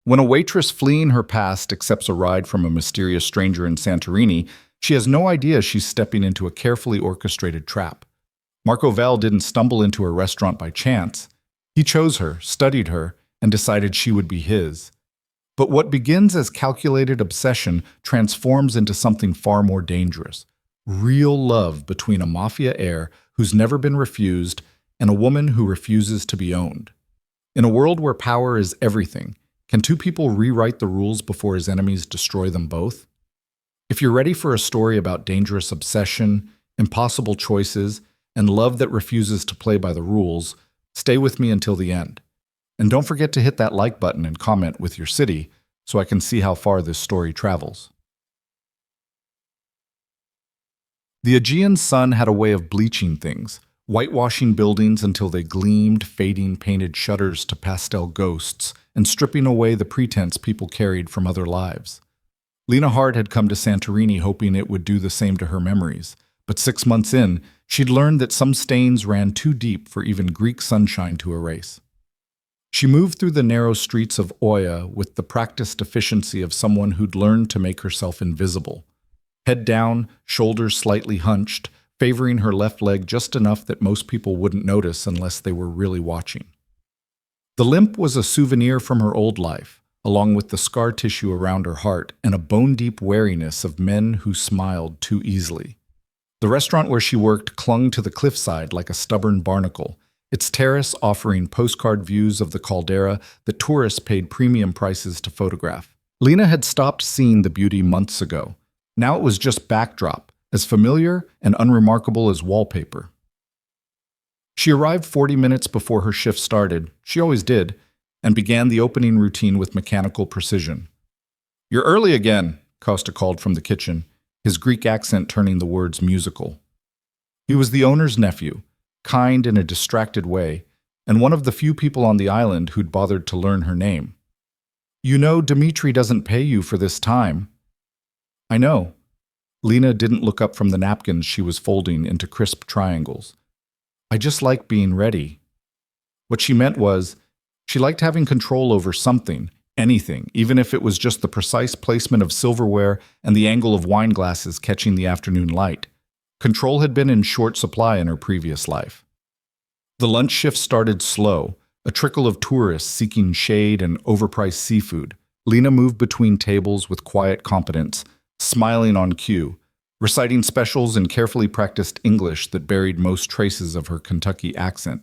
When a waitress fleeing her past accepts a ride from a mysterious stranger in Santorini, she has no idea she's stepping into a carefully orchestrated trap. Marco Val didn't stumble into her restaurant by chance. He chose her, studied her, and decided she would be his. But what begins as calculated obsession transforms into something far more dangerous. Real love between a mafia heir who's never been refused and a woman who refuses to be owned. In a world where power is everything, can two people rewrite the rules before his enemies destroy them both? If you're ready for a story about dangerous obsession, impossible choices, and love that refuses to play by the rules, stay with me until the end. And don't forget to hit that like button and comment with your city so I can see how far this story travels. The Aegean sun had a way of bleaching things, whitewashing buildings until they gleamed, fading painted shutters to pastel ghosts, and stripping away the pretense people carried from other lives. Lena Hart had come to Santorini hoping it would do the same to her memories, but 6 months in, she'd learned that some stains ran too deep for even Greek sunshine to erase. She moved through the narrow streets of Oya with the practiced efficiency of someone who'd learned to make herself invisible. Head down, shoulders slightly hunched, favoring her left leg just enough that most people wouldn't notice unless they were really watching. The limp was a souvenir from her old life, along with the scar tissue around her heart and a bone-deep wariness of men who smiled too easily. The restaurant where she worked clung to the cliffside like a stubborn barnacle, its terrace offering postcard views of the caldera that tourists paid premium prices to photograph. Lena had stopped seeing the beauty months ago. Now it was just backdrop, as familiar and unremarkable as wallpaper. She arrived 40 minutes before her shift started, she always did, and began the opening routine with mechanical precision. "You're early again," Costa called from the kitchen, his Greek accent turning the words musical. He was the owner's nephew, kind in a distracted way, and one of the few people on the island who'd bothered to learn her name. "You know Dmitri doesn't pay you for this time." "I know." Lena didn't look up from the napkins she was folding into crisp triangles. "I just like being ready." What she meant was, she liked having control over something, anything, even if it was just the precise placement of silverware and the angle of wine glasses catching the afternoon light. Control had been in short supply in her previous life. The lunch shift started slow, a trickle of tourists seeking shade and overpriced seafood. Lena moved between tables with quiet competence, smiling on cue, reciting specials in carefully practiced English that buried most traces of her Kentucky accent.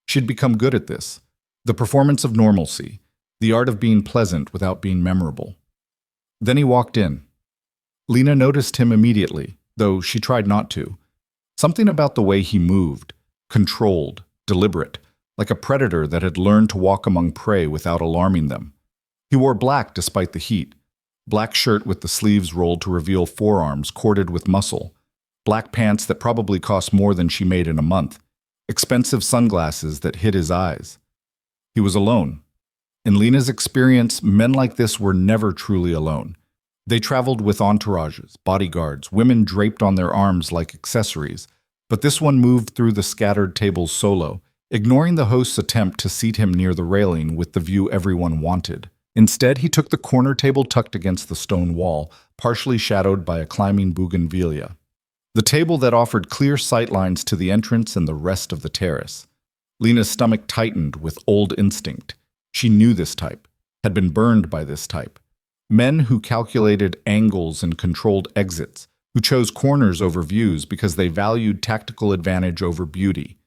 She'd become good at this. The performance of normalcy, the art of being pleasant without being memorable. Then he walked in. Lena noticed him immediately, though she tried not to. Something about the way he moved, controlled, deliberate, like a predator that had learned to walk among prey without alarming them. He wore black despite the heat. Black shirt with the sleeves rolled to reveal forearms corded with muscle. Black pants that probably cost more than she made in a month. Expensive sunglasses that hid his eyes. He was alone. In Lena's experience, men like this were never truly alone. They traveled with entourages, bodyguards, women draped on their arms like accessories. But this one moved through the scattered tables solo, ignoring the host's attempt to seat him near the railing with the view everyone wanted. Instead, he took the corner table tucked against the stone wall, partially shadowed by a climbing bougainvillea. The table that offered clear sightlines to the entrance and the rest of the terrace. Lena's stomach tightened with old instinct. She knew this type, had been burned by this type. Men who calculated angles and controlled exits, who chose corners over views because they valued tactical advantage over beauty.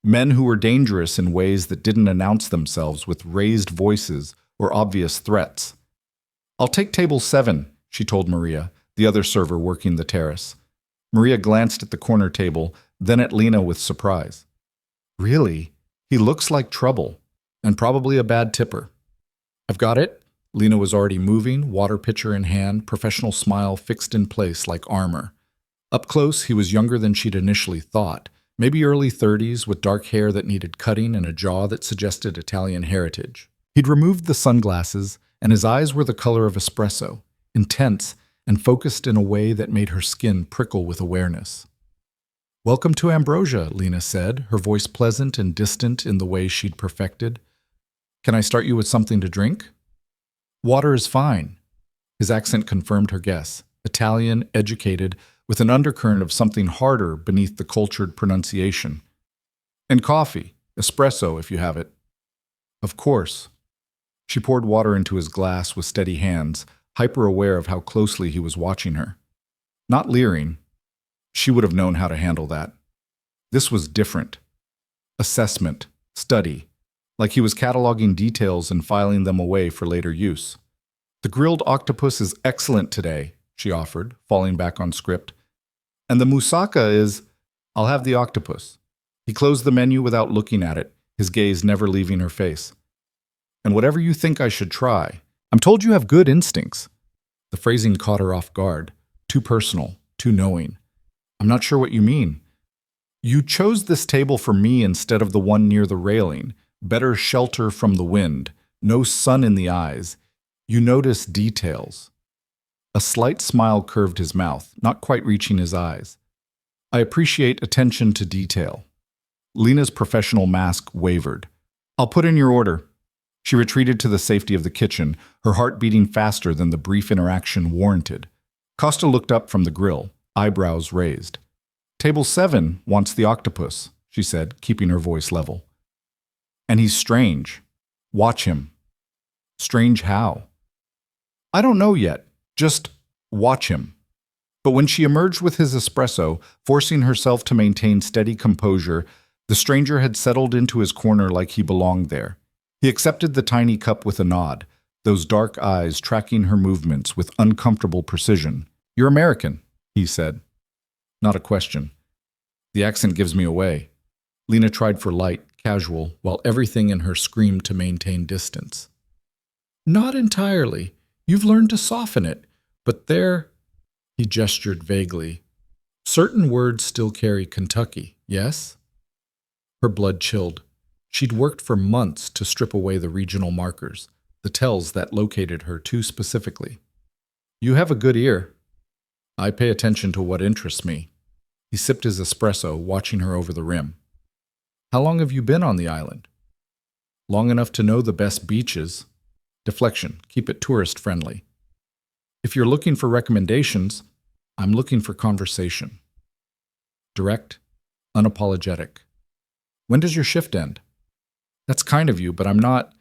Men who were dangerous in ways that didn't announce themselves with raised voices or obvious threats. "I'll take table 7, she told Maria, the other server working the terrace. Maria glanced at the corner table, then at Lena with surprise. "Really? He looks like trouble, and probably a bad tipper." "I've got it." Lena was already moving, water pitcher in hand, professional smile fixed in place like armor. Up close, he was younger than she'd initially thought, maybe early 30s, with dark hair that needed cutting and a jaw that suggested Italian heritage. He'd removed the sunglasses, and his eyes were the color of espresso, intense and focused in a way that made her skin prickle with awareness. "Welcome to Ambrosia," Lena said, her voice pleasant and distant in the way she'd perfected. "Can I start you with something to drink?" Water is fine. His accent confirmed her guess. Italian, educated, with an undercurrent of something harder beneath the cultured pronunciation. And coffee, espresso if you have it. Of course. She poured water into his glass with steady hands, hyper-aware of how closely he was watching her. Not leering. She would have known how to handle that. This was different. Assessment, study, like he was cataloging details and filing them away for later use. The grilled octopus is excellent today, she offered, falling back on script. And the moussaka is, I'll have the octopus. He closed the menu without looking at it, his gaze never leaving her face. And whatever you think I should try, I'm told you have good instincts. The phrasing caught her off guard. Too personal, too knowing. I'm not sure what you mean. You chose this table for me instead of the one near the railing. Better shelter from the wind. No sun in the eyes. You notice details. A slight smile curved his mouth, not quite reaching his eyes. I appreciate attention to detail. Lena's professional mask wavered. I'll put in your order. She retreated to the safety of the kitchen, her heart beating faster than the brief interaction warranted. Costa looked up from the grill, eyebrows raised. Table 7 wants the octopus, she said, keeping her voice level. And he's strange. Watch him. Strange how? I don't know yet. Just watch him. But when she emerged with his espresso, forcing herself to maintain steady composure, the stranger had settled into his corner like he belonged there. He accepted the tiny cup with a nod, those dark eyes tracking her movements with uncomfortable precision. You're American, he said. Not a question. The accent gives me away. Lena tried for light, casual, while everything in her screamed to maintain distance. Not entirely. You've learned to soften it, but there, he gestured vaguely. Certain words still carry Kentucky, yes? Her blood chilled. She'd worked for months to strip away the regional markers, the tells that located her too specifically. You have a good ear. I pay attention to what interests me. He sipped his espresso, watching her over the rim. How long have you been on the island? Long enough to know the best beaches. Deflection, keep it tourist-friendly. If you're looking for recommendations, I'm looking for conversation. Direct, unapologetic. When does your shift end? That's kind of you, but I'm not...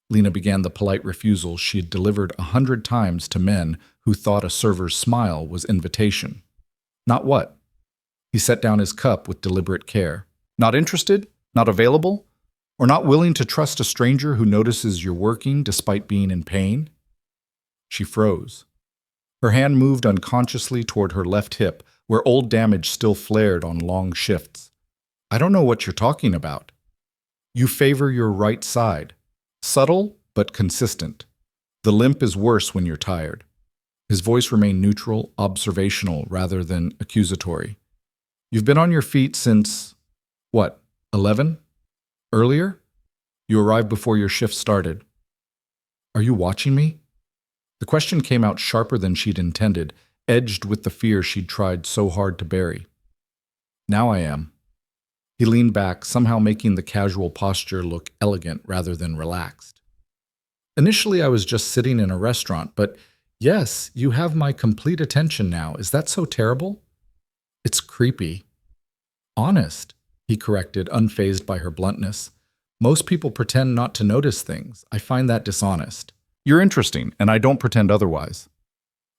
Lena began the polite refusal she had delivered 100 times to men who thought a server's smile was invitation. Not what? He set down his cup with deliberate care. Not interested? Not available? Or not willing to trust a stranger who notices you're working despite being in pain? She froze. Her hand moved unconsciously toward her left hip, where old damage still flared on long shifts. I don't know what you're talking about. You favor your right side. Subtle, but consistent. The limp is worse when you're tired. His voice remained neutral, observational, rather than accusatory. You've been on your feet since, what, 11? Earlier? You arrived before your shift started. Are you watching me? The question came out sharper than she'd intended, edged with the fear she'd tried so hard to bury. Now I am. He leaned back, somehow making the casual posture look elegant rather than relaxed. Initially, I was just sitting in a restaurant, but yes, you have my complete attention now. Is that so terrible? It's creepy. Honest, he corrected, unfazed by her bluntness. Most people pretend not to notice things. I find that dishonest. You're interesting, and I don't pretend otherwise.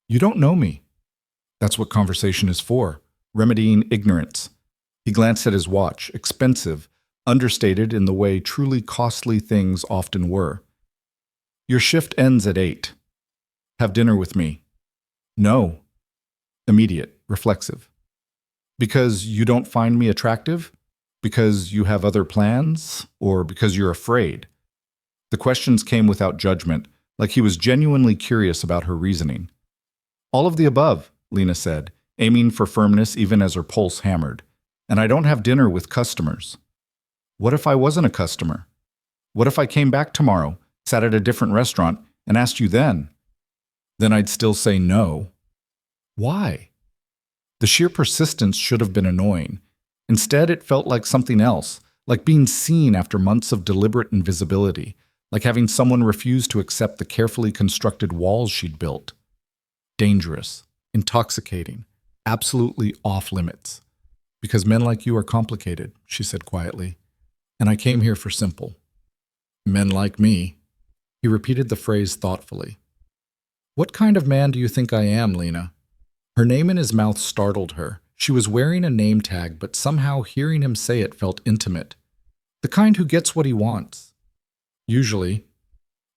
You don't know me. That's what conversation is for, remedying ignorance. He glanced at his watch, expensive, understated in the way truly costly things often were. Your shift ends at 8. Have dinner with me. No. Immediate, reflexive. Because you don't find me attractive? Because you have other plans? Or because you're afraid? The questions came without judgment, like he was genuinely curious about her reasoning. All of the above, Lena said, aiming for firmness even as her pulse hammered. And I don't have dinner with customers. What if I wasn't a customer? What if I came back tomorrow, sat at a different restaurant, and asked you then? Then I'd still say no. Why? The sheer persistence should have been annoying. Instead, it felt like something else, like being seen after months of deliberate invisibility, like having someone refuse to accept the carefully constructed walls she'd built. Dangerous, intoxicating, absolutely off limits. Because men like you are complicated, she said quietly, and I came here for simple. Men like me. He repeated the phrase thoughtfully. What kind of man do you think I am, Lena? Her name in his mouth startled her. She was wearing a name tag, but somehow hearing him say it felt intimate. The kind who gets what he wants. Usually,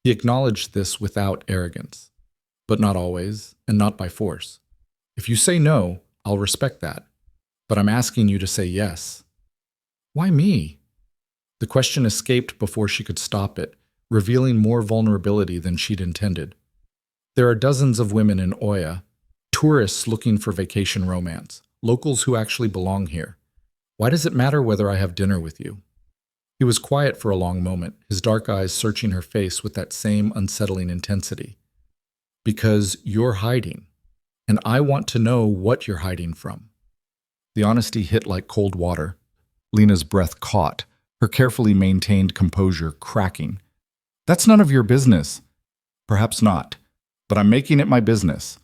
he acknowledged this without arrogance, but not always, and not by force. If you say no, I'll respect that, but I'm asking you to say yes. Why me? The question escaped before she could stop it, revealing more vulnerability than she'd intended. There are dozens of women in Oya, tourists looking for vacation romance, locals who actually belong here. Why does it matter whether I have dinner with you? He was quiet for a long moment, his dark eyes searching her face with that same unsettling intensity. Because you're hiding, and I want to know what you're hiding from. The honesty hit like cold water. Lena's breath caught, her carefully maintained composure cracking. That's none of your business. Perhaps not, but I'm making it my business.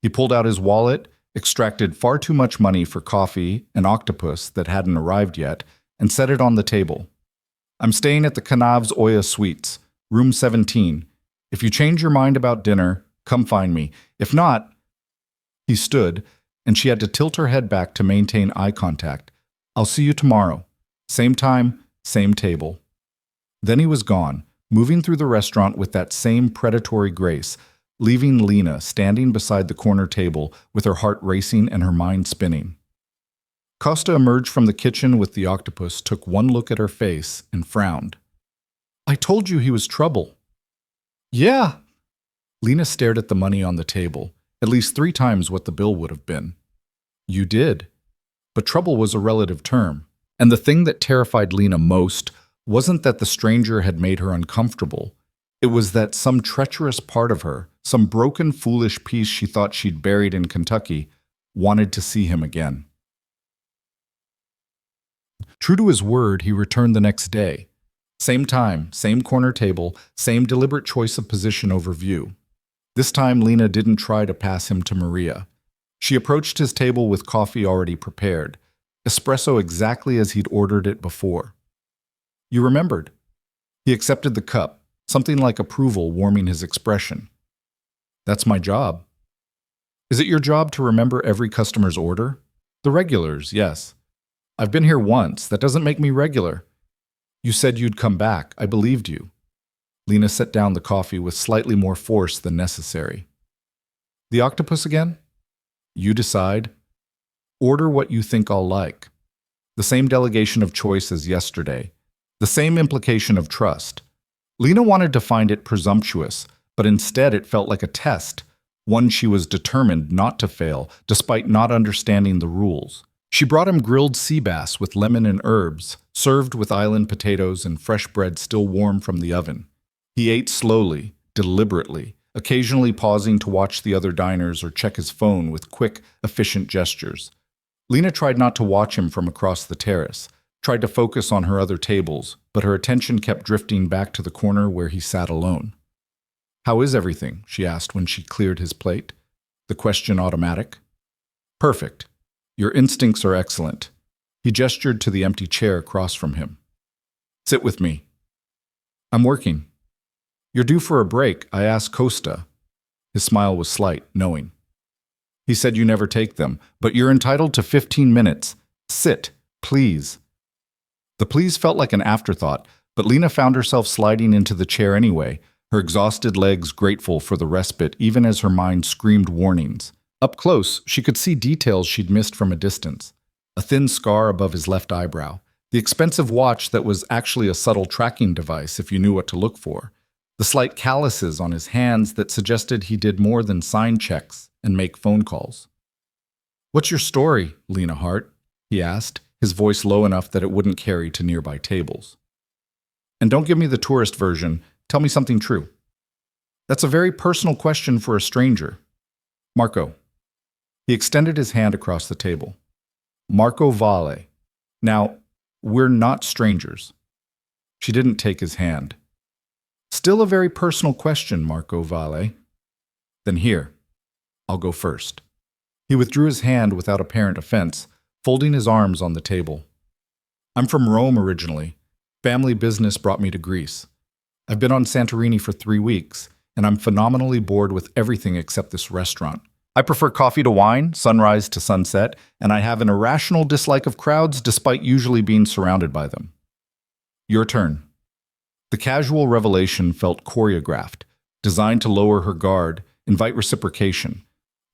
He pulled out his wallet, extracted far too much money for coffee and octopus that hadn't arrived yet, and set it on the table. I'm staying at the Kanav's Oya Suites, room 17. If you change your mind about dinner, come find me. If not, he stood, and she had to tilt her head back to maintain eye contact. I'll see you tomorrow. Same time, same table. Then he was gone, moving through the restaurant with that same predatory grace, leaving Lena standing beside the corner table with her heart racing and her mind spinning. Costa emerged from the kitchen with the octopus, took one look at her face, and frowned. I told you he was trouble. Yeah. Lena stared at the money on the table, at least 3 times what the bill would have been. You did. But trouble was a relative term, and the thing that terrified Lena most wasn't that the stranger had made her uncomfortable. It was that some treacherous part of her, some broken, foolish piece she thought she'd buried in Kentucky, wanted to see him again. True to his word, he returned the next day. Same time, same corner table, same deliberate choice of position over view. This time, Lena didn't try to pass him to Maria. She approached his table with coffee already prepared, espresso exactly as he'd ordered it before. You remembered. He accepted the cup, something like approval warming his expression. That's my job. Is it your job to remember every customer's order? The regulars, yes. I've been here once. That doesn't make me regular. You said you'd come back. I believed you. Lena set down the coffee with slightly more force than necessary. The octopus again? You decide. Order what you think I'll like. The same delegation of choice as yesterday. The same implication of trust. Lena wanted to find it presumptuous, but instead it felt like a test, one she was determined not to fail, despite not understanding the rules. She brought him grilled sea bass with lemon and herbs, served with island potatoes and fresh bread still warm from the oven. He ate slowly, deliberately, occasionally pausing to watch the other diners or check his phone with quick, efficient gestures. Lena tried not to watch him from across the terrace, tried to focus on her other tables, but her attention kept drifting back to the corner where he sat alone. How is everything? She asked when she cleared his plate. The question automatic. Perfect. Your instincts are excellent. He gestured to the empty chair across from him. Sit with me. I'm working. You're due for a break, I asked Costa. His smile was slight, knowing. He said you never take them, but you're entitled to 15 minutes. Sit, please. The please felt like an afterthought, but Lena found herself sliding into the chair anyway, her exhausted legs grateful for the respite even as her mind screamed warnings. Up close, she could see details she'd missed from a distance. A thin scar above his left eyebrow, the expensive watch that was actually a subtle tracking device if you knew what to look for, the slight calluses on his hands that suggested he did more than sign checks and make phone calls. What's your story, Lena Hart? He asked, his voice low enough that it wouldn't carry to nearby tables. And don't give me the tourist version, tell me something true. That's a very personal question for a stranger. Marco. He extended his hand across the table. Marco Valle. Now, we're not strangers. She didn't take his hand. Still a very personal question, Marco Valle. Then here, I'll go first. He withdrew his hand without apparent offense, folding his arms on the table. I'm from Rome originally. Family business brought me to Greece. I've been on Santorini for 3 weeks, and I'm phenomenally bored with everything except this restaurant. I prefer coffee to wine, sunrise to sunset, and I have an irrational dislike of crowds despite usually being surrounded by them. Your turn. The casual revelation felt choreographed, designed to lower her guard, invite reciprocation.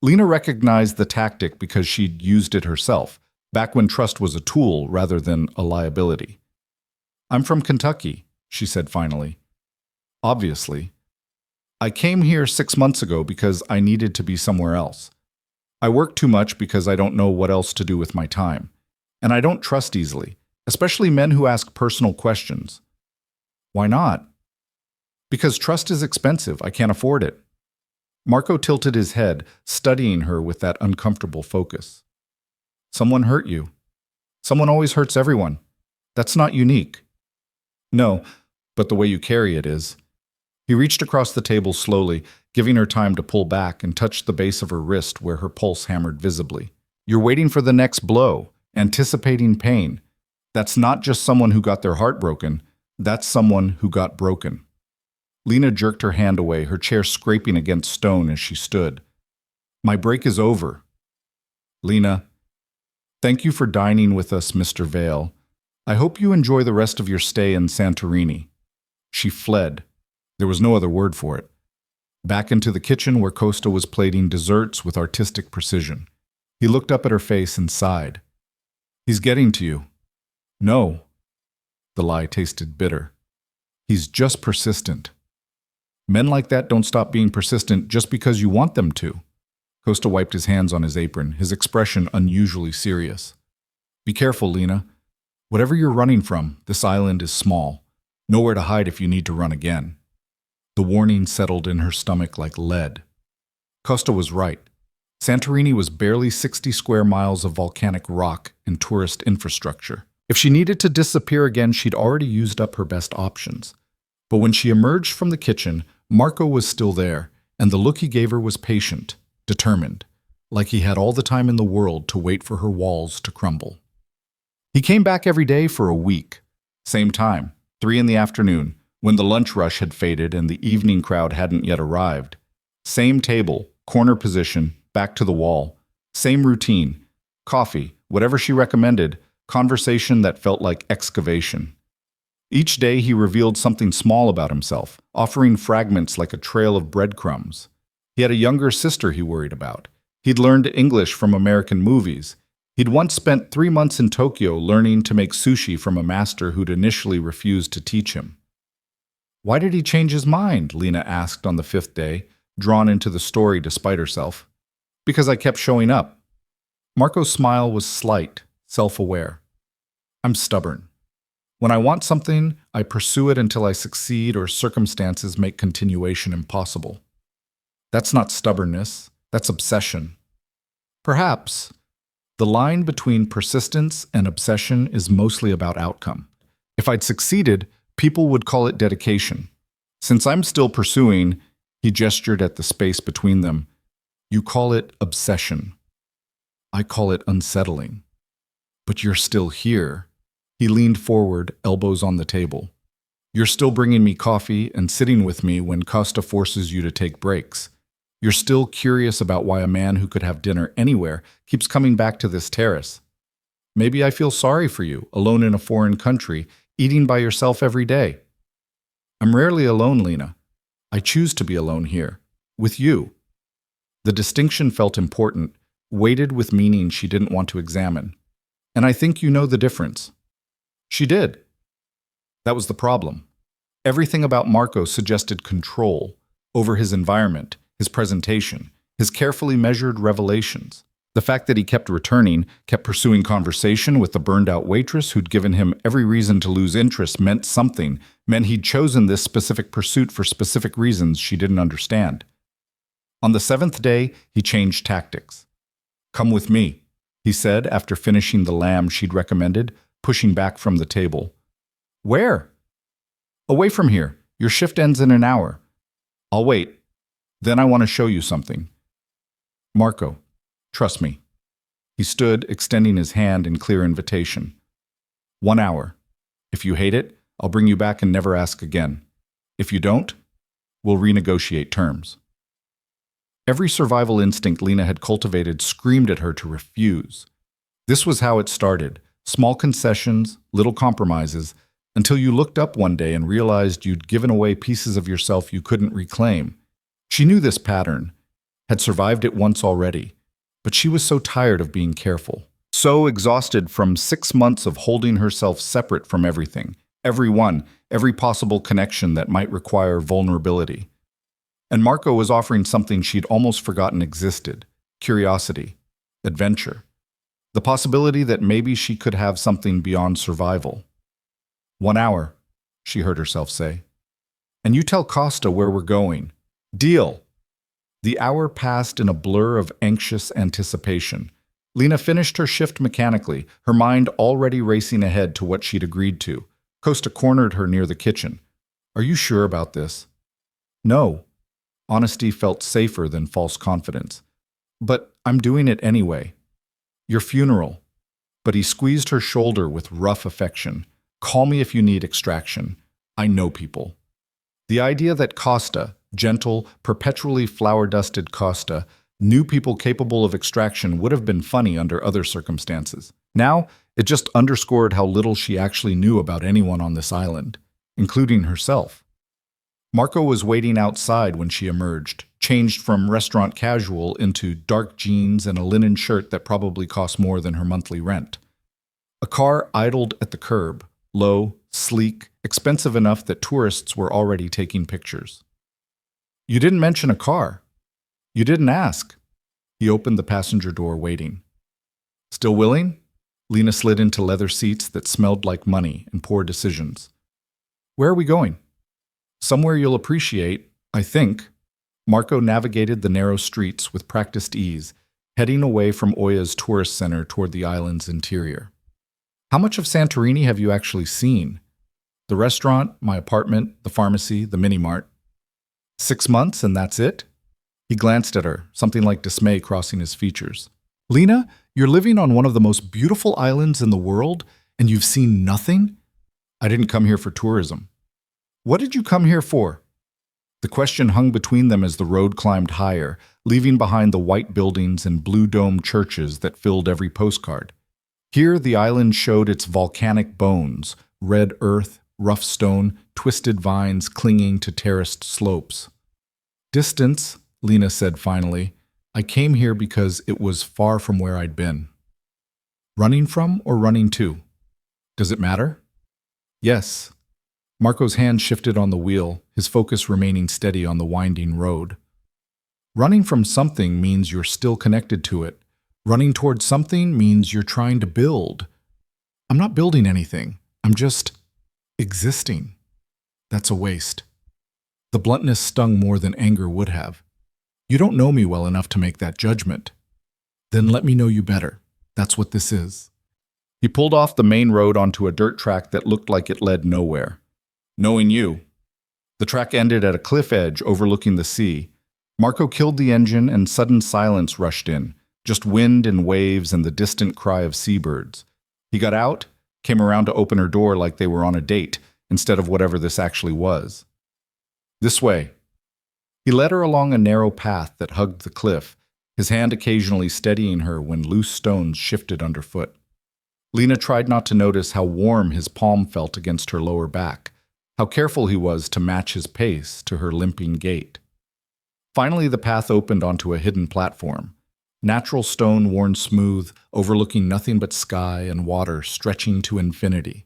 Lena recognized the tactic because she'd used it herself, back when trust was a tool rather than a liability. I'm from Kentucky, she said finally. Obviously. I came here 6 months ago because I needed to be somewhere else. I work too much because I don't know what else to do with my time. And I don't trust easily, especially men who ask personal questions. Why not? Because trust is expensive. I can't afford it. Marco tilted his head, studying her with that uncomfortable focus. Someone hurt you. Someone always hurts everyone. That's not unique. No, but the way you carry it is. He reached across the table slowly, giving her time to pull back and touch the base of her wrist where her pulse hammered visibly. You're waiting for the next blow, anticipating pain. That's not just someone who got their heart broken. That's someone who got broken. Lena jerked her hand away, her chair scraping against stone as she stood. My break is over. Lena, thank you for dining with us, Mr. Vale. I hope you enjoy the rest of your stay in Santorini. She fled. There was no other word for it. Back into the kitchen where Costa was plating desserts with artistic precision. He looked up at her face and sighed. He's getting to you. No. The lie tasted bitter. He's just persistent. Men like that don't stop being persistent just because you want them to. Costa wiped his hands on his apron, his expression unusually serious. Be careful, Lena. Whatever you're running from, this island is small. Nowhere to hide if you need to run again. The warning settled in her stomach like lead. Costa was right. Santorini was barely 60 square miles of volcanic rock and tourist infrastructure. If she needed to disappear again, she'd already used up her best options. But when she emerged from the kitchen, Marco was still there, and the look he gave her was patient, determined, like he had all the time in the world to wait for her walls to crumble. He came back every day for a week. Same time, 3 in the afternoon, when the lunch rush had faded and the evening crowd hadn't yet arrived. Same table, corner position, back to the wall. Same routine. Coffee, whatever she recommended, conversation that felt like excavation. Each day he revealed something small about himself, offering fragments like a trail of breadcrumbs. He had a younger sister he worried about. He'd learned English from American movies. He'd once spent 3 months in Tokyo learning to make sushi from a master who'd initially refused to teach him. Why did he change his mind? Lena asked on the 5th day, drawn into the story despite herself. Because I kept showing up. Marco's smile was slight, self-aware. I'm stubborn. When I want something, I pursue it until I succeed or circumstances make continuation impossible. That's not stubbornness, that's obsession. Perhaps. The line between persistence and obsession is mostly about outcome. If I'd succeeded, people would call it dedication. Since I'm still pursuing, he gestured at the space between them, you call it obsession. I call it unsettling. But you're still here. He leaned forward, elbows on the table. You're still bringing me coffee and sitting with me when Costa forces you to take breaks. You're still curious about why a man who could have dinner anywhere keeps coming back to this terrace. Maybe I feel sorry for you, alone in a foreign country, eating by yourself every day. I'm rarely alone, Lena. I choose to be alone here, with you. The distinction felt important, weighted with meaning she didn't want to examine. And I think you know the difference. She did. That was the problem. Everything about Marco suggested control over his environment, his presentation, his carefully measured revelations. The fact that he kept returning, kept pursuing conversation with the burned-out waitress who'd given him every reason to lose interest meant something, meant he'd chosen this specific pursuit for specific reasons she didn't understand. On the 7th day, he changed tactics. Come with me, he said after finishing the lamb she'd recommended, pushing back from the table. Where? Away from here, Your shift ends in an hour. I'll wait. Then I want to show you something. Marco, trust me. He stood, extending his hand in clear invitation. 1 hour. If you hate it, I'll bring you back and never ask again. If you don't, we'll renegotiate terms. Every survival instinct Lena had cultivated screamed at her to refuse. This was how it started. Small concessions, little compromises, until you looked up one day and realized you'd given away pieces of yourself you couldn't reclaim. She knew this pattern, had survived it once already, but she was so tired of being careful, so exhausted from 6 months of holding herself separate from everything, everyone, every possible connection that might require vulnerability. And Marco was offering something she'd almost forgotten existed: curiosity, adventure, the possibility that maybe she could have something beyond survival. 1 hour, she heard herself say. And you tell Costa where we're going. Deal. The hour passed in a blur of anxious anticipation. Lena finished her shift mechanically, her mind already racing ahead to what she'd agreed to. Costa cornered her near the kitchen. Are you sure about this? No. Honesty felt safer than false confidence. But I'm doing it anyway. Your funeral. But he squeezed her shoulder with rough affection. Call me if you need extraction. I know people. The idea that Costa, gentle, perpetually flower-dusted Costa, knew people capable of extraction would have been funny under other circumstances. Now, it just underscored how little she actually knew about anyone on this island, including herself. Marco was waiting outside when she emerged, changed from restaurant casual into dark jeans and a linen shirt that probably cost more than her monthly rent. A car idled at the curb, low, sleek, expensive enough that tourists were already taking pictures. You didn't mention a car. You didn't ask. He opened the passenger door, waiting. Still willing? Lena slid into leather seats that smelled like money and poor decisions. Where are we going? Somewhere you'll appreciate, I think. Marco navigated the narrow streets with practiced ease, heading away from Oya's tourist center toward the island's interior. How much of Santorini have you actually seen? The restaurant, my apartment, the pharmacy, the mini-mart. 6 months and that's it? He glanced at her, something like dismay crossing his features. Lena, you're living on one of the most beautiful islands in the world, and you've seen nothing? I didn't come here for tourism. What did you come here for? The question hung between them as the road climbed higher, leaving behind the white buildings and blue-domed churches that filled every postcard. Here, the island showed its volcanic bones, red earth, rough stone, twisted vines clinging to terraced slopes. Distance, Lena said finally. I came here because it was far from where I'd been. Running from or running to? Does it matter? Yes. Marco's hand shifted on the wheel, his focus remaining steady on the winding road. Running from something means you're still connected to it. Running towards something means you're trying to build. I'm not building anything. I'm just existing. That's a waste. The bluntness stung more than anger would have. You don't know me well enough to make that judgment. Then let me know you better. That's what this is. He pulled off the main road onto a dirt track that looked like it led nowhere. Knowing you. The track ended at a cliff edge overlooking the sea. Marco killed the engine and sudden silence rushed in, just wind and waves and the distant cry of seabirds. He got out, came around to open her door like they were on a date, instead of whatever this actually was. This way. He led her along a narrow path that hugged the cliff, his hand occasionally steadying her when loose stones shifted underfoot. Lena tried not to notice how warm his palm felt against her lower back, how careful he was to match his pace to her limping gait. Finally, the path opened onto a hidden platform, natural stone worn smooth, overlooking nothing but sky and water stretching to infinity.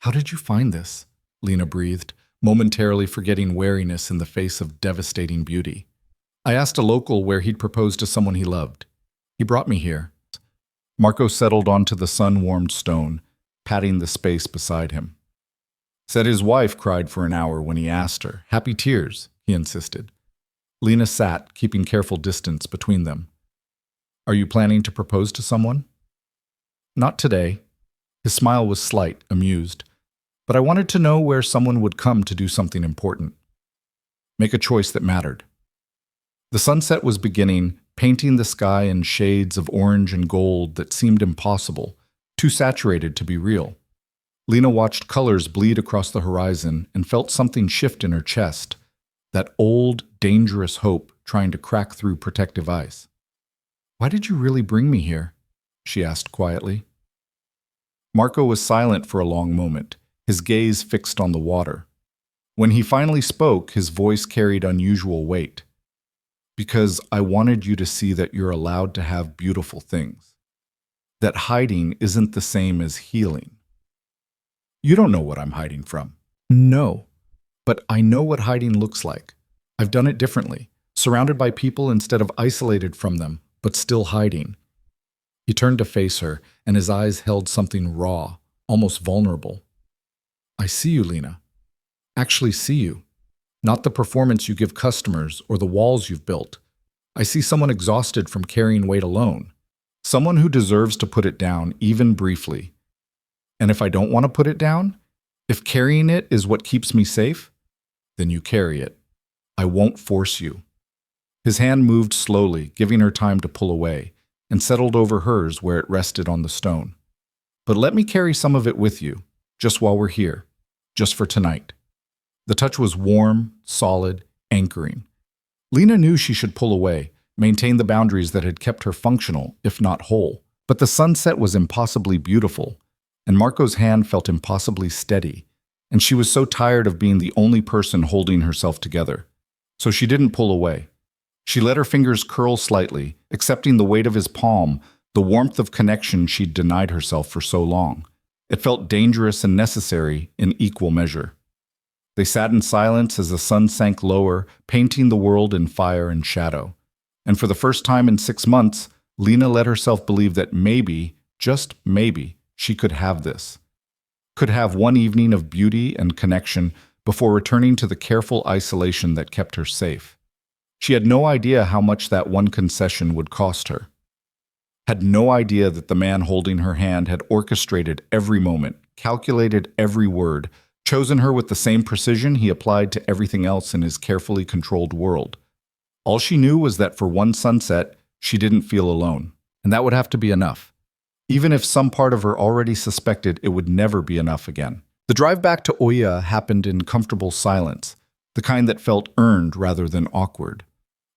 How did you find this? Lena breathed, momentarily forgetting wariness in the face of devastating beauty. I asked a local where he'd proposed to someone he loved. He brought me here. Marco settled onto the sun-warmed stone, patting the space beside him. Said his wife cried for an hour when he asked her. Happy tears, he insisted. Lena sat, keeping careful distance between them. Are you planning to propose to someone? Not today. His smile was slight, amused. but I wanted to know where someone would come to do something important. Make a choice that mattered. The sunset was beginning, painting the sky in shades of orange and gold that seemed impossible, too saturated to be real. Lena watched colors bleed across the horizon and felt something shift in her chest, that old, dangerous hope trying to crack through protective ice. "Why did you really bring me here?" she asked quietly. Marco was silent for a long moment, his gaze fixed on the water. When he finally spoke, his voice carried unusual weight. "Because I wanted you to see that you're allowed to have beautiful things. That hiding isn't the same as healing. You don't know what I'm hiding from." "No, but I know what hiding looks like. I've done it differently, surrounded by people instead of isolated from them, but still hiding." He turned to face her, and his eyes held something raw, almost vulnerable. "I see you, Lena. Actually see you. Not the performance you give customers or the walls you've built. I see someone exhausted from carrying weight alone. Someone who deserves to put it down, even briefly. And if I don't want to put it down, if carrying it is what keeps me safe, then you carry it. I won't force you." His hand moved slowly, giving her time to pull away, and settled over hers where it rested on the stone. "But let me carry some of it with you, just while we're here, just for tonight." The touch was warm, solid, anchoring. Lena knew she should pull away, maintain the boundaries that had kept her functional, if not whole. But the sunset was impossibly beautiful, and Marco's hand felt impossibly steady, and she was so tired of being the only person holding herself together. So she didn't pull away. She let her fingers curl slightly, accepting the weight of his palm, the warmth of connection she'd denied herself for so long. It felt dangerous and necessary in equal measure. They sat in silence as the sun sank lower, painting the world in fire and shadow. And for the first time in 6 months, Lena let herself believe that maybe, just maybe, she could have this. Could have one evening of beauty and connection before returning to the careful isolation that kept her safe. She had no idea how much that one concession would cost her. Had no idea that the man holding her hand had orchestrated every moment, calculated every word, chosen her with the same precision he applied to everything else in his carefully controlled world. All she knew was that for one sunset, she didn't feel alone, and that would have to be enough. Even if some part of her already suspected it would never be enough again. The drive back to Oya happened in comfortable silence, the kind that felt earned rather than awkward.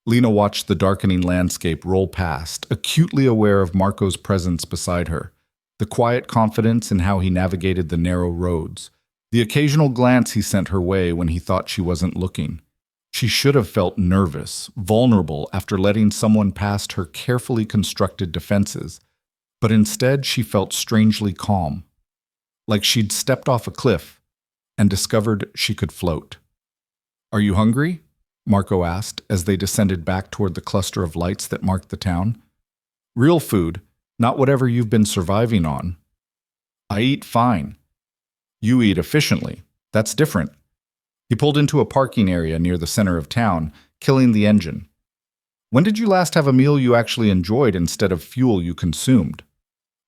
Lena watched the darkening landscape roll past, acutely aware of Marco's presence beside her, the quiet confidence in how he navigated the narrow roads, the occasional glance he sent her way when he thought she wasn't looking. She should have felt nervous, vulnerable after letting someone past her carefully constructed defenses, but instead she felt strangely calm, like she'd stepped off a cliff and discovered she could float. "Are you hungry?" Marco asked as they descended back toward the cluster of lights that marked the town. "Real food, not whatever you've been surviving on." "I eat fine." "You eat efficiently. That's different." He pulled into a parking area near the center of town, killing the engine. "When did you last have a meal you actually enjoyed instead of fuel you consumed?"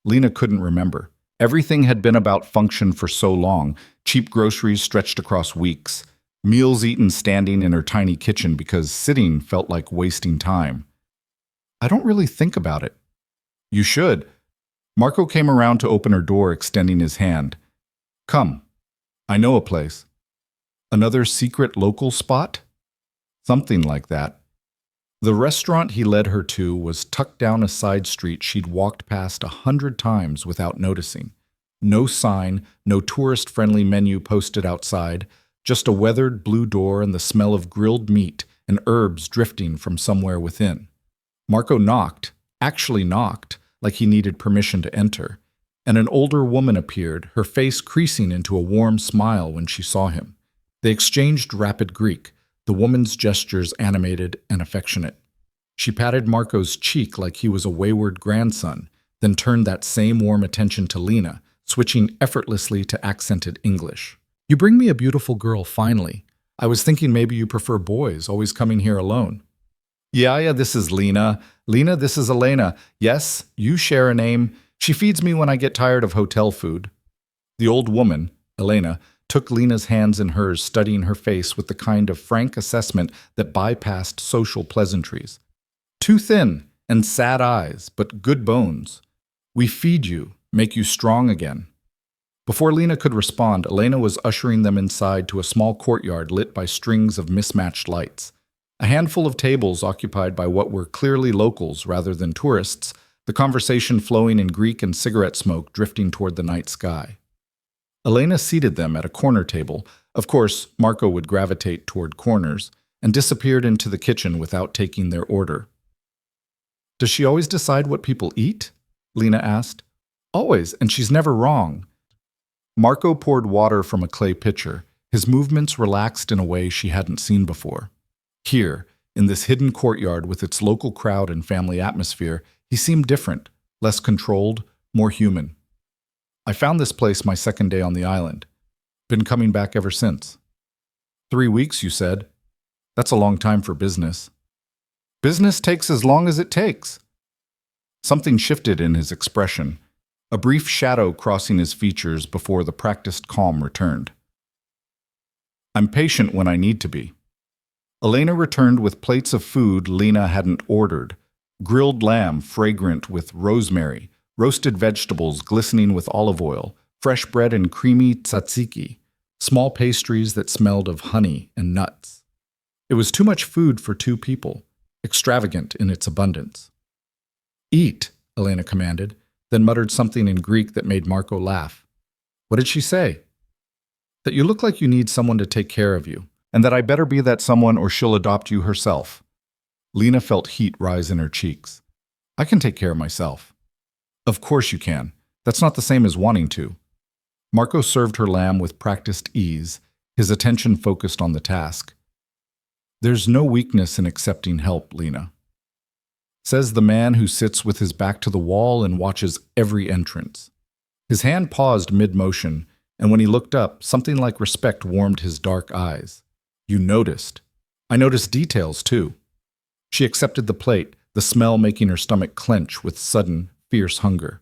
Lena couldn't remember. Everything had been about function for so long, cheap groceries stretched across weeks, meals eaten standing in her tiny kitchen because sitting felt like wasting time. "I don't really think about it." "You should." Marco came around to open her door, extending his hand. "Come. I know a place." Another secret local spot? Something like that. The restaurant he led her to was tucked down a side street she'd walked past 100 times without noticing. No sign, no tourist-friendly menu posted outside, just a weathered blue door and the smell of grilled meat and herbs drifting from somewhere within. Marco knocked, actually knocked, like he needed permission to enter, and an older woman appeared, her face creasing into a warm smile when she saw him. They exchanged rapid Greek, the woman's gestures animated and affectionate. She patted Marco's cheek like he was a wayward grandson, then turned that same warm attention to Lena, switching effortlessly to accented English. "You bring me a beautiful girl, finally. I was thinking maybe you prefer boys, always coming here alone." Yeah, this is Lena. Lena, this is Elena. Yes, you share a name. She feeds me when I get tired of hotel food." The old woman, Elena took Lena's hands in hers, studying her face with the kind of frank assessment that bypassed social pleasantries. Too thin and sad eyes, but good bones. We feed you, make you strong again. Before Lena could respond, Elena was ushering them inside to a small courtyard lit by strings of mismatched lights. A handful of tables occupied by what were clearly locals rather than tourists, the conversation flowing in Greek and cigarette smoke drifting toward the night sky. Elena seated them at a corner table. Of course, Marco would gravitate toward corners, and disappeared into the kitchen without taking their order. "Does she always decide what people eat?" Lena asked. "Always, and she's never wrong." Marco poured water from a clay pitcher, his movements relaxed in a way she hadn't seen before. Here, in this hidden courtyard with its local crowd and family atmosphere, he seemed different, less controlled, more human. "I found this place my second day on the island. Been coming back ever since." 3 weeks, you said. That's a long time for business." "Business takes as long as it takes." Something shifted in his expression, a brief shadow crossing his features before the practiced calm returned. "I'm patient when I need to be." Elena returned with plates of food Lena hadn't ordered: grilled lamb fragrant with rosemary, roasted vegetables glistening with olive oil, fresh bread and creamy tzatziki, small pastries that smelled of honey and nuts. It was too much food for 2 people, extravagant in its abundance. "Eat," Elena commanded, then muttered something in Greek that made Marco laugh. "What did she say?" "That you look like you need someone to take care of you, and that I better be that someone or she'll adopt you herself." Lena felt heat rise in her cheeks. "I can take care of myself." "Of course you can. That's not the same as wanting to." Marco served her lamb with practiced ease, his attention focused on the task. "There's no weakness in accepting help, Lena," says the man who sits with his back to the wall and watches every entrance. His hand paused mid-motion, and when he looked up, something like respect warmed his dark eyes. "You noticed." "I noticed details, too." She accepted the plate, the smell making her stomach clench with sudden, fierce hunger.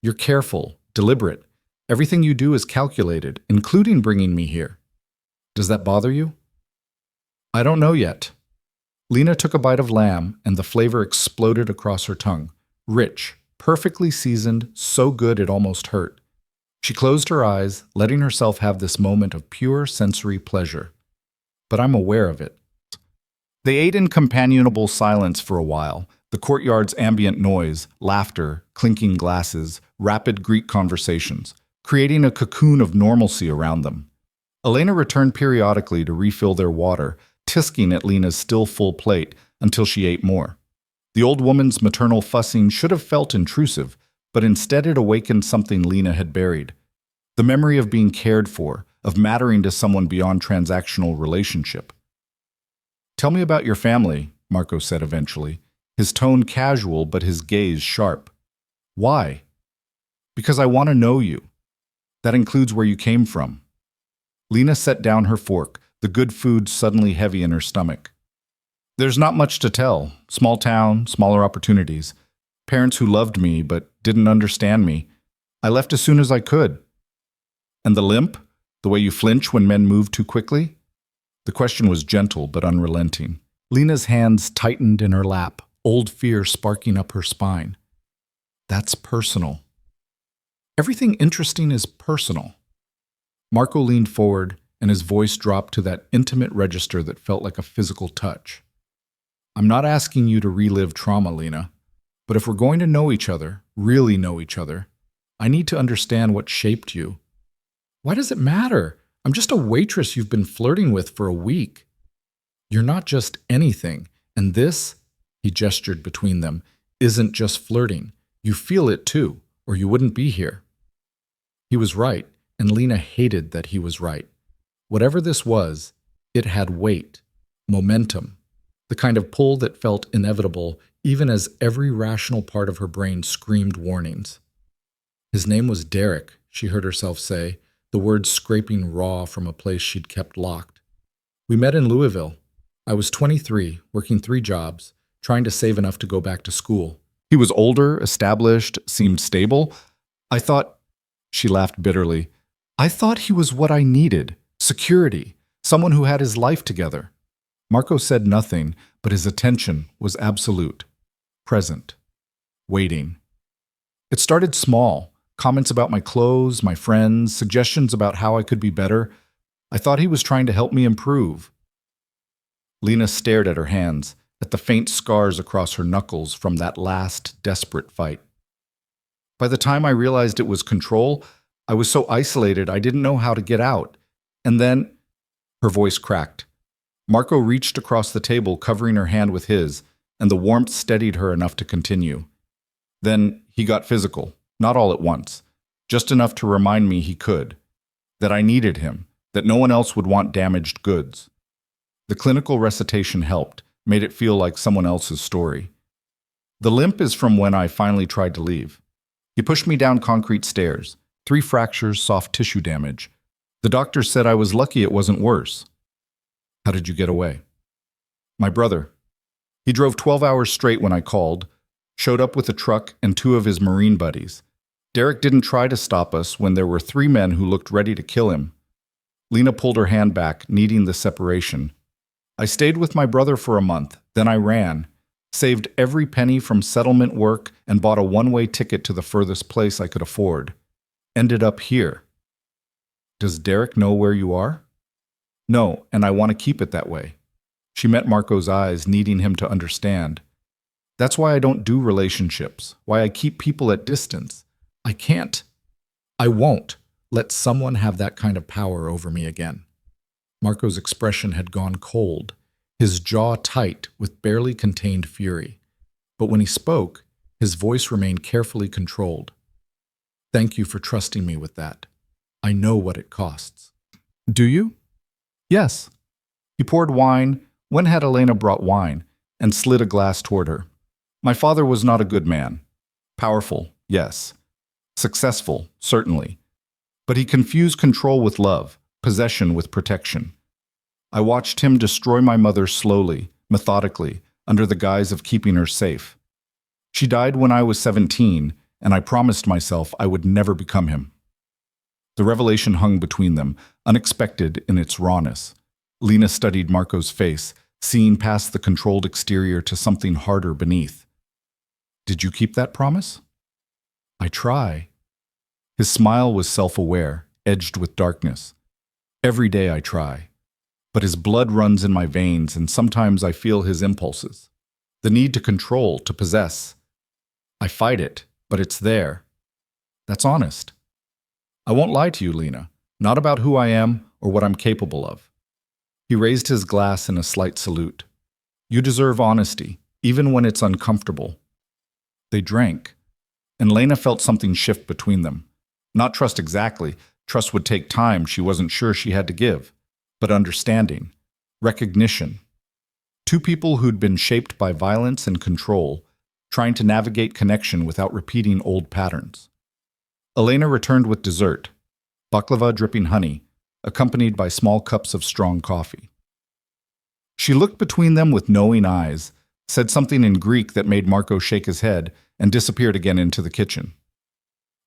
"You're careful, deliberate. Everything you do is calculated, including bringing me here. Does that bother you?" "I don't know yet." Lena took a bite of lamb, and the flavor exploded across her tongue. Rich, perfectly seasoned, so good it almost hurt. She closed her eyes, letting herself have this moment of pure sensory pleasure. "But I'm aware of it." They ate in companionable silence for a while, the courtyard's ambient noise, laughter, clinking glasses, rapid Greek conversations, creating a cocoon of normalcy around them. Elena returned periodically to refill their water, tisking at Lena's still full plate until she ate more. The old woman's maternal fussing should have felt intrusive, but instead it awakened something Lena had buried. The memory of being cared for, of mattering to someone beyond transactional relationship. "Tell me about your family," Marco said eventually, his tone casual but his gaze sharp. "Why?" "Because I want to know you. That includes where you came from." Lena set down her fork, the good food suddenly heavy in her stomach. "There's not much to tell. Small town, smaller opportunities. Parents who loved me but didn't understand me. I left as soon as I could." "And the limp? The way you flinch when men move too quickly?" The question was gentle but unrelenting. Lena's hands tightened in her lap, old fear sparking up her spine. "That's personal." "Everything interesting is personal." Marco leaned forward, and his voice dropped to that intimate register that felt like a physical touch. "I'm not asking you to relive trauma, Lena, but if we're going to know each other, really know each other, I need to understand what shaped you." "Why does it matter? I'm just a waitress you've been flirting with for a week." "You're not just anything, and this," he gestured between them, "isn't just flirting. You feel it too, or you wouldn't be here." He was right, and Lena hated that he was right. Whatever this was, it had weight, momentum, the kind of pull that felt inevitable even as every rational part of her brain screamed warnings. "His name was Derek," she heard herself say, the words scraping raw from a place she'd kept locked. "We met in Louisville. I was 23, working 3 jobs, trying to save enough to go back to school. He was older, established, seemed stable. I thought," she laughed bitterly, I thought he was what I needed. Security. Someone who had his life together. Marco said nothing, but his attention was absolute. Present. Waiting. It started small. Comments about my clothes, my friends, suggestions about how I could be better. I thought he was trying to help me improve. Lena stared at her hands, at the faint scars across her knuckles from that last desperate fight. By the time I realized it was control, I was so isolated I didn't know how to get out. And then, her voice cracked. Marco reached across the table, covering her hand with his, and the warmth steadied her enough to continue. Then he got physical, not all at once, just enough to remind me he could, that I needed him, that no one else would want damaged goods. The clinical recitation helped, made it feel like someone else's story. The limp is from when I finally tried to leave. He pushed me down concrete stairs, 3 fractures, soft tissue damage. The doctor said I was lucky it wasn't worse. How did you get away? My brother. He drove 12 hours straight when I called, showed up with a truck and 2 of his Marine buddies. Derek didn't try to stop us when there were 3 men who looked ready to kill him. Lena pulled her hand back, needing the separation. I stayed with my brother for a month, then I ran, saved every penny from settlement work and bought a one-way ticket to the furthest place I could afford. Ended up here. Does Derek know where you are? No, and I want to keep it that way. She met Marco's eyes, needing him to understand. That's why I don't do relationships, why I keep people at distance. I can't. I won't let someone have that kind of power over me again. Marco's expression had gone cold, his jaw tight with barely contained fury. But when he spoke, his voice remained carefully controlled. Thank you for trusting me with that. I know what it costs. Do you? Yes. He poured wine, when had Elena brought wine, and slid a glass toward her. My father was not a good man. Powerful, yes. Successful, certainly. But he confused control with love, possession with protection. I watched him destroy my mother slowly, methodically, under the guise of keeping her safe. She died when I was 17, and I promised myself I would never become him. The revelation hung between them, unexpected in its rawness. Lena studied Marco's face, seeing past the controlled exterior to something harder beneath. Did you keep that promise? I try. His smile was self-aware, edged with darkness. Every day I try. But his blood runs in my veins, and sometimes I feel his impulses. The need to control, to possess. I fight it, but it's there. That's honest. I won't lie to you, Lena, not about who I am or what I'm capable of. He raised his glass in a slight salute. You deserve honesty, even when it's uncomfortable. They drank, and Lena felt something shift between them. Not trust exactly. Trust would take time she wasn't sure she had to give. But understanding, recognition. 2 people who'd been shaped by violence and control, trying to navigate connection without repeating old patterns. Elena returned with dessert, baklava dripping honey, accompanied by small cups of strong coffee. She looked between them with knowing eyes, said something in Greek that made Marco shake his head, and disappeared again into the kitchen.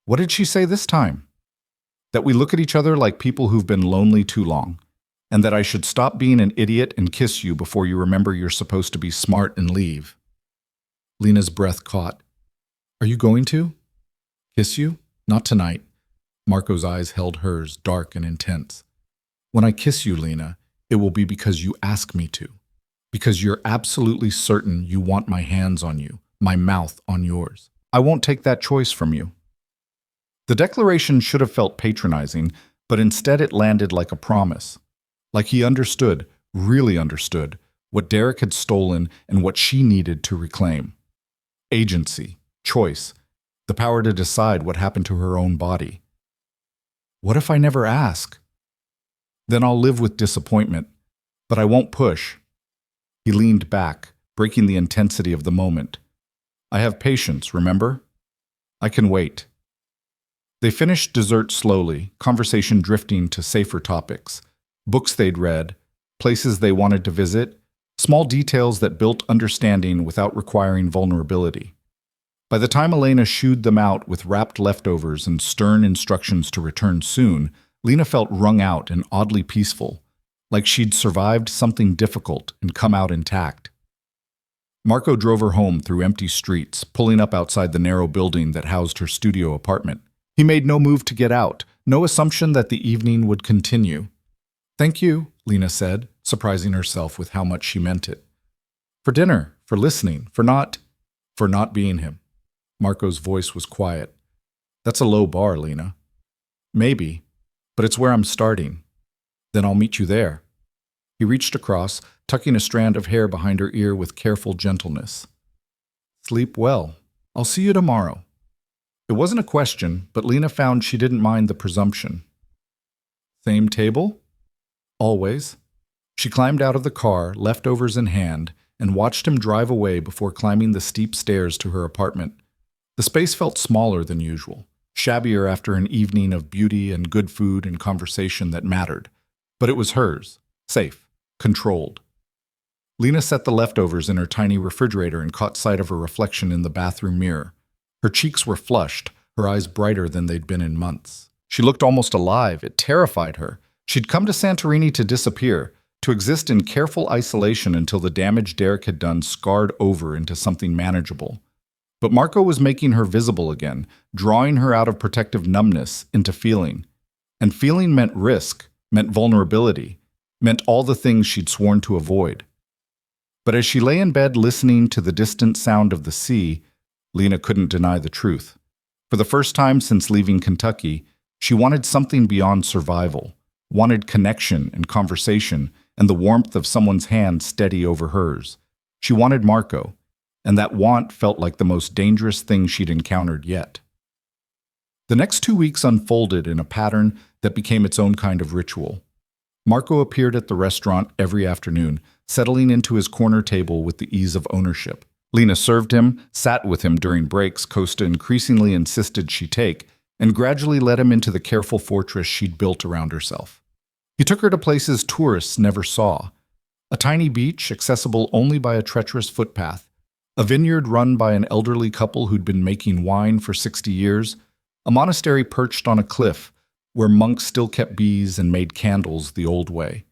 What did she say this time? That we look at each other like people who've been lonely too long, and that I should stop being an idiot and kiss you before you remember you're supposed to be smart and leave. Lena's breath caught. Are you going to? Kiss you? Not tonight. Marco's eyes held hers, dark and intense. When I kiss you, Lena, it will be because you ask me to. Because you're absolutely certain you want my hands on you, my mouth on yours. I won't take that choice from you. The declaration should have felt patronizing, but instead it landed like a promise. Like he understood, really understood, what Derek had stolen and what she needed to reclaim. Agency, choice, the power to decide what happened to her own body. What if I never ask? Then I'll live with disappointment, but I won't push. He leaned back, breaking the intensity of the moment. I have patience, remember? I can wait. They finished dessert slowly, conversation drifting to safer topics. Books they'd read, places they wanted to visit, small details that built understanding without requiring vulnerability. By the time Elena shooed them out with wrapped leftovers and stern instructions to return soon, Lena felt wrung out and oddly peaceful, like she'd survived something difficult and come out intact. Marco drove her home through empty streets, pulling up outside the narrow building that housed her studio apartment. He made no move to get out, no assumption that the evening would continue. "Thank you," Lena said, surprising herself with how much she meant it. "For dinner, for listening, for not being him." Marco's voice was quiet. "That's a low bar, Lena." "Maybe, but it's where I'm starting. Then I'll meet you there." He reached across, tucking a strand of hair behind her ear with careful gentleness. "Sleep well. I'll see you tomorrow." It wasn't a question, but Lena found she didn't mind the presumption. "Same table?" "Always." She climbed out of the car, leftovers in hand, and watched him drive away before climbing the steep stairs to her apartment. The space felt smaller than usual, shabbier after an evening of beauty and good food and conversation that mattered. But it was hers, safe, controlled. Lena set the leftovers in her tiny refrigerator and caught sight of her reflection in the bathroom mirror. Her cheeks were flushed, her eyes brighter than they'd been in months. She looked almost alive. It terrified her. She'd come to Santorini to disappear, to exist in careful isolation until the damage Derek had done scarred over into something manageable. But Marco was making her visible again, drawing her out of protective numbness into feeling. And feeling meant risk, meant vulnerability, meant all the things she'd sworn to avoid. But as she lay in bed listening to the distant sound of the sea, Lena couldn't deny the truth. For the first time since leaving Kentucky, she wanted something beyond survival, wanted connection and conversation and the warmth of someone's hand steady over hers. She wanted Marco, and that want felt like the most dangerous thing she'd encountered yet. The next 2 weeks unfolded in a pattern that became its own kind of ritual. Marco appeared at the restaurant every afternoon, settling into his corner table with the ease of ownership. Lena served him, sat with him during breaks Costa increasingly insisted she take, and gradually led him into the careful fortress she'd built around herself. He took her to places tourists never saw. A tiny beach accessible only by a treacherous footpath, a vineyard run by an elderly couple who'd been making wine for 60 years, a monastery perched on a cliff where monks still kept bees and made candles the old way.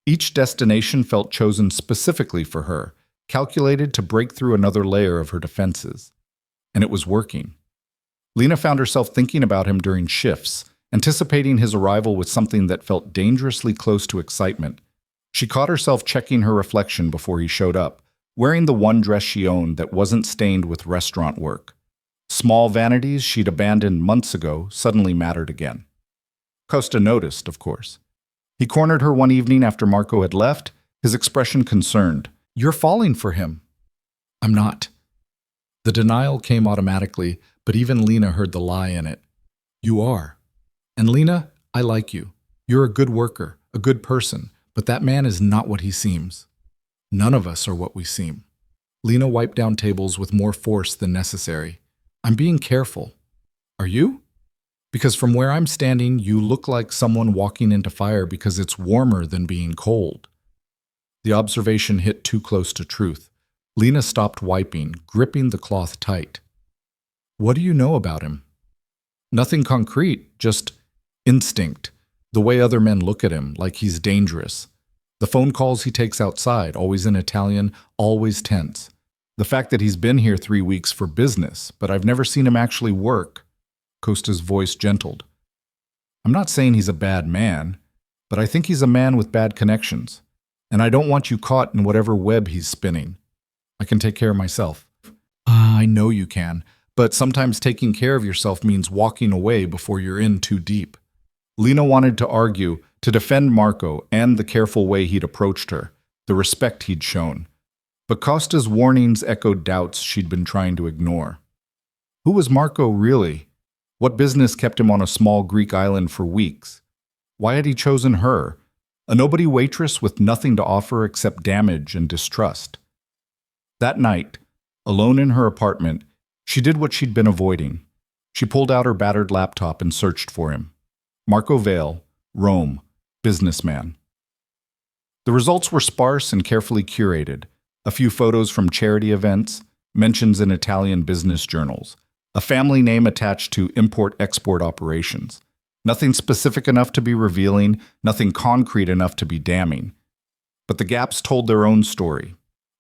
Each destination felt chosen specifically for her, calculated to break through another layer of her defenses. And it was working. Lena found herself thinking about him during shifts, anticipating his arrival with something that felt dangerously close to excitement. She caught herself checking her reflection before he showed up, wearing the one dress she owned that wasn't stained with restaurant work. Small vanities she'd abandoned months ago suddenly mattered again. Costa noticed, of course. He cornered her one evening after Marco had left, his expression concerned. "You're falling for him." "I'm not." The denial came automatically, but even Lena heard the lie in it. "You are. And Lena, I like you. You're a good worker, a good person, but that man is not what he seems. None of us are what we seem." Lena wiped down tables with more force than necessary. "I'm being careful." "Are you?" "Because from where I'm standing, you look like someone walking into fire because it's warmer than being cold." The observation hit too close to truth. Lena stopped wiping, gripping the cloth tight. "What do you know about him?" "Nothing concrete, just instinct. The way other men look at him, like he's dangerous. The phone calls he takes outside, always in Italian, always tense. The fact that he's been here 3 weeks for business, but I've never seen him actually work." Costa's voice gentled. "I'm not saying he's a bad man, but I think he's a man with bad connections. And I don't want you caught in whatever web he's spinning. I can take care of myself." I know you can, but sometimes taking care of yourself means walking away before you're in too deep." Lena wanted to argue, to defend Marco and the careful way he'd approached her, the respect he'd shown. But Costa's warnings echoed doubts she'd been trying to ignore. Who was Marco really? What business kept him on a small Greek island for weeks? Why had he chosen her? A nobody waitress with nothing to offer except damage and distrust. That night, alone in her apartment, she did what she'd been avoiding. She pulled out her battered laptop and searched for him. Marco Vale, Rome, businessman. The results were sparse and carefully curated. A few photos from charity events, mentions in Italian business journals, a family name attached to import-export operations. Nothing specific enough to be revealing, nothing concrete enough to be damning. But the gaps told their own story.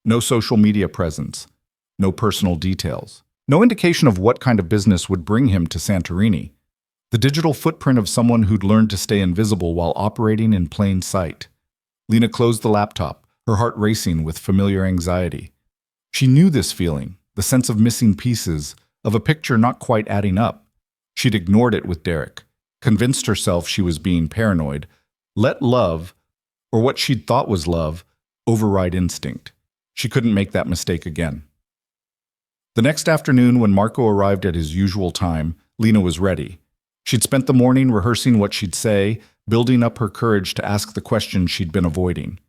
No social media presence, no personal details, no indication of what kind of business would bring him to Santorini. The digital footprint of someone who'd learned to stay invisible while operating in plain sight. Lena closed the laptop, her heart racing with familiar anxiety. She knew this feeling, the sense of missing pieces, of a picture not quite adding up. She'd ignored it with Derek, convinced herself she was being paranoid, let love, or what she'd thought was love, override instinct. She couldn't make that mistake again. The next afternoon, when Marco arrived at his usual time, Lena was ready. She'd spent the morning rehearsing what she'd say, building up her courage to ask the question she'd been avoiding.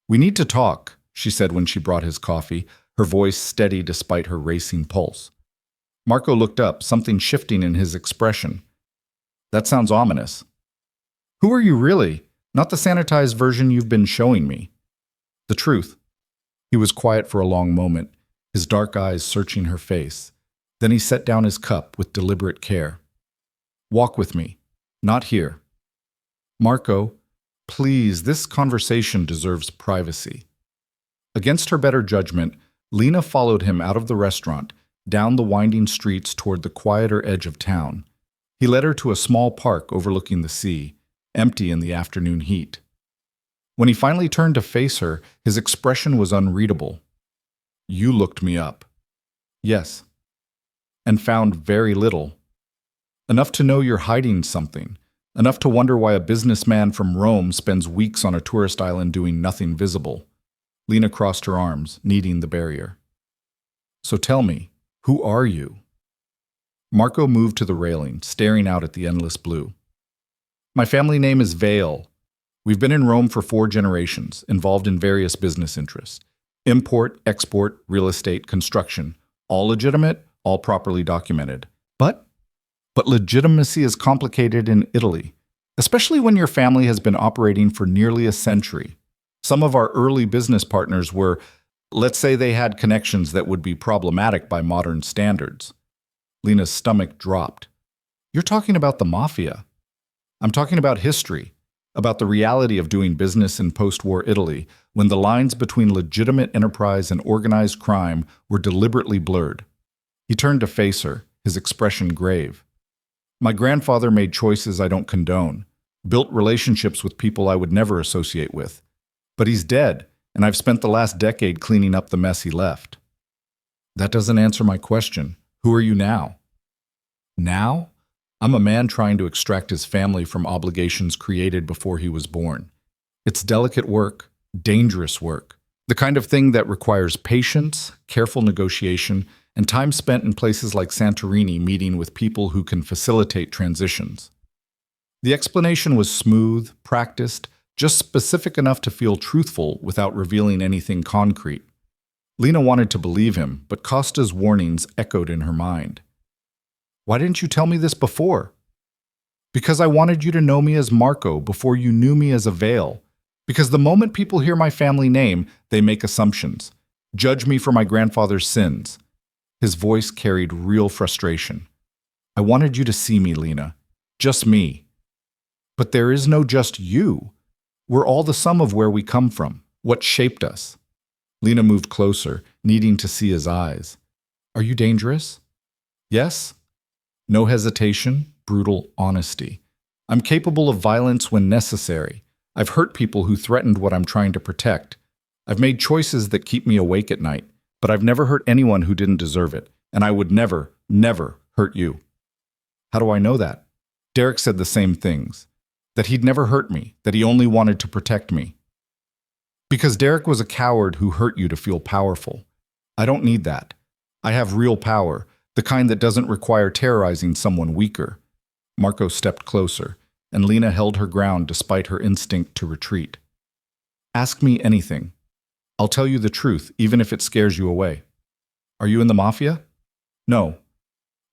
"We need to talk," she said when she brought his coffee, her voice steady despite her racing pulse. Marco looked up, something shifting in his expression. "That sounds ominous." "Who are you really? Not the sanitized version you've been showing me." "The truth." He was quiet for a long moment, his dark eyes searching her face. Then he set down his cup with deliberate care. "Walk with me. Not here." "Marco, please, this conversation deserves privacy." Against her better judgment, Lena followed him out of the restaurant, down the winding streets toward the quieter edge of town. He led her to a small park overlooking the sea, empty in the afternoon heat. When he finally turned to face her, his expression was unreadable. "You looked me up." "Yes." "And found very little. Enough to know you're hiding something. Enough to wonder why a businessman from Rome spends weeks on a tourist island doing nothing visible." Lena crossed her arms, kneading the barrier. "So tell me, who are you?" Marco moved to the railing, staring out at the endless blue. "My family name is Vale. We've been in Rome for 4 generations, involved in various business interests. Import, export, real estate, construction. All legitimate, all properly documented. But legitimacy is complicated in Italy, especially when your family has been operating for nearly a century. Some of our early business partners were, let's say they had connections that would be problematic by modern standards." Lena's stomach dropped. "You're talking about the Mafia." "I'm talking about history, about the reality of doing business in post-war Italy, when the lines between legitimate enterprise and organized crime were deliberately blurred." He turned to face her, his expression grave. "My grandfather made choices I don't condone, built relationships with people I would never associate with. But he's dead, and I've spent the last decade cleaning up the mess he left." "That doesn't answer my question. Who are you now?" "Now? I'm a man trying to extract his family from obligations created before he was born. It's delicate work, dangerous work, the kind of thing that requires patience, careful negotiation, and time spent in places like Santorini meeting with people who can facilitate transitions." The explanation was smooth, practiced, just specific enough to feel truthful without revealing anything concrete. Lena wanted to believe him, but Costa's warnings echoed in her mind. "Why didn't you tell me this before?" "Because I wanted you to know me as Marco before you knew me as a Vale. Because the moment people hear my family name, they make assumptions. Judge me for my grandfather's sins." His voice carried real frustration. "I wanted you to see me, Lena. Just me." "But there is no just you. We're all the sum of where we come from, what shaped us." Lena moved closer, needing to see his eyes. "Are you dangerous?" "Yes." No hesitation, brutal honesty. "I'm capable of violence when necessary. I've hurt people who threatened what I'm trying to protect. I've made choices that keep me awake at night, but I've never hurt anyone who didn't deserve it, and I would never, never hurt you." "How do I know that?" Derek said the same things. That he'd never hurt me, that he only wanted to protect me. "Because Derek was a coward who hurt you to feel powerful. I don't need that. I have real power, the kind that doesn't require terrorizing someone weaker." Marco stepped closer, and Lena held her ground despite her instinct to retreat. "Ask me anything. I'll tell you the truth, even if it scares you away." "Are you in the Mafia?" "No.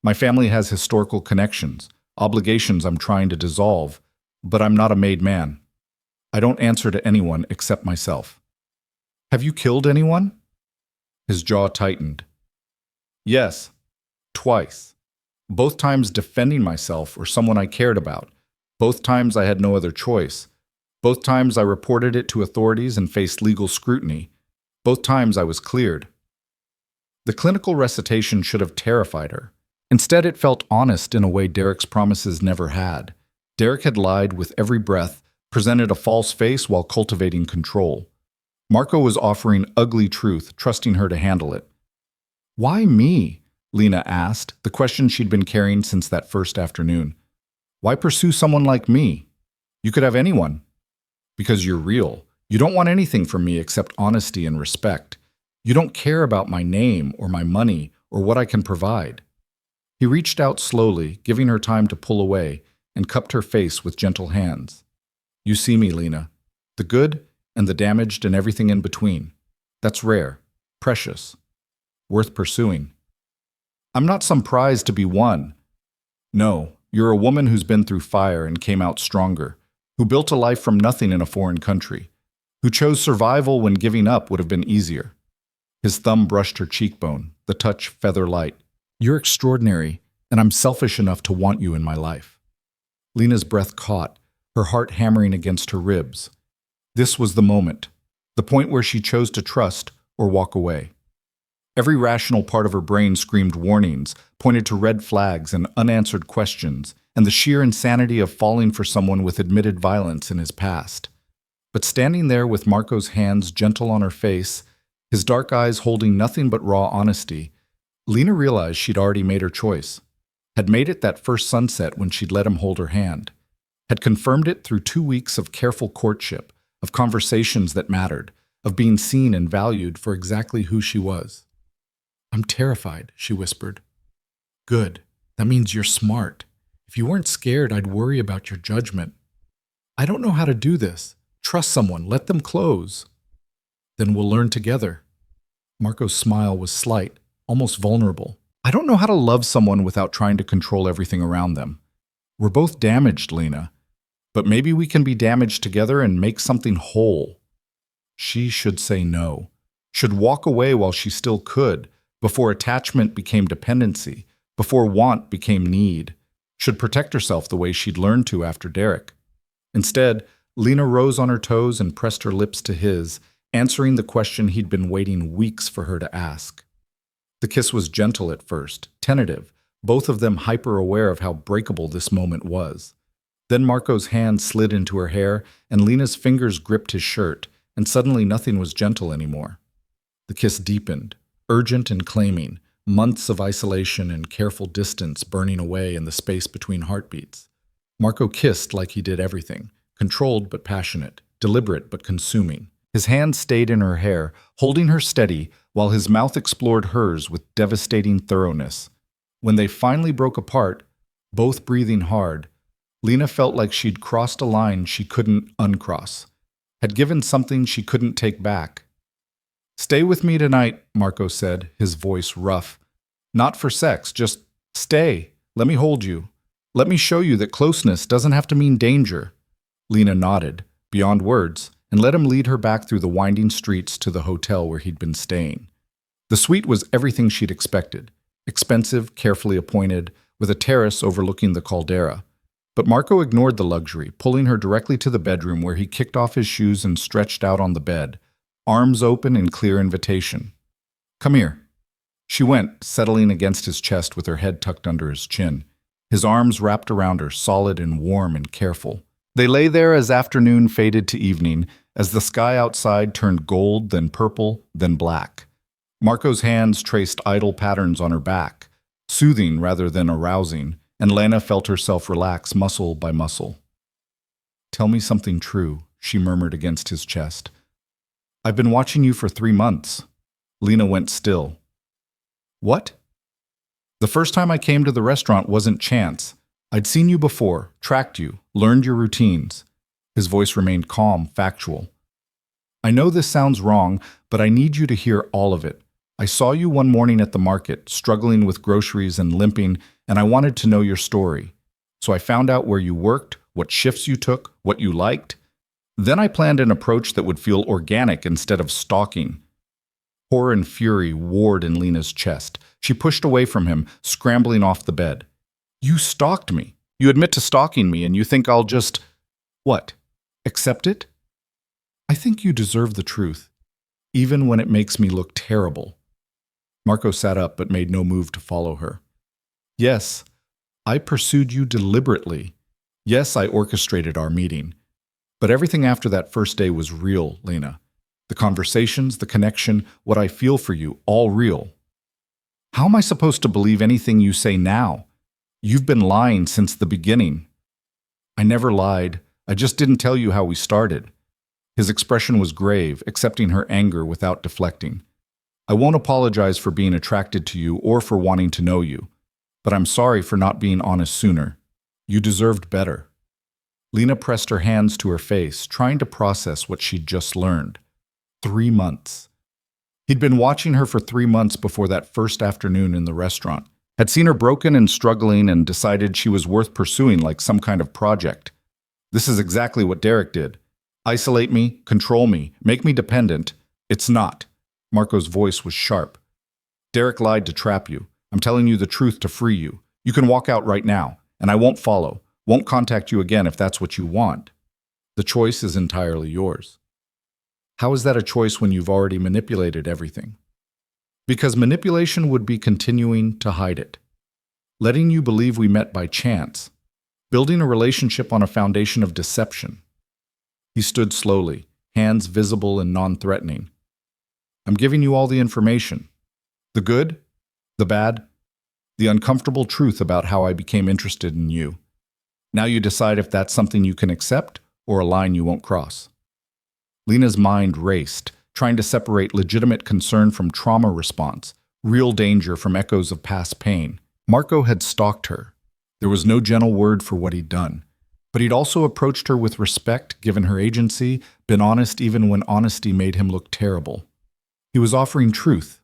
My family has historical connections, obligations I'm trying to dissolve, but I'm not a made man. I don't answer to anyone except myself." "Have you killed anyone?" His jaw tightened. "Yes. Twice. Both times defending myself or someone I cared about. Both times I had no other choice. Both times I reported it to authorities and faced legal scrutiny. Both times I was cleared. The clinical recitation should have terrified her. Instead, it felt honest in a way Derek's promises never had. Derek had lied with every breath, presented a false face while cultivating control. Marco was offering ugly truth, trusting her to handle it. "Why me?" Lena asked, the question she'd been carrying since that first afternoon. "Why pursue someone like me? You could have anyone." "Because you're real. You don't want anything from me except honesty and respect. You don't care about my name or my money or what I can provide." He reached out slowly, giving her time to pull away, and cupped her face with gentle hands. "You see me, Lena. The good and the damaged and everything in between. That's rare, precious, worth pursuing. I'm not some prize to be won. No, you're a woman who's been through fire and came out stronger, who built a life from nothing in a foreign country, who chose survival when giving up would have been easier." His thumb brushed her cheekbone, the touch feather-light. "You're extraordinary, and I'm selfish enough to want you in my life." Lena's breath caught, her heart hammering against her ribs. This was the moment, the point where she chose to trust or walk away. Every rational part of her brain screamed warnings, pointed to red flags and unanswered questions, and the sheer insanity of falling for someone with admitted violence in his past. But standing there with Marco's hands gentle on her face, his dark eyes holding nothing but raw honesty, Lena realized she'd already made her choice. Had made it that first sunset when she'd let him hold her hand. Had confirmed it through 2 weeks of careful courtship, of conversations that mattered, of being seen and valued for exactly who she was. "I'm terrified," she whispered. "Good. That means you're smart. If you weren't scared, I'd worry about your judgment. I don't know how to do this. Trust someone. Let them close. Then we'll learn together." Marco's smile was slight, almost vulnerable. "I don't know how to love someone without trying to control everything around them. We're both damaged, Lena. But maybe we can be damaged together and make something whole." She should say no. Should walk away while she still could, before attachment became dependency, before want became need. Should protect herself the way she'd learned to after Derek. Instead, Lena rose on her toes and pressed her lips to his, answering the question he'd been waiting weeks for her to ask. The kiss was gentle at first, tentative, both of them hyper-aware of how breakable this moment was. Then Marco's hand slid into her hair, and Lena's fingers gripped his shirt, and suddenly nothing was gentle anymore. The kiss deepened, urgent and claiming, months of isolation and careful distance burning away in the space between heartbeats. Marco kissed like he did everything, controlled but passionate, deliberate but consuming. His hand stayed in her hair, holding her steady, while his mouth explored hers with devastating thoroughness. When they finally broke apart, both breathing hard, Lena felt like she'd crossed a line she couldn't uncross, had given something she couldn't take back. "Stay with me tonight," Marco said, his voice rough. "Not for sex, just stay. Let me hold you. Let me show you that closeness doesn't have to mean danger." Lena nodded, beyond words, and let him lead her back through the winding streets to the hotel where he'd been staying. The suite was everything she'd expected. Expensive, carefully appointed, with a terrace overlooking the caldera. But Marco ignored the luxury, pulling her directly to the bedroom where he kicked off his shoes and stretched out on the bed, arms open in clear invitation. "Come here." She went, settling against his chest with her head tucked under his chin, his arms wrapped around her, solid and warm and careful. They lay there as afternoon faded to evening, as the sky outside turned gold, then purple, then black. Marco's hands traced idle patterns on her back, soothing rather than arousing, and Lena felt herself relax muscle by muscle. "Tell me something true," she murmured against his chest. "I've been watching you for 3 months." Lena went still. "What?" "The first time I came to the restaurant wasn't chance. I'd seen you before, tracked you, learned your routines." His voice remained calm, factual. "I know this sounds wrong, but I need you to hear all of it. I saw you one morning at the market, struggling with groceries and limping, and I wanted to know your story. So I found out where you worked, what shifts you took, what you liked. Then I planned an approach that would feel organic instead of stalking." Horror and fury warred in Lena's chest. She pushed away from him, scrambling off the bed. "You stalked me. You admit to stalking me and you think I'll just, what, accept it? I think you deserve the truth, even when it makes me look terrible. Marco sat up but made no move to follow her. Yes, I pursued you deliberately. Yes, I orchestrated our meeting. But everything after that first day was real, Lena. The conversations, the connection, what I feel for you, all real. How am I supposed to believe anything you say now? You've been lying since the beginning. I never lied. I just didn't tell you how we started. His expression was grave, accepting her anger without deflecting. I won't apologize for being attracted to you or for wanting to know you, but I'm sorry for not being honest sooner. You deserved better. Lena pressed her hands to her face, trying to process what she'd just learned. 3 months. He'd been watching her for 3 months before that first afternoon in the restaurant, had seen her broken and struggling and decided she was worth pursuing like some kind of project. This is exactly what Derek did. Isolate me, control me, make me dependent. It's not. Marco's voice was sharp. Derek lied to trap you. I'm telling you the truth to free you. You can walk out right now, and I won't follow, won't contact you again if that's what you want. The choice is entirely yours. How is that a choice when you've already manipulated everything? Because manipulation would be continuing to hide it. Letting you believe we met by chance. Building a relationship on a foundation of deception. He stood slowly, hands visible and non-threatening. I'm giving you all the information. The good, the bad, the uncomfortable truth about how I became interested in you. Now you decide if that's something you can accept or a line you won't cross. Lena's mind raced, trying to separate legitimate concern from trauma response, real danger from echoes of past pain. Marco had stalked her. There was no gentle word for what he'd done. But he'd also approached her with respect, given her agency, been honest even when honesty made him look terrible. He was offering truth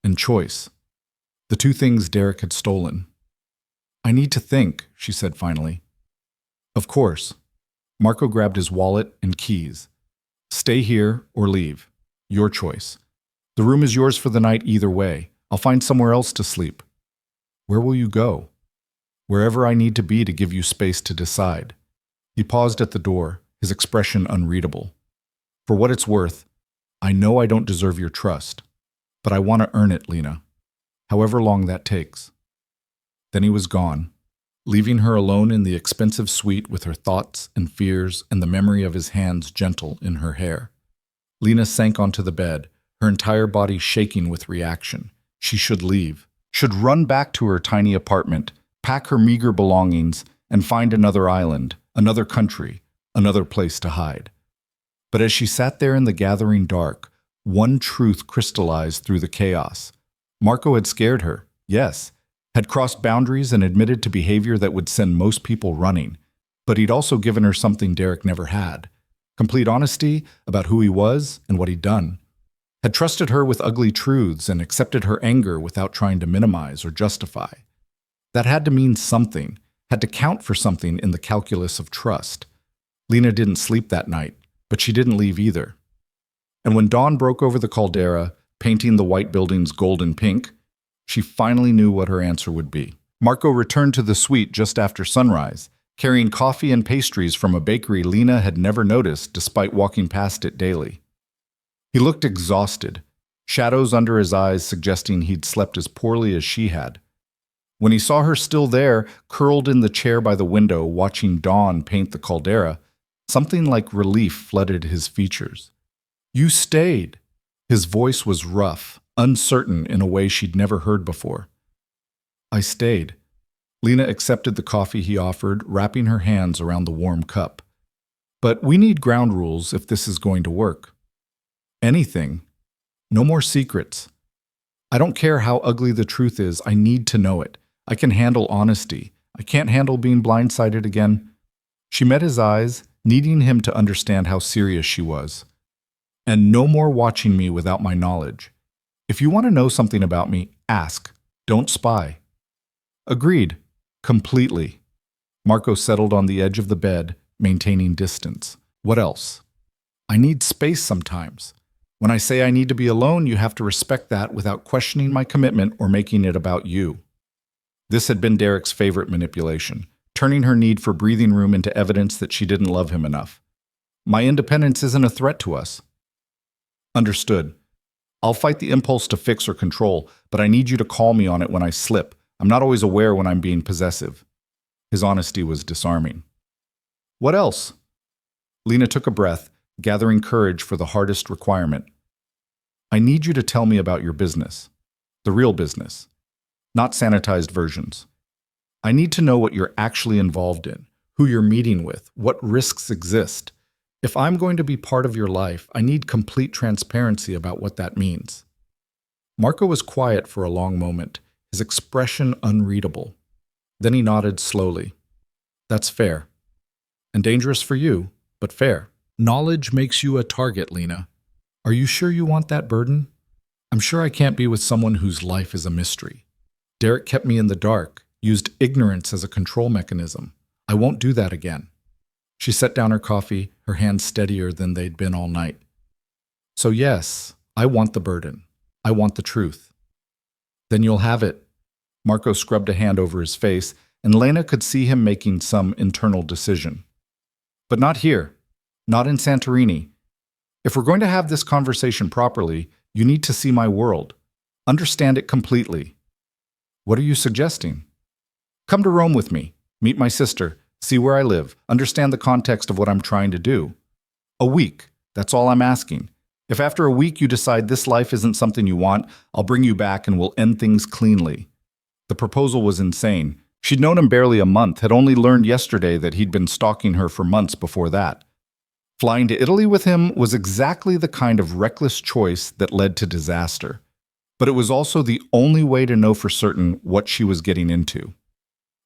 and choice, the two things Derek had stolen. I need to think, she said finally. Of course. Marco grabbed his wallet and keys. Stay here or leave. Your choice. The room is yours for the night either way. I'll find somewhere else to sleep. Where will you go? Wherever I need to be to give you space to decide. He paused at the door, his expression unreadable. For what it's worth, I know I don't deserve your trust, but I want to earn it, Lena, however long that takes. Then he was gone, leaving her alone in the expensive suite with her thoughts and fears and the memory of his hands gentle in her hair. Lena sank onto the bed, her entire body shaking with reaction. She should leave, should run back to her tiny apartment, pack her meager belongings, and find another island, another country, another place to hide. But as she sat there in the gathering dark, one truth crystallized through the chaos. Marco had scared her, yes, had crossed boundaries and admitted to behavior that would send most people running, but he'd also given her something Derek never had. Complete honesty about who he was and what he'd done. Had trusted her with ugly truths and accepted her anger without trying to minimize or justify. That had to mean something, had to count for something in the calculus of trust. Lena didn't sleep that night, but she didn't leave either. And when dawn broke over the caldera, painting the white buildings golden pink, she finally knew what her answer would be. Marco returned to the suite just after sunrise, carrying coffee and pastries from a bakery Lena had never noticed despite walking past it daily. He looked exhausted, shadows under his eyes suggesting he'd slept as poorly as she had. When he saw her still there, curled in the chair by the window, watching dawn paint the caldera, something like relief flooded his features. You stayed. His voice was rough, uncertain in a way she'd never heard before. I stayed. Lena accepted the coffee he offered, wrapping her hands around the warm cup. But we need ground rules if this is going to work. Anything. No more secrets. I don't care how ugly the truth is, I need to know it. I can handle honesty. I can't handle being blindsided again. She met his eyes, needing him to understand how serious she was. And no more watching me without my knowledge. If you want to know something about me, ask. Don't spy. Agreed. Completely. Marco settled on the edge of the bed, maintaining distance. What else? I need space sometimes. When I say I need to be alone, you have to respect that without questioning my commitment or making it about you. This had been Derek's favorite manipulation. turning her need for breathing room into evidence that she didn't love him enough. My independence isn't a threat to us. Understood. I'll fight the impulse to fix or control, but I need you to call me on it when I slip. I'm not always aware when I'm being possessive. His honesty was disarming. What else? Lena took a breath, gathering courage for the hardest requirement. I need you to tell me about your business. The real business. Not sanitized versions. I need to know what you're actually involved in, who you're meeting with, what risks exist. If I'm going to be part of your life, I need complete transparency about what that means. Marco was quiet for a long moment, his expression unreadable. Then he nodded slowly. That's fair. And dangerous for you, but fair. Knowledge makes you a target, Lena. Are you sure you want that burden? I'm sure I can't be with someone whose life is a mystery. Derek kept me in the dark, used ignorance as a control mechanism. I won't do that again. She set down her coffee, her hands steadier than they'd been all night. So yes, I want the burden. I want the truth. Then you'll have it. Marco scrubbed a hand over his face, and Lena could see him making some internal decision. But not here. Not in Santorini. If we're going to have this conversation properly, you need to see my world. Understand it completely. What are you suggesting? Come to Rome with me. Meet my sister. See where I live. Understand the context of what I'm trying to do. A week. That's all I'm asking. If after a week you decide this life isn't something you want, I'll bring you back and we'll end things cleanly. The proposal was insane. She'd known him barely a month, had only learned yesterday that he'd been stalking her for months before that. Flying to Italy with him was exactly the kind of reckless choice that led to disaster. But it was also the only way to know for certain what she was getting into.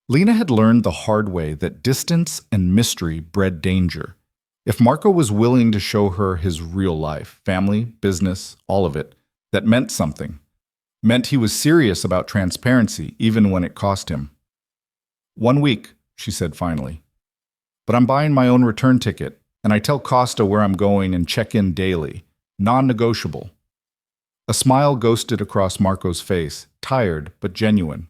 Lena had learned the hard way that distance and mystery bred danger. If Marco was willing to show her his real life, family, business, all of it, that meant something. Meant he was serious about transparency, even when it cost him. 1 week, she said finally. But I'm buying my own return ticket, and I tell Costa where I'm going and check in daily. Non-negotiable. A smile ghosted across Marco's face, tired but genuine.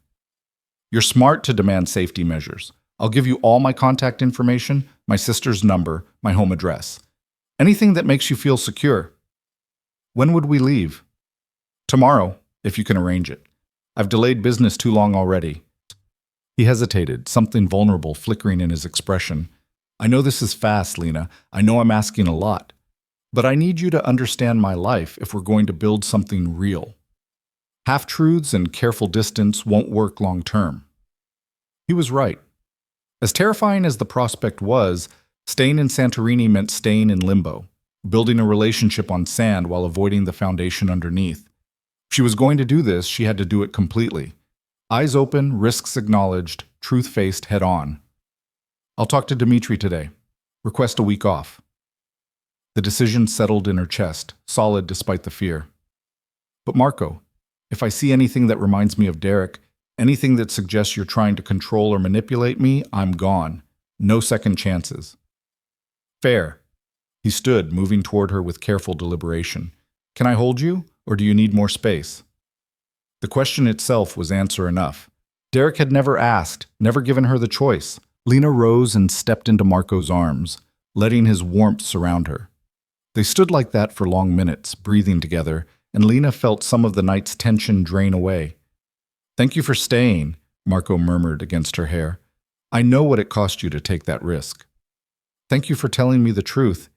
You're smart to demand safety measures. I'll give you all my contact information, my sister's number, my home address. Anything that makes you feel secure. When would we leave? Tomorrow, if you can arrange it. I've delayed business too long already. He hesitated, something vulnerable flickering in his expression. I know this is fast, Lena. I know I'm asking a lot. But I need you to understand my life if we're going to build something real. Half-truths and careful distance won't work long-term. He was right. As terrifying as the prospect was, staying in Santorini meant staying in limbo, building a relationship on sand while avoiding the foundation underneath. If she was going to do this, she had to do it completely. Eyes open, risks acknowledged, truth faced head-on. I'll talk to Dimitri today. Request a week off. The decision settled in her chest, solid despite the fear. But Marco, if I see anything that reminds me of Derek, anything that suggests you're trying to control or manipulate me, I'm gone. No second chances. Fair. He stood, moving toward her with careful deliberation. Can I hold you, or do you need more space? The question itself was answer enough. Derek had never asked, never given her the choice. Lena rose and stepped into Marco's arms, letting his warmth surround her. They stood like that for long minutes, breathing together, and Lena felt some of the night's tension drain away. Thank you for staying, Marco murmured against her hair. I know what it cost you to take that risk. Thank you for telling me the truth,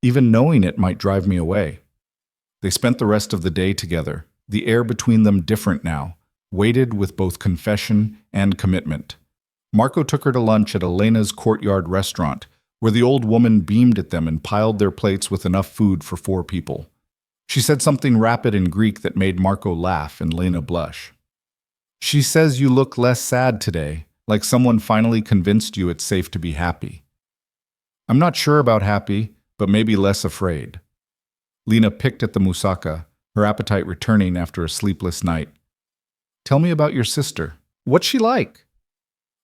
even knowing it might drive me away. They spent the rest of the day together, the air between them different now, weighted with both confession and commitment. Marco took her to lunch at Elena's courtyard restaurant, where the old woman beamed at them and piled their plates with enough food for 4 people. She said something rapid in Greek that made Marco laugh and Lena blush. She says you look less sad today, like someone finally convinced you it's safe to be happy. I'm not sure about happy, but maybe less afraid. Lena picked at the moussaka, her appetite returning after a sleepless night. Tell me about your sister. What's she like?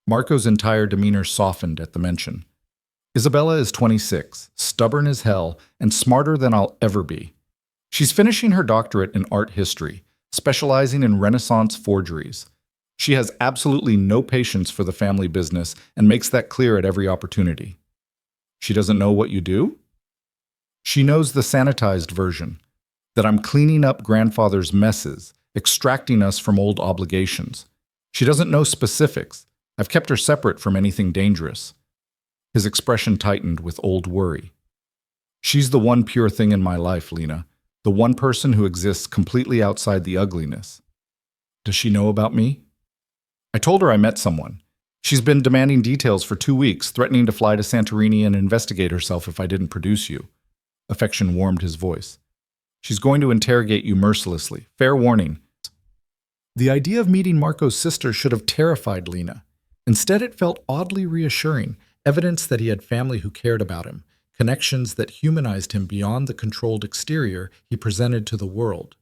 Marco's entire demeanor softened at the mention. Isabella is 26, stubborn as hell, and smarter than I'll ever be. She's finishing her doctorate in art history, specializing in Renaissance forgeries. She has absolutely no patience for the family business and makes that clear at every opportunity. She doesn't know what you do? She knows the sanitized version, that I'm cleaning up grandfather's messes, extracting us from old obligations. She doesn't know specifics. I've kept her separate from anything dangerous. His expression tightened with old worry. She's the one pure thing in my life, Lena. The one person who exists completely outside the ugliness. Does she know about me? I told her I met someone. She's been demanding details for 2 weeks, threatening to fly to Santorini and investigate herself if I didn't produce you. Affection warmed his voice. She's going to interrogate you mercilessly. Fair warning. The idea of meeting Marco's sister should have terrified Lena. Instead, it felt oddly reassuring, evidence that he had family who cared about him, connections that humanized him beyond the controlled exterior he presented to the world.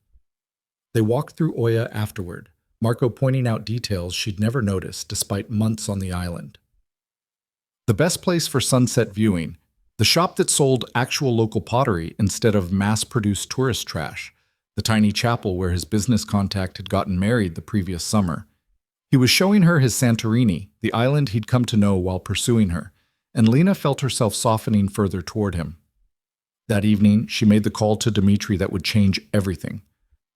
They walked through Oya afterward, Marco pointing out details she'd never noticed despite months on the island. The best place for sunset viewing, the shop that sold actual local pottery instead of mass-produced tourist trash, the tiny chapel where his business contact had gotten married the previous summer. He was showing her his Santorini, the island he'd come to know while pursuing her, and Lena felt herself softening further toward him. That evening, she made the call to Dmitri that would change everything.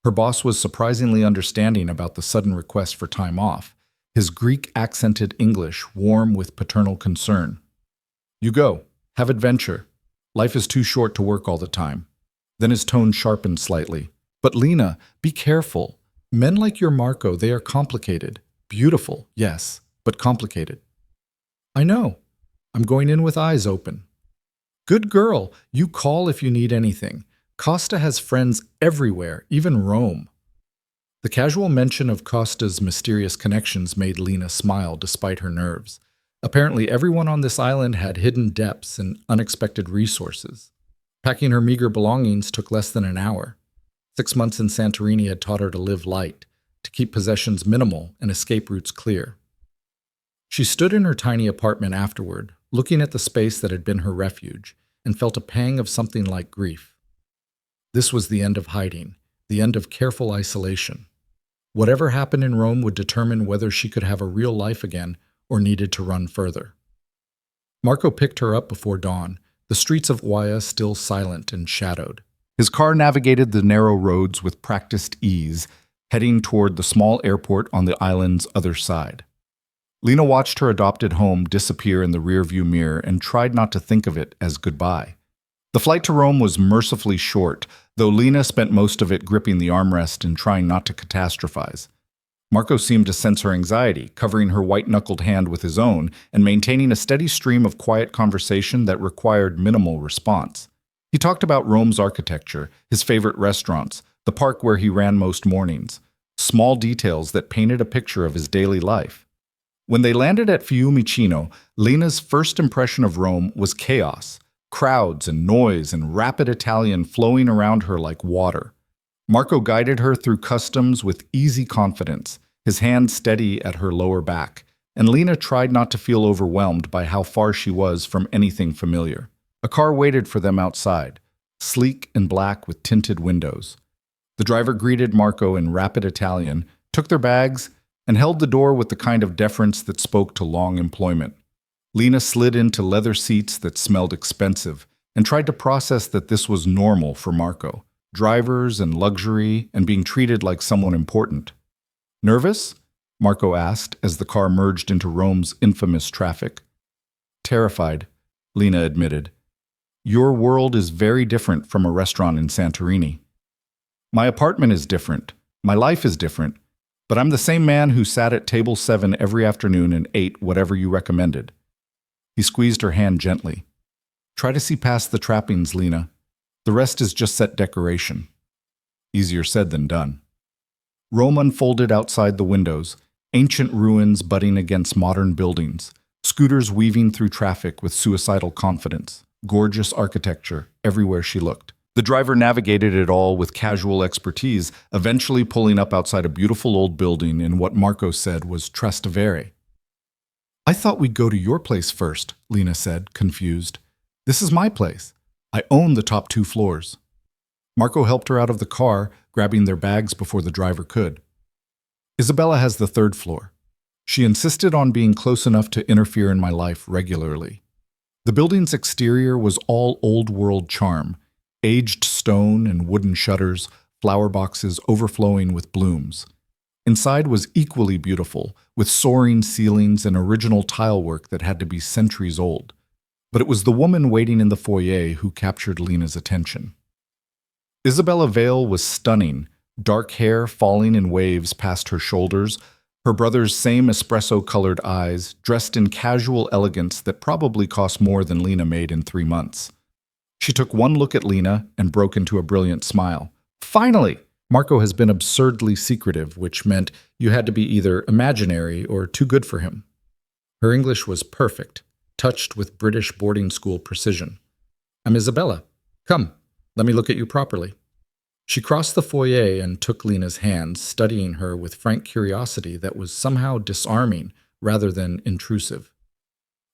Her boss was surprisingly understanding about the sudden request for time off, his Greek-accented English warm with paternal concern. You go. Have adventure. Life is too short to work all the time. Then his tone sharpened slightly. But Lena, be careful. Men like your Marco, they are complicated. Beautiful, yes, but complicated. I know. I'm going in with eyes open. Good girl. You call if you need anything. Costa has friends everywhere, even Rome. The casual mention of Costa's mysterious connections made Lena smile despite her nerves. Apparently, everyone on this island had hidden depths and unexpected resources. Packing her meager belongings took less than an hour. 6 months in Santorini had taught her to live light, to keep possessions minimal and escape routes clear. She stood in her tiny apartment afterward, looking at the space that had been her refuge, and felt a pang of something like grief. This was the end of hiding, the end of careful isolation. Whatever happened in Rome would determine whether she could have a real life again or needed to run further. Marco picked her up before dawn, the streets of Oya still silent and shadowed. His car navigated the narrow roads with practiced ease, heading toward the small airport on the island's other side. Lena watched her adopted home disappear in the rearview mirror and tried not to think of it as goodbye. The flight to Rome was mercifully short, though Lena spent most of it gripping the armrest and trying not to catastrophize. Marco seemed to sense her anxiety, covering her white-knuckled hand with his own and maintaining a steady stream of quiet conversation that required minimal response. He talked about Rome's architecture, his favorite restaurants, the park where he ran most mornings, small details that painted a picture of his daily life. When they landed at Fiumicino, Lena's first impression of Rome was chaos, crowds and noise and rapid Italian flowing around her like water. Marco guided her through customs with easy confidence, his hand steady at her lower back, and Lena tried not to feel overwhelmed by how far she was from anything familiar. A car waited for them outside, sleek and black with tinted windows. The driver greeted Marco in rapid Italian, took their bags, and held the door with the kind of deference that spoke to long employment. Lena slid into leather seats that smelled expensive and tried to process that this was normal for Marco. Drivers and luxury and being treated like someone important. Nervous? Marco asked as the car merged into Rome's infamous traffic. Terrified, Lena admitted. Your world is very different from a restaurant in Santorini. My apartment is different. My life is different. But I'm the same man who sat at table 7 every afternoon and ate whatever you recommended. He squeezed her hand gently. Try to see past the trappings, Lena. The rest is just set decoration. Easier said than done. Rome unfolded outside the windows, ancient ruins butting against modern buildings, scooters weaving through traffic with suicidal confidence, gorgeous architecture everywhere she looked. The driver navigated it all with casual expertise, eventually pulling up outside a beautiful old building in what Marco said was Trastevere. I thought we'd go to your place first, Lena said, confused. This is my place. I own the top 2 floors. Marco helped her out of the car, grabbing their bags before the driver could. Isabella has the 3rd floor. She insisted on being close enough to interfere in my life regularly. The building's exterior was all old-world charm, aged stone and wooden shutters, flower boxes overflowing with blooms. Inside was equally beautiful, with soaring ceilings and original tilework that had to be centuries old. But it was the woman waiting in the foyer who captured Lena's attention. Isabella Vale was stunning, dark hair falling in waves past her shoulders, her brother's same espresso-colored eyes, dressed in casual elegance that probably cost more than Lena made in 3 months. She took one look at Lena and broke into a brilliant smile. Finally! Marco has been absurdly secretive, which meant you had to be either imaginary or too good for him. Her English was perfect, touched with British boarding school precision. I'm Isabella. Come, let me look at you properly. She crossed the foyer and took Lena's hand, studying her with frank curiosity that was somehow disarming rather than intrusive.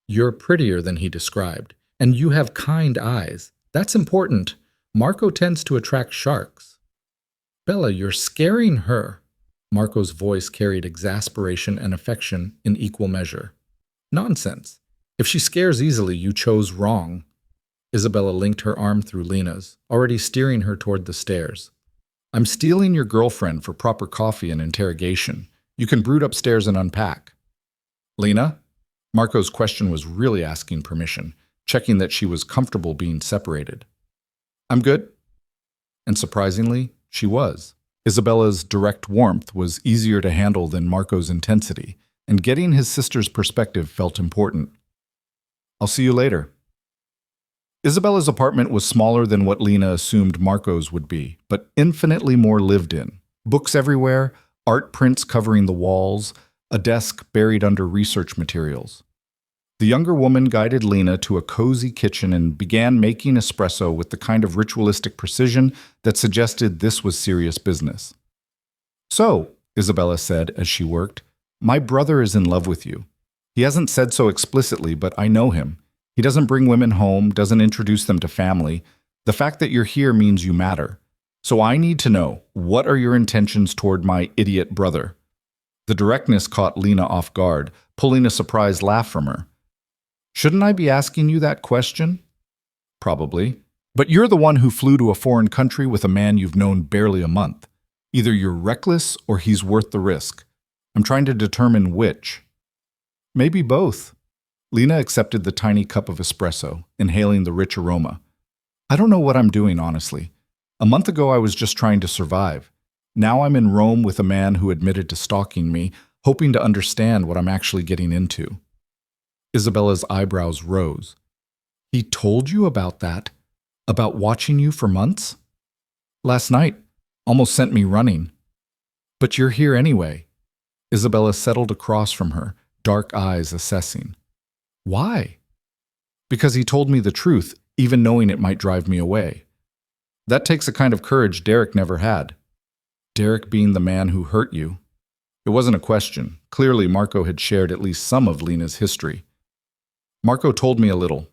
You're prettier than he described, and you have kind eyes. That's important. Marco tends to attract sharks. Bella, you're scaring her. Marco's voice carried exasperation and affection in equal measure. Nonsense. If she scares easily, you chose wrong. Isabella linked her arm through Lena's, already steering her toward the stairs. I'm stealing your girlfriend for proper coffee and interrogation. You can brood upstairs and unpack. Lena? Marco's question was really asking permission, checking that she was comfortable being separated. I'm good. And surprisingly, she was. Isabella's direct warmth was easier to handle than Marco's intensity, and getting his sister's perspective felt important. I'll see you later. Isabella's apartment was smaller than what Lena assumed Marco's would be, but infinitely more lived in. Books everywhere, art prints covering the walls, a desk buried under research materials. The younger woman guided Lena to a cozy kitchen and began making espresso with the kind of ritualistic precision that suggested this was serious business. So, Isabella said as she worked, my brother is in love with you. He hasn't said so explicitly, but I know him. He doesn't bring women home, doesn't introduce them to family. The fact that you're here means you matter. So I need to know, what are your intentions toward my idiot brother? The directness caught Lena off guard, pulling a surprised laugh from her. Shouldn't I be asking you that question? Probably. But you're the one who flew to a foreign country with a man you've known barely a month. Either you're reckless or he's worth the risk. I'm trying to determine which. Maybe both. Lena accepted the tiny cup of espresso, inhaling the rich aroma. I don't know what I'm doing, honestly. A month ago I was just trying to survive. Now I'm in Rome with a man who admitted to stalking me, hoping to understand what I'm actually getting into. Isabella's eyebrows rose. He told you about that? About watching you for months? Last night. Almost sent me running. But you're here anyway. Isabella settled across from her, dark eyes assessing. Why? Because he told me the truth, even knowing it might drive me away. That takes a kind of courage Derek never had. Derek being the man who hurt you. It wasn't a question. Clearly, Marco had shared at least some of Lena's history. Marco told me a little.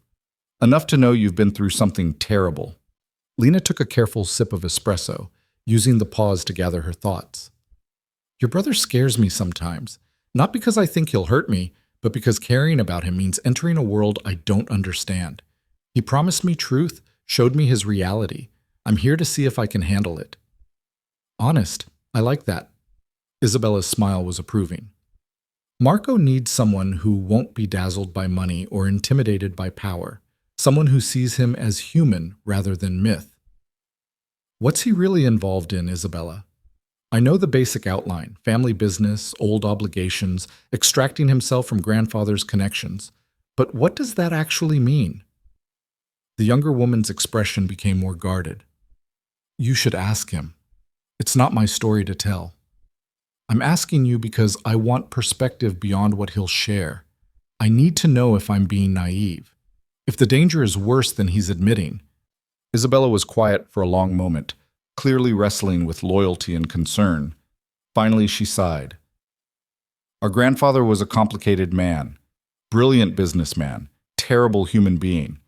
Enough to know you've been through something terrible. Lena took a careful sip of espresso, using the pause to gather her thoughts. Your brother scares me sometimes, not because I think he'll hurt me, but because caring about him means entering a world I don't understand. He promised me truth, showed me his reality. I'm here to see if I can handle it. Honest, I like that. Isabella's smile was approving. Marco needs someone who won't be dazzled by money or intimidated by power, someone who sees him as human rather than myth. What's he really involved in, Isabella? I know the basic outline, family business, old obligations, extracting himself from grandfather's connections. But what does that actually mean? The younger woman's expression became more guarded. You should ask him. It's not my story to tell. I'm asking you because I want perspective beyond what he'll share. I need to know if I'm being naive. If the danger is worse than he's admitting. Isabella was quiet for a long moment, clearly wrestling with loyalty and concern. Finally, she sighed. Our grandfather was a complicated man, brilliant businessman, terrible human being.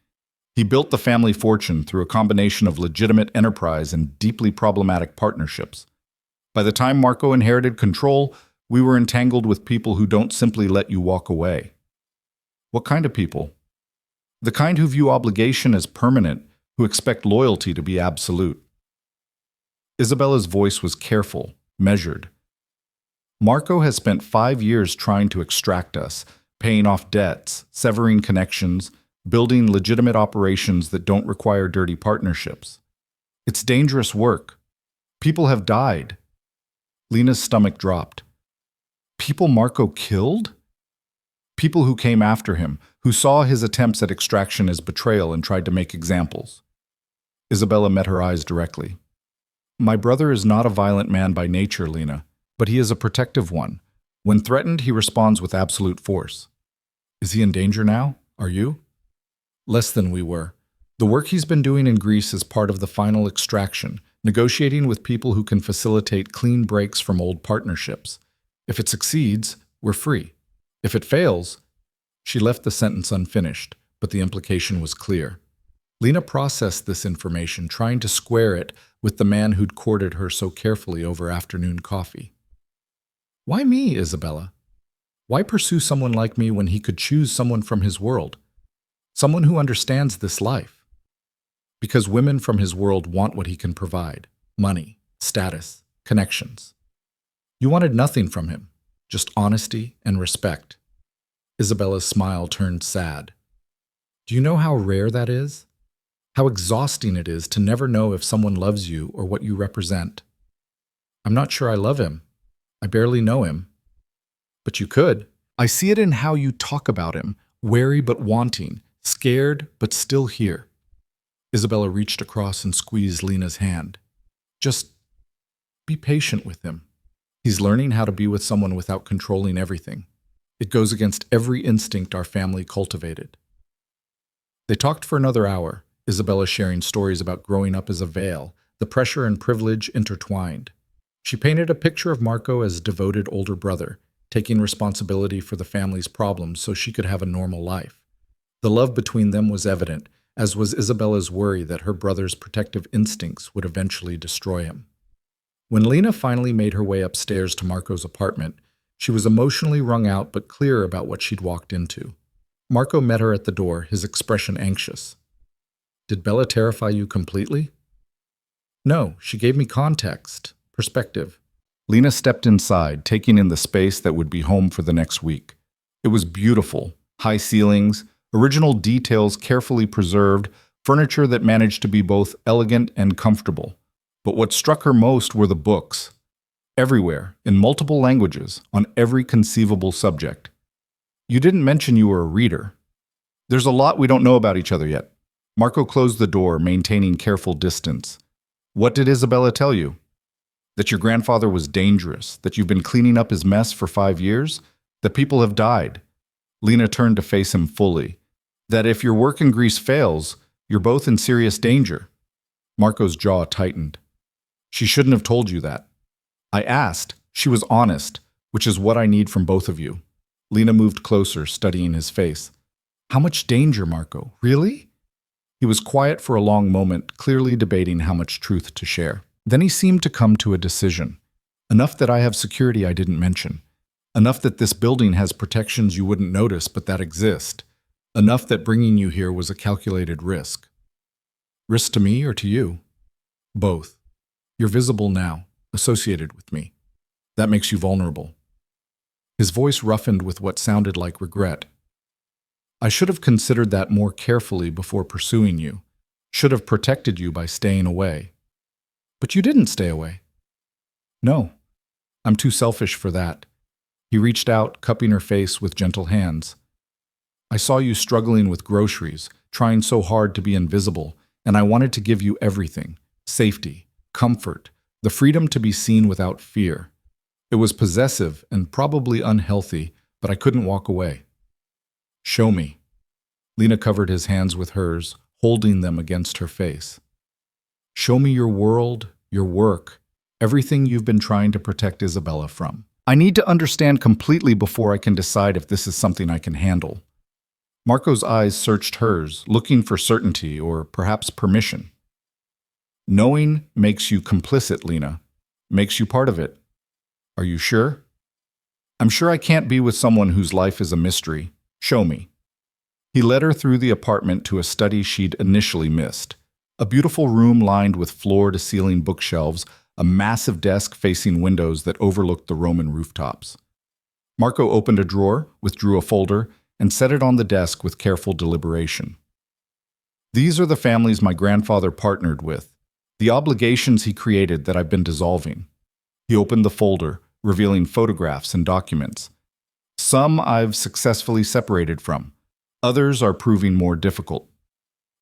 He built the family fortune through a combination of legitimate enterprise and deeply problematic partnerships. By the time Marco inherited control, We were entangled with people who don't simply let you walk away. What kind of people? The kind who view obligation as permanent, who expect loyalty to be absolute. Isabella's voice was careful, measured. Marco has spent 5 years trying to extract us, paying off debts, severing connections, building legitimate operations that don't require dirty partnerships. It's dangerous work. People have died. Lena's stomach dropped. People Marco killed? People who came after him, who saw his attempts at extraction as betrayal and tried to make examples. Isabella met her eyes directly. My brother is not a violent man by nature, Lena, but he is a protective one. When threatened, he responds with absolute force. Is he in danger now? Are you? Less than we were. The work he's been doing in Greece is part of the final extraction, negotiating with people who can facilitate clean breaks from old partnerships. If it succeeds, we're free. If it fails, she left the sentence unfinished, but the implication was clear. Lena processed this information, trying to square it with the man who'd courted her so carefully over afternoon coffee. Why me, Isabella? Why pursue someone like me when he could choose someone from his world? Someone who understands this life? Because women from his world want what he can provide: money, status, connections. You wanted nothing from him, just honesty and respect. Isabella's smile turned sad. Do you know how rare that is? How exhausting it is to never know if someone loves you or what you represent. I'm not sure I love him. I barely know him. But you could. I see it in how you talk about him, wary but wanting, scared but still here. Isabella reached across and squeezed Lena's hand. Just be patient with him. He's learning how to be with someone without controlling everything. It goes against every instinct our family cultivated. They talked for another hour, Isabella sharing stories about growing up as a veil, the pressure and privilege intertwined. She painted a picture of Marco as a devoted older brother, taking responsibility for the family's problems so she could have a normal life. The love between them was evident, as was Isabella's worry that her brother's protective instincts would eventually destroy him. When Lena finally made her way upstairs to Marco's apartment, she was emotionally wrung out but clear about what she'd walked into. Marco met her at the door, his expression anxious. Did Bella terrify you completely? No, she gave me context, perspective. Lena stepped inside, taking in the space that would be home for the next week. It was beautiful, high ceilings, original details carefully preserved, furniture that managed to be both elegant and comfortable. But what struck her most were the books. Everywhere, in multiple languages, on every conceivable subject. You didn't mention you were a reader. There's a lot we don't know about each other yet. Marco closed the door, maintaining careful distance. What did Isabella tell you? That your grandfather was dangerous, that you've been cleaning up his mess for 5 years, that people have died. Lena turned to face him fully. That if your work in Greece fails, you're both in serious danger. Marco's jaw tightened. She shouldn't have told you that. I asked. She was honest, which is what I need from both of you. Lena moved closer, studying his face. How much danger, Marco? Really? He was quiet for a long moment, clearly debating how much truth to share. Then he seemed to come to a decision. Enough that I have security I didn't mention. Enough that this building has protections you wouldn't notice but that exist. Enough that bringing you here was a calculated risk. Risk to me or to you? Both. You're visible now, associated with me. That makes you vulnerable. His voice roughened with what sounded like regret. I should have considered that more carefully before pursuing you. Should have protected you by staying away. But you didn't stay away. No, I'm too selfish for that. He reached out, cupping her face with gentle hands. I saw you struggling with groceries, trying so hard to be invisible, and I wanted to give you everything: safety, comfort, the freedom to be seen without fear. It was possessive and probably unhealthy, but I couldn't walk away. Show me. Lena covered his hands with hers, holding them against her face. Show me your world, your work, everything you've been trying to protect Isabella from. I need to understand completely before I can decide if this is something I can handle. Marco's eyes searched hers, looking for certainty or perhaps permission. Knowing makes you complicit, Lena. Makes you part of it. Are you sure? I'm sure I can't be with someone whose life is a mystery. Show me. He led her through the apartment to a study she'd initially missed. A beautiful room lined with floor-to-ceiling bookshelves, a massive desk facing windows that overlooked the Roman rooftops. Marco opened a drawer, withdrew a folder, and set it on the desk with careful deliberation. These are the families my grandfather partnered with, the obligations he created that I've been dissolving. He opened the folder, revealing photographs and documents. Some I've successfully separated from. Others are proving more difficult.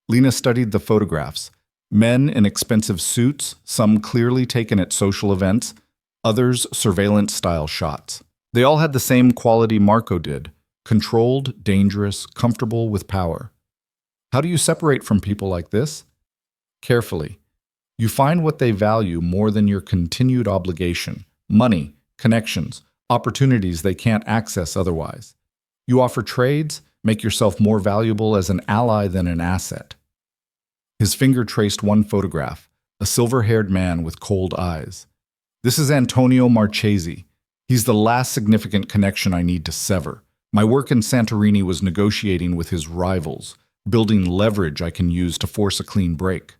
Lena studied the photographs. Men in expensive suits, some clearly taken at social events, others surveillance-style shots. They all had the same quality Marco did: controlled, dangerous, comfortable with power. How do you separate from people like this? Carefully. You find what they value more than your continued obligation: money, connections, opportunities they can't access otherwise. You offer trades, make yourself more valuable as an ally than an asset. His finger traced one photograph, a silver-haired man with cold eyes. This is Antonio Marchesi. He's the last significant connection I need to sever. My work in Santorini was negotiating with his rivals, building leverage I can use to force a clean break.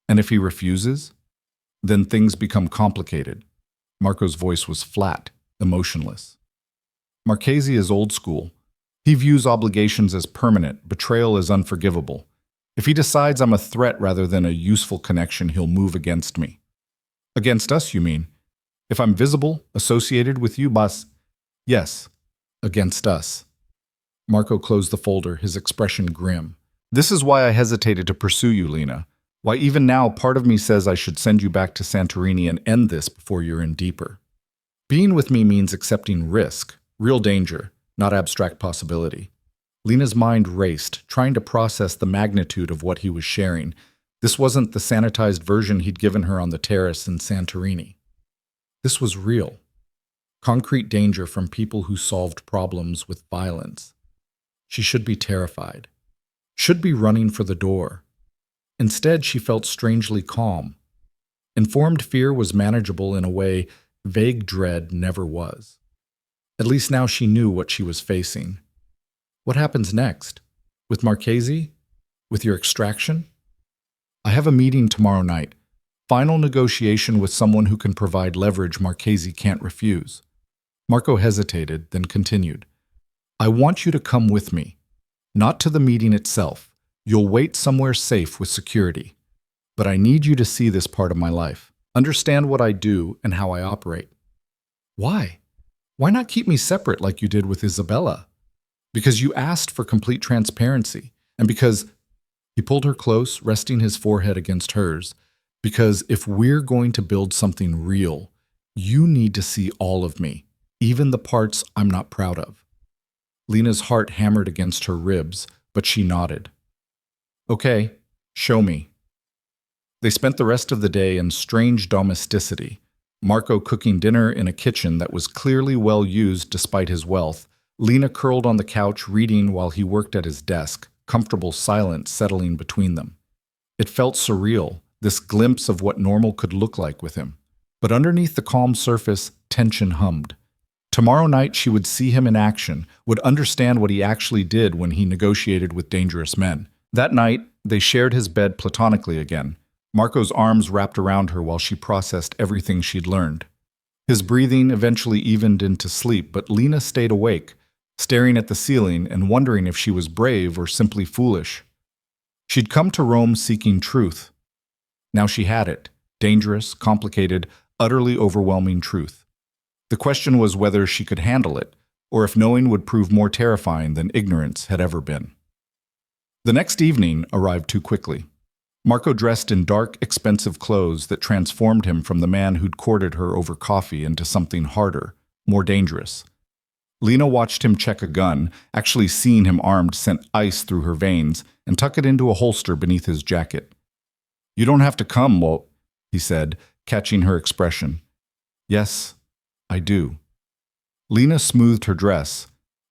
And if he refuses, then things become complicated. Marco's voice was flat, emotionless. Marchesi is old school. He views obligations as permanent, betrayal as unforgivable. If he decides I'm a threat rather than a useful connection, he'll move against me. Against us, you mean? If I'm visible, associated with you, boss? Yes, against us. Marco closed the folder, his expression grim. This is why I hesitated to pursue you, Lena. Why even now part of me says I should send you back to Santorini and end this before you're in deeper. Being with me means accepting risk, real danger, not abstract possibility. Lena's mind raced, trying to process the magnitude of what he was sharing. This wasn't the sanitized version he'd given her on the terrace in Santorini. This was real. Concrete danger from people who solved problems with violence. She should be terrified. Should be running for the door. Instead, she felt strangely calm. Informed fear was manageable in a way vague dread never was. At least now she knew what she was facing. What happens next? With Marchesi? With your extraction? I have a meeting tomorrow night. Final negotiation with someone who can provide leverage Marchesi can't refuse. Marco hesitated, then continued. I want you to come with me. Not to the meeting itself. You'll wait somewhere safe with security. But I need you to see this part of my life. Understand what I do and how I operate. Why? Why not keep me separate like you did with Isabella? Because you asked for complete transparency, and because he pulled her close, resting his forehead against hers, because if we're going to build something real, you need to see all of me, even the parts I'm not proud of. Lena's heart hammered against her ribs, but she nodded. Okay, show me. They spent the rest of the day in strange domesticity, Marco cooking dinner in a kitchen that was clearly well used despite his wealth, Lena curled on the couch reading while he worked at his desk, comfortable silence settling between them. It felt surreal, this glimpse of what normal could look like with him. But underneath the calm surface, tension hummed. Tomorrow night she would see him in action, would understand what he actually did when he negotiated with dangerous men. That night, they shared his bed platonically again, Marco's arms wrapped around her while she processed everything she'd learned. His breathing eventually evened into sleep, but Lena stayed awake, staring at the ceiling and wondering if she was brave or simply foolish. She'd come to Rome seeking truth. Now she had it: dangerous, complicated, utterly overwhelming truth. The question was whether she could handle it, or if knowing would prove more terrifying than ignorance had ever been. The next evening arrived too quickly. Marco dressed in dark, expensive clothes that transformed him from the man who'd courted her over coffee into something harder, more dangerous. Lena watched him check a gun, actually seeing him armed sent ice through her veins, and tuck it into a holster beneath his jacket. You don't have to come, Walt, he said, catching her expression. Yes, I do. Lena smoothed her dress.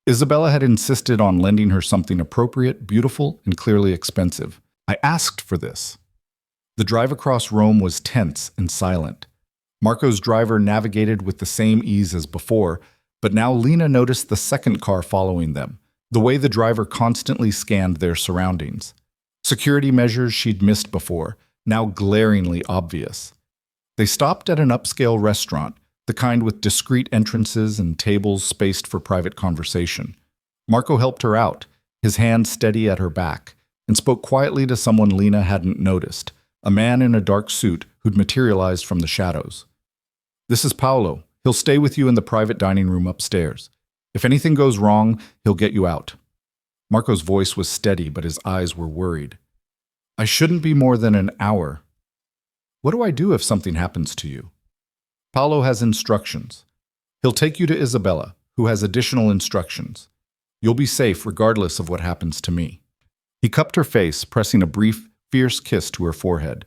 Isabella had insisted on lending her something appropriate, beautiful, and clearly expensive. I asked for this. The drive across Rome was tense and silent. Marco's driver navigated with the same ease as before, But now Lena noticed the second car following them, the way the driver constantly scanned their surroundings. Security measures she'd missed before, now glaringly obvious. They stopped at an upscale restaurant, the kind with discreet entrances and tables spaced for private conversation. Marco helped her out, his hand steady at her back, and spoke quietly to someone Lena hadn't noticed, a man in a dark suit who'd materialized from the shadows. "This is Paolo. He'll stay with you in the private dining room upstairs. If anything goes wrong, he'll get you out." Marco's voice was steady, but his eyes were worried. "I shouldn't be more than an hour. What do I do if something happens to you?" "Paolo has instructions. He'll take you to Isabella, who has additional instructions. You'll be safe regardless of what happens to me." He cupped her face, pressing a brief, fierce kiss to her forehead.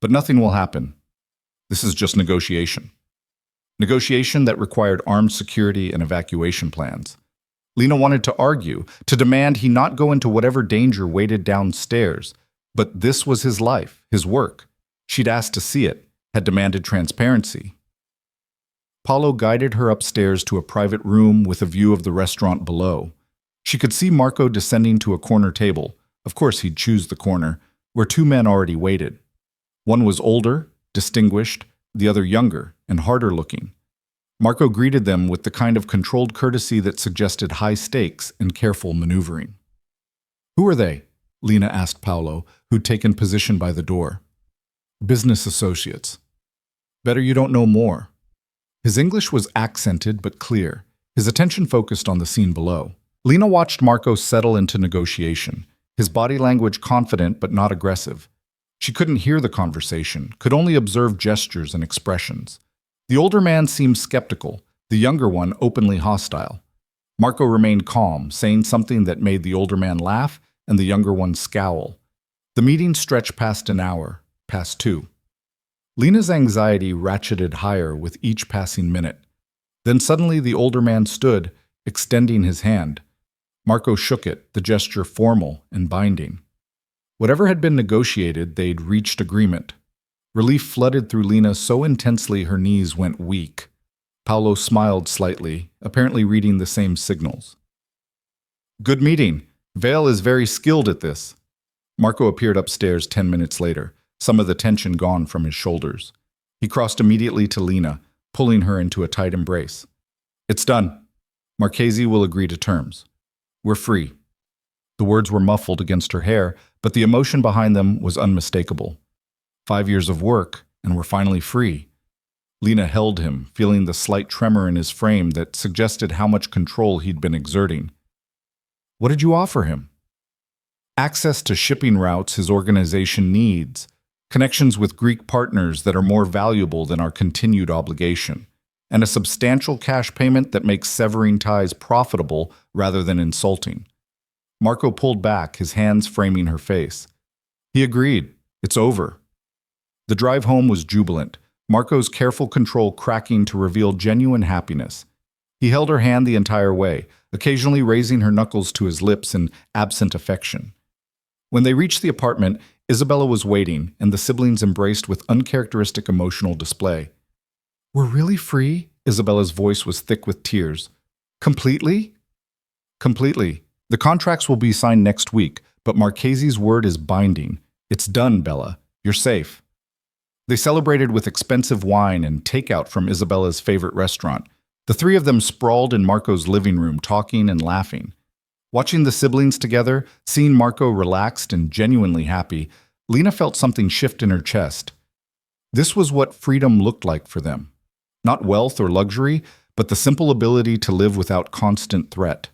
"But nothing will happen. This is just negotiation." Negotiation that required armed security and evacuation plans. Lena wanted to argue, to demand he not go into whatever danger waited downstairs. But this was his life, his work. She'd asked to see it, had demanded transparency. Paolo guided her upstairs to a private room with a view of the restaurant below. She could see Marco descending to a corner table. Of course he'd choose the corner, where two men already waited. One was older, distinguished, the other younger and harder looking. Marco greeted them with the kind of controlled courtesy that suggested high stakes and careful maneuvering. "Who are they?" Lena asked Paolo, who'd taken position by the door. "Business associates." "Better you don't know more." His English was accented but clear, his attention focused on the scene below. Lena watched Marco settle into negotiation, his body language confident but not aggressive. She couldn't hear the conversation, could only observe gestures and expressions. The older man seemed skeptical, the younger one openly hostile. Marco remained calm, saying something that made the older man laugh and the younger one scowl. The meeting stretched past an hour, past two. Lena's anxiety ratcheted higher with each passing minute. Then suddenly the older man stood, extending his hand. Marco shook it, the gesture formal and binding. Whatever had been negotiated, they'd reached agreement. Relief flooded through Lena so intensely her knees went weak. Paolo smiled slightly, apparently reading the same signals. "Good meeting. Vale is very skilled at this." Marco appeared upstairs 10 minutes later, some of the tension gone from his shoulders. He crossed immediately to Lena, pulling her into a tight embrace. "It's done. Marchese will agree to terms. We're free." The words were muffled against her hair, but the emotion behind them was unmistakable. 5 years of work, and we're finally free. Lena held him, feeling the slight tremor in his frame that suggested how much control he'd been exerting. "What did you offer him?" "Access to shipping routes his organization needs, connections with Greek partners that are more valuable than our continued obligation, and a substantial cash payment that makes severing ties profitable rather than insulting." Marco pulled back, his hands framing her face. He agreed. It's over. The drive home was jubilant, Marco's careful control cracking to reveal genuine happiness. He held her hand the entire way, occasionally raising her knuckles to his lips in absent affection. When they reached the apartment, Isabella was waiting, and the siblings embraced with uncharacteristic emotional display. "We're really free?" Isabella's voice was thick with tears. "Completely?" "Completely. The contracts will be signed next week, but Marchese's word is binding. It's done, Bella. You're safe." They celebrated with expensive wine and takeout from Isabella's favorite restaurant. The three of them sprawled in Marco's living room, talking and laughing. Watching the siblings together, seeing Marco relaxed and genuinely happy, Lena felt something shift in her chest. This was what freedom looked like for them. Not wealth or luxury, but the simple ability to live without constant threat.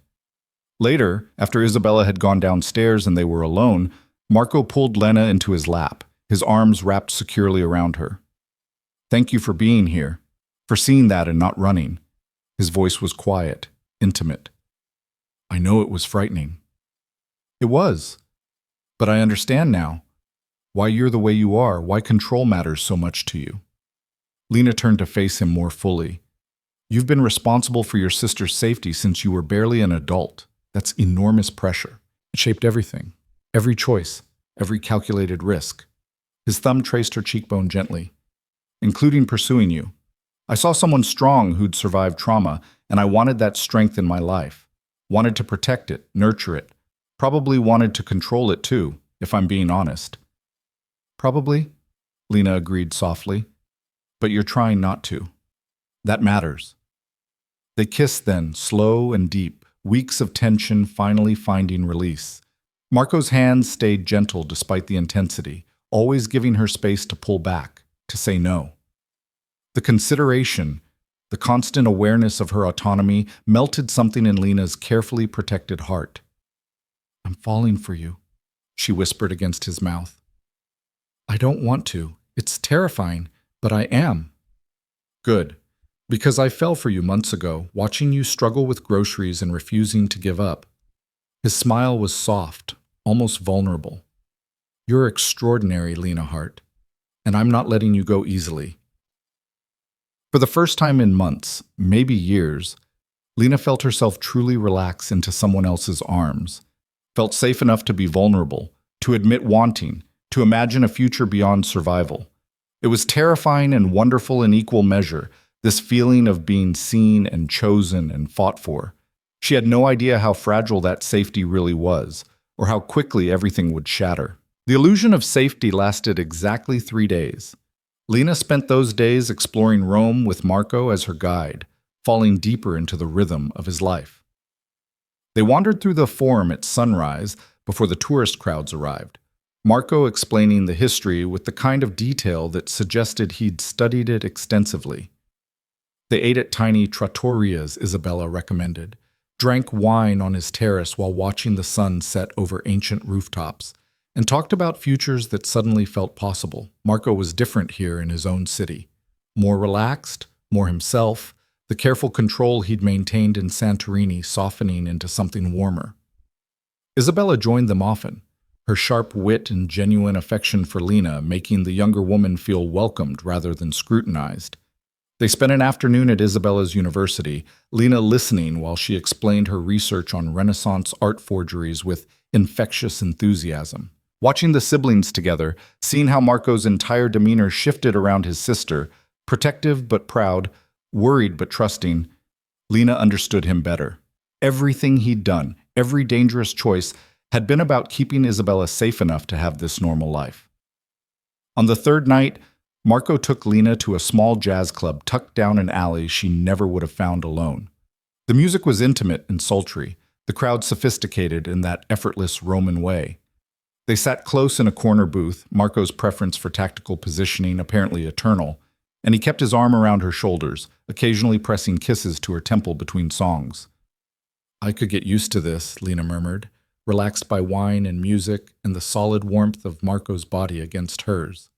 Later, after Isabella had gone downstairs and they were alone, Marco pulled Lena into his lap, his arms wrapped securely around her. "Thank you for being here, for seeing that and not running." His voice was quiet, intimate. "I know it was frightening." "It was. But I understand now. Why you're the way you are, why control matters so much to you." Lena turned to face him more fully. "You've been responsible for your sister's safety since you were barely an adult. That's enormous pressure. It shaped everything. Every choice. Every calculated risk." His thumb traced her cheekbone gently. "Including pursuing you. I saw someone strong who'd survived trauma, and I wanted that strength in my life. Wanted to protect it, nurture it. Probably wanted to control it too, if I'm being honest. Probably, Lena agreed softly. But you're trying not to. That matters. They kissed then, slow and deep, weeks of tension finally finding release. Marco's hands stayed gentle despite the intensity, always giving her space to pull back, to say no. The consideration, the constant awareness of her autonomy melted something in Lena's carefully protected heart. I'm falling for you, she whispered against his mouth. I don't want to. It's terrifying, but I am. Good. Because I fell for you months ago, watching you struggle with groceries and refusing to give up. His smile was soft, almost vulnerable. You're extraordinary, Lena Hart, and I'm not letting you go easily. For the first time in months, maybe years, Lena felt herself truly relax into someone else's arms, felt safe enough to be vulnerable, to admit wanting, to imagine a future beyond survival. It was terrifying and wonderful in equal measure, this feeling of being seen and chosen and fought for. She had no idea how fragile that safety really was, or how quickly everything would shatter. The illusion of safety lasted exactly 3 days. Lena spent those days exploring Rome with Marco as her guide, falling deeper into the rhythm of his life. They wandered through the Forum at sunrise before the tourist crowds arrived, Marco explaining the history with the kind of detail that suggested he'd studied it extensively. They ate at tiny trattorias, Isabella recommended, drank wine on his terrace while watching the sun set over ancient rooftops, and talked about futures that suddenly felt possible. Marco was different here in his own city. More relaxed, more himself, the careful control he'd maintained in Santorini softening into something warmer. Isabella joined them often, her sharp wit and genuine affection for Lena making the younger woman feel welcomed rather than scrutinized. They spent an afternoon at Isabella's university, Lena listening while she explained her research on Renaissance art forgeries with infectious enthusiasm. Watching the siblings together, seeing how Marco's entire demeanor shifted around his sister, protective but proud, worried but trusting, Lena understood him better. Everything he'd done, every dangerous choice, had been about keeping Isabella safe enough to have this normal life. On the third night, Marco took Lena to a small jazz club tucked down an alley she never would have found alone. The music was intimate and sultry, the crowd sophisticated in that effortless Roman way. They sat close in a corner booth, Marco's preference for tactical positioning apparently eternal, and he kept his arm around her shoulders, occasionally pressing kisses to her temple between songs. I could get used to this, Lena murmured, relaxed by wine and music and the solid warmth of Marco's body against hers.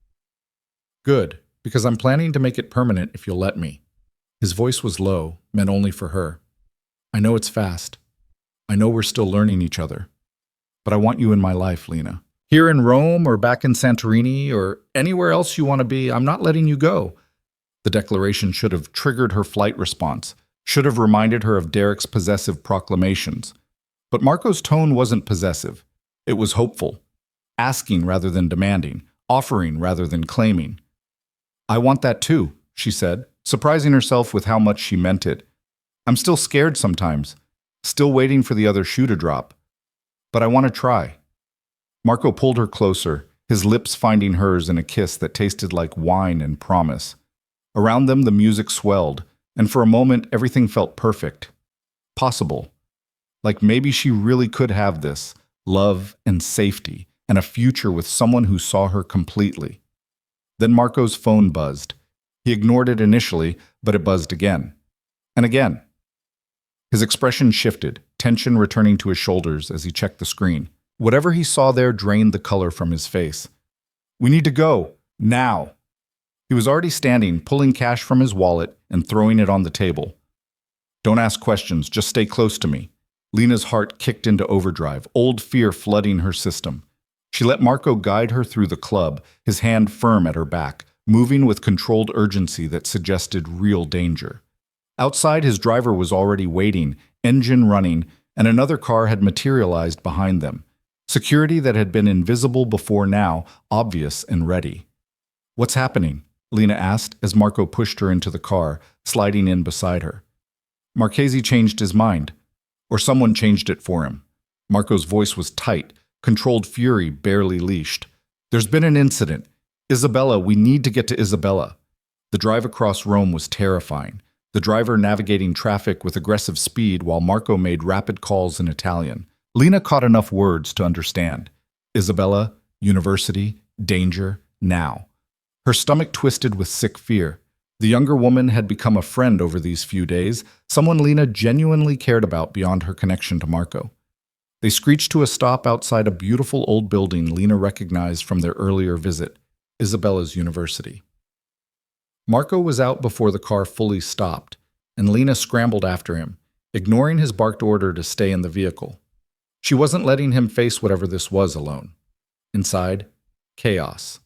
Good, because I'm planning to make it permanent if you'll let me. His voice was low, meant only for her. I know it's fast. I know we're still learning each other. But I want you in my life, Lena. Here in Rome or back in Santorini or anywhere else you want to be, I'm not letting you go. The declaration should have triggered her flight response, should have reminded her of Derek's possessive proclamations. But Marco's tone wasn't possessive. It was hopeful, asking rather than demanding, offering rather than claiming. I want that too, she said, surprising herself with how much she meant it. I'm still scared sometimes, still waiting for the other shoe to drop. But I want to try. Marco pulled her closer, his lips finding hers in a kiss that tasted like wine and promise. Around them the music swelled, and for a moment everything felt perfect. Possible. Like maybe she really could have this, love and safety, and a future with someone who saw her completely. Then Marco's phone buzzed. He ignored it initially, but it buzzed again. And again. His expression shifted, tension returning to his shoulders as he checked the screen. Whatever he saw there drained the color from his face. We need to go. Now. He was already standing, pulling cash from his wallet and throwing it on the table. Don't ask questions, just stay close to me. Lena's heart kicked into overdrive, old fear flooding her system. She let Marco guide her through the club, his hand firm at her back, moving with controlled urgency that suggested real danger. Outside, his driver was already waiting, engine running, and another car had materialized behind them. Security that had been invisible before now, obvious and ready. What's happening? Lena asked as Marco pushed her into the car, sliding in beside her. Marchese changed his mind. Or someone changed it for him. Marco's voice was tight, controlled fury barely leashed. There's been an incident. Isabella, we need to get to Isabella. The drive across Rome was terrifying. The driver navigating traffic with aggressive speed while Marco made rapid calls in Italian. Lena caught enough words to understand. Isabella, university, danger, now. Her stomach twisted with sick fear. The younger woman had become a friend over these few days, someone Lena genuinely cared about beyond her connection to Marco. They screeched to a stop outside a beautiful old building Lena recognized from their earlier visit, Isabella's university. Marco was out before the car fully stopped, and Lena scrambled after him, ignoring his barked order to stay in the vehicle. She wasn't letting him face whatever this was alone. Inside, chaos.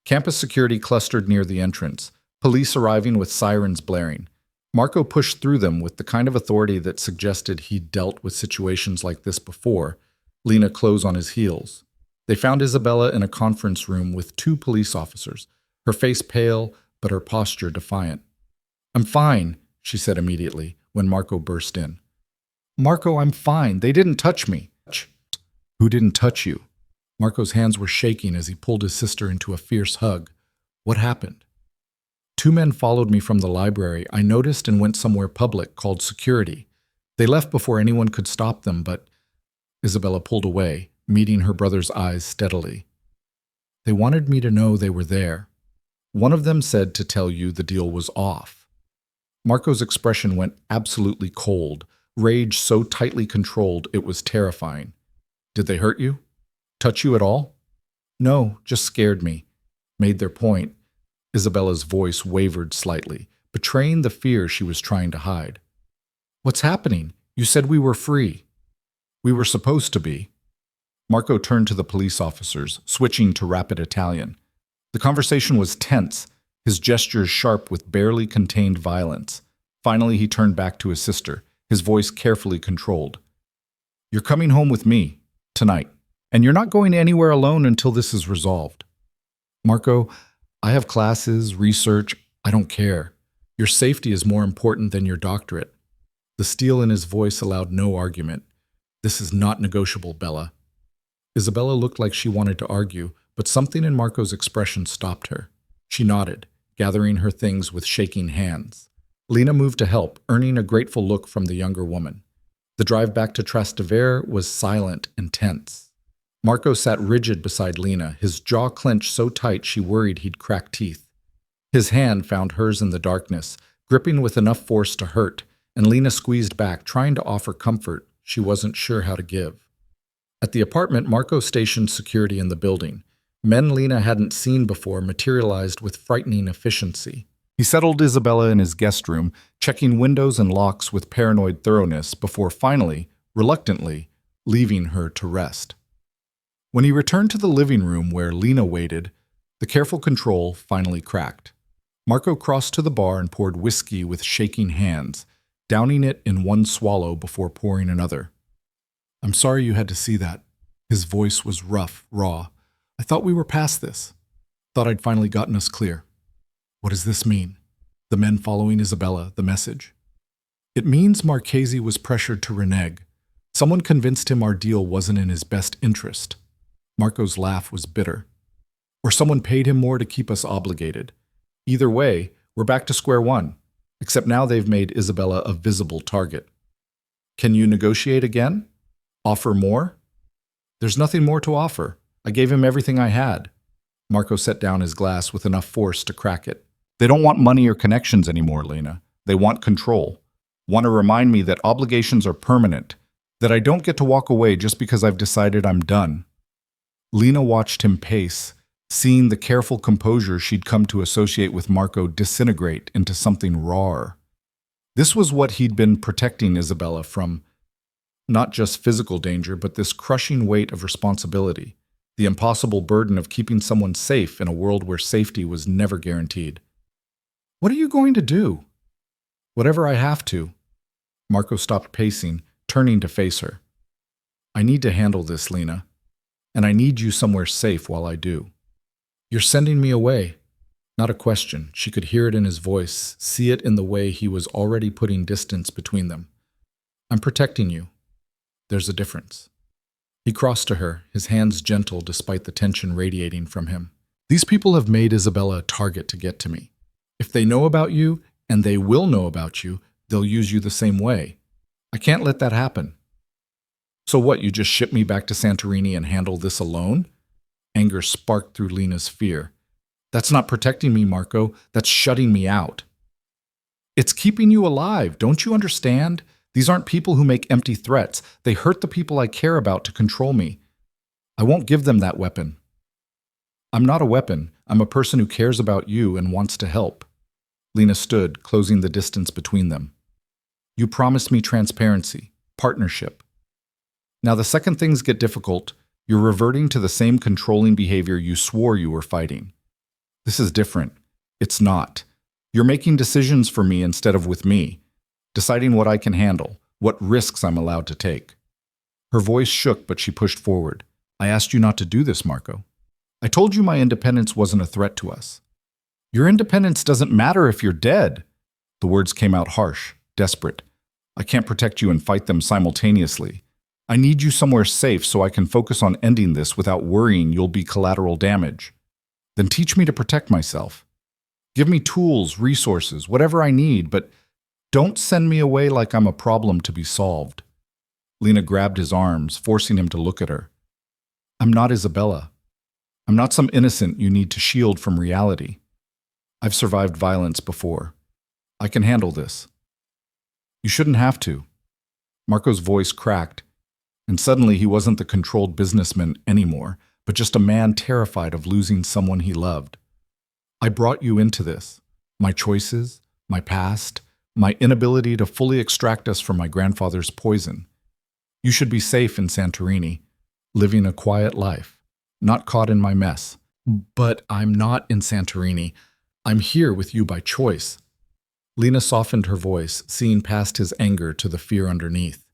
Campus security clustered near the entrance, police arriving with sirens blaring. Marco pushed through them with the kind of authority that suggested he'd dealt with situations like this before, Lena close on his heels. They found Isabella in a conference room with 2 police officers, her face pale but her posture defiant. "I'm fine," she said immediately when Marco burst in. "Marco, I'm fine. They didn't touch me." "Who didn't touch you?" Marco's hands were shaking as he pulled his sister into a fierce hug. "What happened?" "2 men followed me from the library. I noticed and went somewhere public called security. They left before anyone could stop them, but—" Isabella pulled away, meeting her brother's eyes steadily. "They wanted me to know they were there. One of them said to tell you the deal was off." Marco's expression went absolutely cold, rage so tightly controlled it was terrifying. "Did they hurt you? Touch you at all?" "No, just scared me." Made their point. Isabella's voice wavered slightly, betraying the fear she was trying to hide. "What's happening? You said we were free." "We were supposed to be." Marco turned to the police officers, switching to rapid Italian. The conversation was tense, his gestures sharp with barely contained violence. Finally, he turned back to his sister, his voice carefully controlled. "You're coming home with me, tonight, and you're not going anywhere alone until this is resolved." "Marco, I have classes, research, I don't care. Your safety is more important than your doctorate." The steel in his voice allowed no argument. "This is not negotiable, Bella." Isabella looked like she wanted to argue, but something in Marco's expression stopped her. She nodded, gathering her things with shaking hands. Lena moved to help, earning a grateful look from the younger woman. The drive back to Trastevere was silent and tense. Marco sat rigid beside Lena, his jaw clenched so tight she worried he'd crack teeth. His hand found hers in the darkness, gripping with enough force to hurt, and Lena squeezed back, trying to offer comfort she wasn't sure how to give. At the apartment, Marco stationed security in the building. Men Lena hadn't seen before materialized with frightening efficiency. He settled Isabella in his guest room, checking windows and locks with paranoid thoroughness before finally, reluctantly, leaving her to rest. When he returned to the living room where Lena waited, the careful control finally cracked. Marco crossed to the bar and poured whiskey with shaking hands, downing it in one swallow before pouring another. "I'm sorry you had to see that." His voice was rough, raw. "I thought we were past this. Thought I'd finally gotten us clear." "What does this mean?" The men following Isabella, the message. "It means Marchese was pressured to renege. Someone convinced him our deal wasn't in his best interest." Marco's laugh was bitter. "Or someone paid him more to keep us obligated. Either way, we're back to square one, except now they've made Isabella a visible target." "Can you negotiate again? Offer more?" "There's nothing more to offer. I gave him everything I had." Marco set down his glass with enough force to crack it. "They don't want money or connections anymore, Lena. They want control. Want to remind me that obligations are permanent, that I don't get to walk away just because I've decided I'm done." Lena watched him pace, seeing the careful composure she'd come to associate with Marco disintegrate into something rawer. This was what he'd been protecting Isabella from, not just physical danger, but this crushing weight of responsibility, the impossible burden of keeping someone safe in a world where safety was never guaranteed. "What are you going to do?" "Whatever I have to." Marco stopped pacing, turning to face her. "I need to handle this, Lena, and I need you somewhere safe while I do." "You're sending me away." Not a question. She could hear it in his voice, see it in the way he was already putting distance between them. I'm protecting you. There's a difference. He crossed to her, his hands gentle despite the tension radiating from him. These people have made Isabella a target to get to me. If they know about you, and they will know about you, they'll use you the same way. I can't let that happen. So what, you just ship me back to Santorini and handle this alone? Anger sparked through Lena's fear. That's not protecting me, Marco. That's shutting me out. It's keeping you alive. Don't you understand? These aren't people who make empty threats. They hurt the people I care about to control me. I won't give them that weapon. I'm not a weapon. I'm a person who cares about you and wants to help. Lena stood, closing the distance between them. You promised me transparency, partnership. Now the second things get difficult, you're reverting to the same controlling behavior you swore you were fighting. This is different. It's not. You're making decisions for me instead of with me, deciding what I can handle, what risks I'm allowed to take. Her voice shook, but she pushed forward. I asked you not to do this, Marco. I told you my independence wasn't a threat to us. Your independence doesn't matter if you're dead. The words came out harsh, desperate. I can't protect you and fight them simultaneously. I need you somewhere safe so I can focus on ending this without worrying you'll be collateral damage. Then teach me to protect myself. Give me tools, resources, whatever I need, but don't send me away like I'm a problem to be solved. Lena grabbed his arms, forcing him to look at her. I'm not Isabella. I'm not some innocent you need to shield from reality. I've survived violence before. I can handle this. You shouldn't have to. Marco's voice cracked, and suddenly he wasn't the controlled businessman anymore, but just a man terrified of losing someone he loved. I brought you into this. My choices, my past, my inability to fully extract us from my grandfather's poison. You should be safe in Santorini, living a quiet life, not caught in my mess. But I'm not in Santorini. I'm here with you by choice. Lena softened her voice, seeing past his anger to the fear underneath.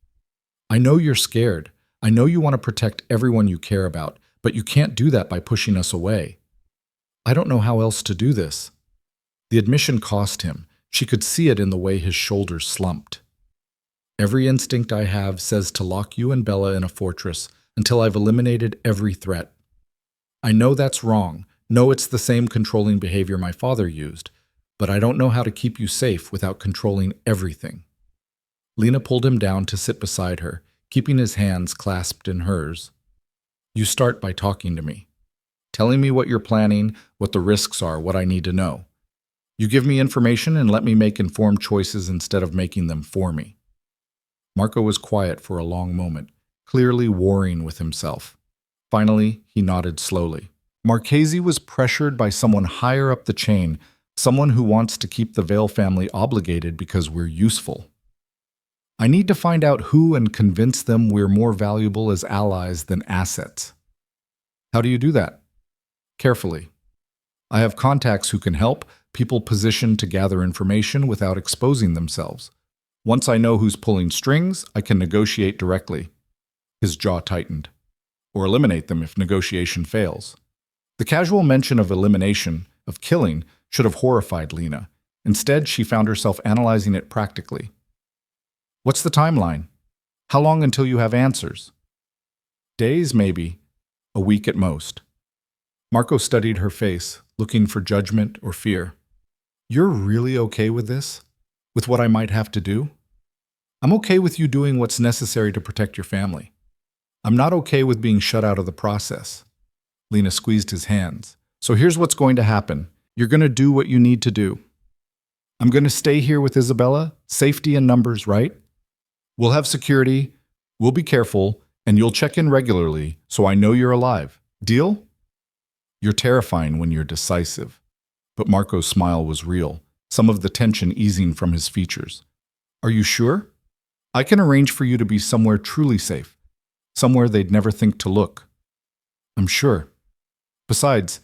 I know you're scared. I know you want to protect everyone you care about, but you can't do that by pushing us away. I don't know how else to do this. The admission cost him. She could see it in the way his shoulders slumped. Every instinct I have says to lock you and Bella in a fortress until I've eliminated every threat. I know that's wrong. Know it's the same controlling behavior my father used, but I don't know how to keep you safe without controlling everything. Lena pulled him down to sit beside her, keeping his hands clasped in hers. You start by talking to me, telling me what you're planning, what the risks are, what I need to know. You give me information and let me make informed choices instead of making them for me. Marco was quiet for a long moment, clearly warring with himself. Finally, he nodded slowly. Marchese was pressured by someone higher up the chain, someone who wants to keep the Vale family obligated because we're useful. I need to find out who and convince them we're more valuable as allies than assets. How do you do that? Carefully. I have contacts who can help, people positioned to gather information without exposing themselves. Once I know who's pulling strings, I can negotiate directly. His jaw tightened. Or eliminate them if negotiation fails. The casual mention of elimination, of killing, should have horrified Lena. Instead, she found herself analyzing it practically. What's the timeline? How long until you have answers? Days, maybe. A week at most. Marco studied her face, looking for judgment or fear. You're really okay with this? With what I might have to do? I'm okay with you doing what's necessary to protect your family. I'm not okay with being shut out of the process. Lena squeezed his hands. So here's what's going to happen. You're going to do what you need to do. I'm going to stay here with Isabella. Safety in numbers, right? We'll have security. We'll be careful. And you'll check in regularly so I know you're alive. Deal? You're terrifying when you're decisive. But Marco's smile was real, some of the tension easing from his features. Are you sure? I can arrange for you to be somewhere truly safe, somewhere they'd never think to look. I'm sure. Besides,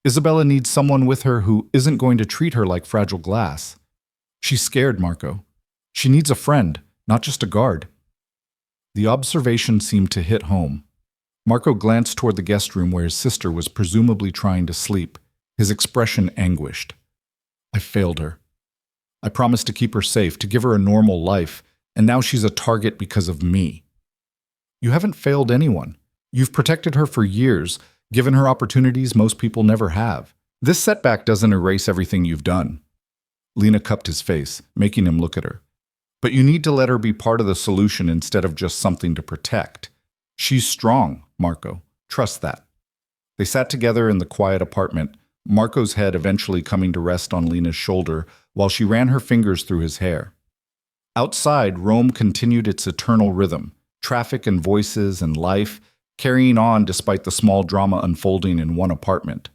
Isabella needs someone with her who isn't going to treat her like fragile glass. She's scared, Marco. She needs a friend, not just a guard. The observation seemed to hit home. Marco glanced toward the guest room where his sister was presumably trying to sleep, his expression anguished. I failed her. I promised to keep her safe, to give her a normal life, and now she's a target because of me. You haven't failed anyone. You've protected her for years, given her opportunities most people never have. This setback doesn't erase everything you've done. Lena cupped his face, making him look at her. But you need to let her be part of the solution instead of just something to protect. She's strong, Marco. Trust that. They sat together in the quiet apartment, Marco's head eventually coming to rest on Lena's shoulder while she ran her fingers through his hair. Outside, Rome continued its eternal rhythm, traffic and voices and life, carrying on despite the small drama unfolding in one apartment.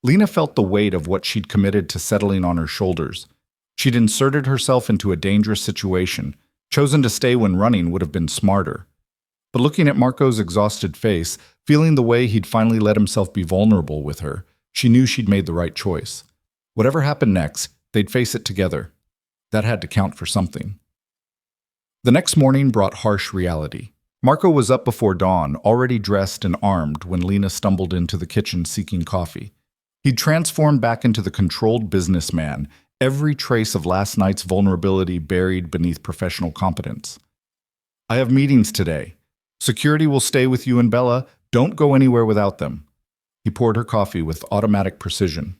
Lena felt the weight of what she'd committed to settling on her shoulders. She'd inserted herself into a dangerous situation. Chosen to stay when running would have been smarter. But looking at Marco's exhausted face, feeling the way he'd finally let himself be vulnerable with her, she knew she'd made the right choice. Whatever happened next, they'd face it together. That had to count for something. The next morning brought harsh reality. Marco was up before dawn, already dressed and armed, when Lena stumbled into the kitchen seeking coffee. He'd transformed back into the controlled businessman, every trace of last night's vulnerability buried beneath professional competence. I have meetings today. Security will stay with you and Bella. Don't go anywhere without them. He poured her coffee with automatic precision.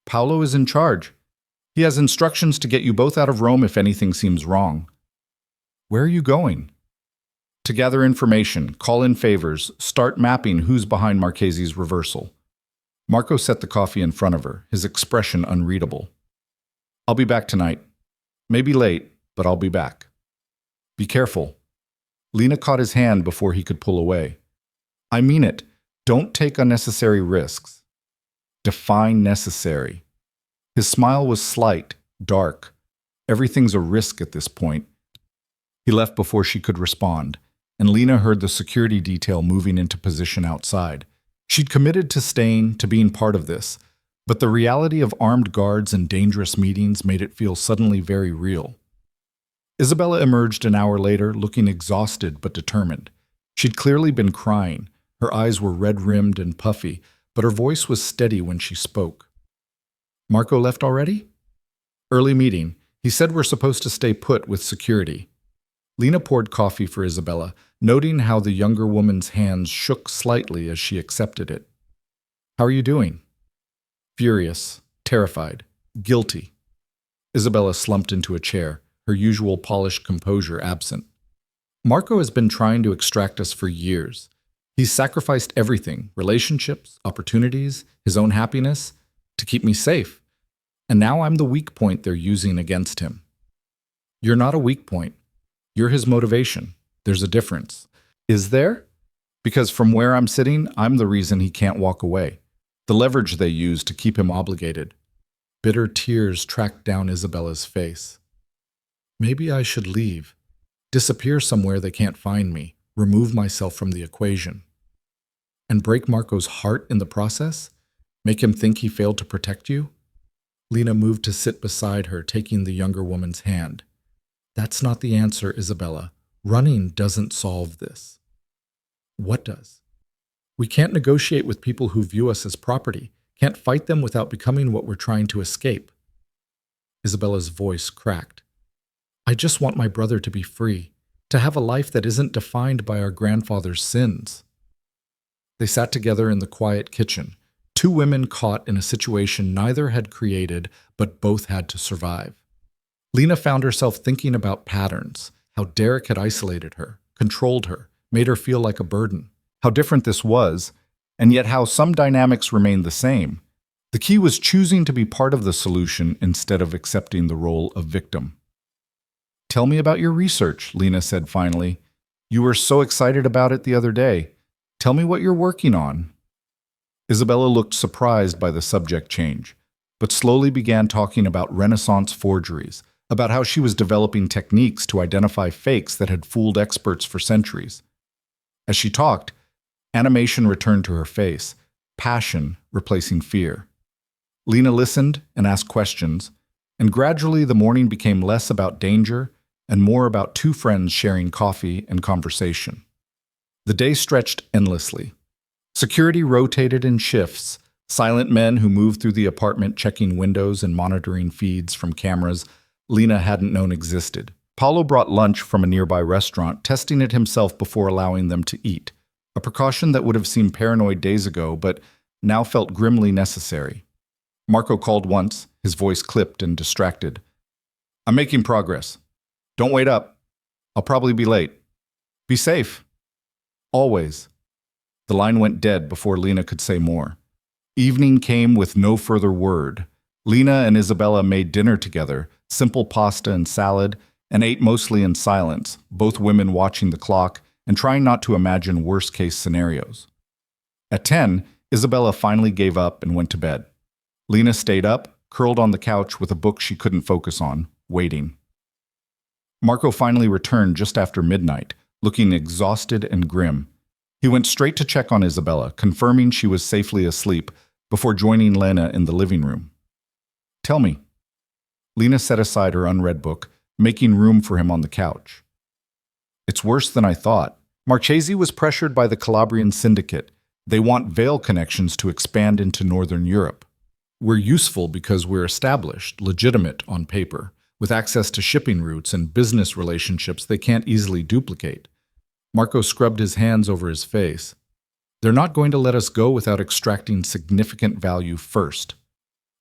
Paolo is in charge. He has instructions to get you both out of Rome if anything seems wrong. Where are you going? To gather information, call in favors, start mapping who's behind Marchese's reversal. Marco set the coffee in front of her, his expression unreadable. I'll be back tonight. Maybe late, but I'll be back. Be careful. Lena caught his hand before he could pull away. I mean it. Don't take unnecessary risks. Define necessary. His smile was slight, dark. Everything's a risk at this point. He left before she could respond, and Lena heard the security detail moving into position outside. She'd committed to staying, to being part of this, but the reality of armed guards and dangerous meetings made it feel suddenly very real. Isabella emerged an hour later, looking exhausted but determined. She'd clearly been crying. Her eyes were red-rimmed and puffy, but her voice was steady when she spoke. Marco left already? Early meeting. He said we're supposed to stay put with security. Lena poured coffee for Isabella, noting how the younger woman's hands shook slightly as she accepted it. How are you doing? Furious, terrified, guilty. Isabella slumped into a chair, her usual polished composure absent. Marco has been trying to extract us for years. He's sacrificed everything, relationships, opportunities, his own happiness, to keep me safe. And now I'm the weak point they're using against him. You're not a weak point. You're his motivation. There's a difference. Is there? Because from where I'm sitting, I'm the reason he can't walk away. The leverage they use to keep him obligated. Bitter tears tracked down Isabella's face. Maybe I should leave. Disappear somewhere they can't find me. Remove myself from the equation. And break Marco's heart in the process? Make him think he failed to protect you? Lena moved to sit beside her, taking the younger woman's hand. That's not the answer, Isabella. Running doesn't solve this. What does? We can't negotiate with people who view us as property, can't fight them without becoming what we're trying to escape. Isabella's voice cracked. I just want my brother to be free, to have a life that isn't defined by our grandfather's sins. They sat together in the quiet kitchen, two women caught in a situation neither had created, but both had to survive. Lena found herself thinking about patterns, how Derek had isolated her, controlled her, made her feel like a burden, how different this was, and yet how some dynamics remained the same. The key was choosing to be part of the solution instead of accepting the role of victim. Tell me about your research, Lena said finally. You were so excited about it the other day. Tell me what you're working on. Isabella looked surprised by the subject change, but slowly began talking about Renaissance forgeries, about how she was developing techniques to identify fakes that had fooled experts for centuries. As she talked, animation returned to her face, passion replacing fear. Lena listened and asked questions, and gradually the morning became less about danger and more about two friends sharing coffee and conversation. The day stretched endlessly. Security rotated in shifts, Silent men who moved through the apartment checking windows and monitoring feeds from cameras Lena hadn't known existed. Paulo brought lunch from a nearby restaurant, testing it himself before allowing them to eat, a precaution that would have seemed paranoid days ago, but now felt grimly necessary. Marco called once, his voice clipped and distracted. "I'm making progress. Don't wait up. I'll probably be late. Be safe. Always." The line went dead before Lena could say more. Evening came with no further word. Lena and Isabella made dinner together, simple pasta and salad, and ate mostly in silence, both women watching the clock and trying not to imagine worst-case scenarios. At 10, Isabella finally gave up and went to bed. Lena stayed up, curled on the couch with a book she couldn't focus on, waiting. Marco finally returned just after midnight, looking exhausted and grim. He went straight to check on Isabella, confirming she was safely asleep, before joining Lena in the living room. "Tell me." Lena set aside her unread book, making room for him on the couch. "It's worse than I thought. Marchesi was pressured by the Calabrian syndicate. They want veil connections to expand into Northern Europe. We're useful because we're established, legitimate on paper, with access to shipping routes and business relationships they can't easily duplicate." Marco scrubbed his hands over his face. "They're not going to let us go without extracting significant value first.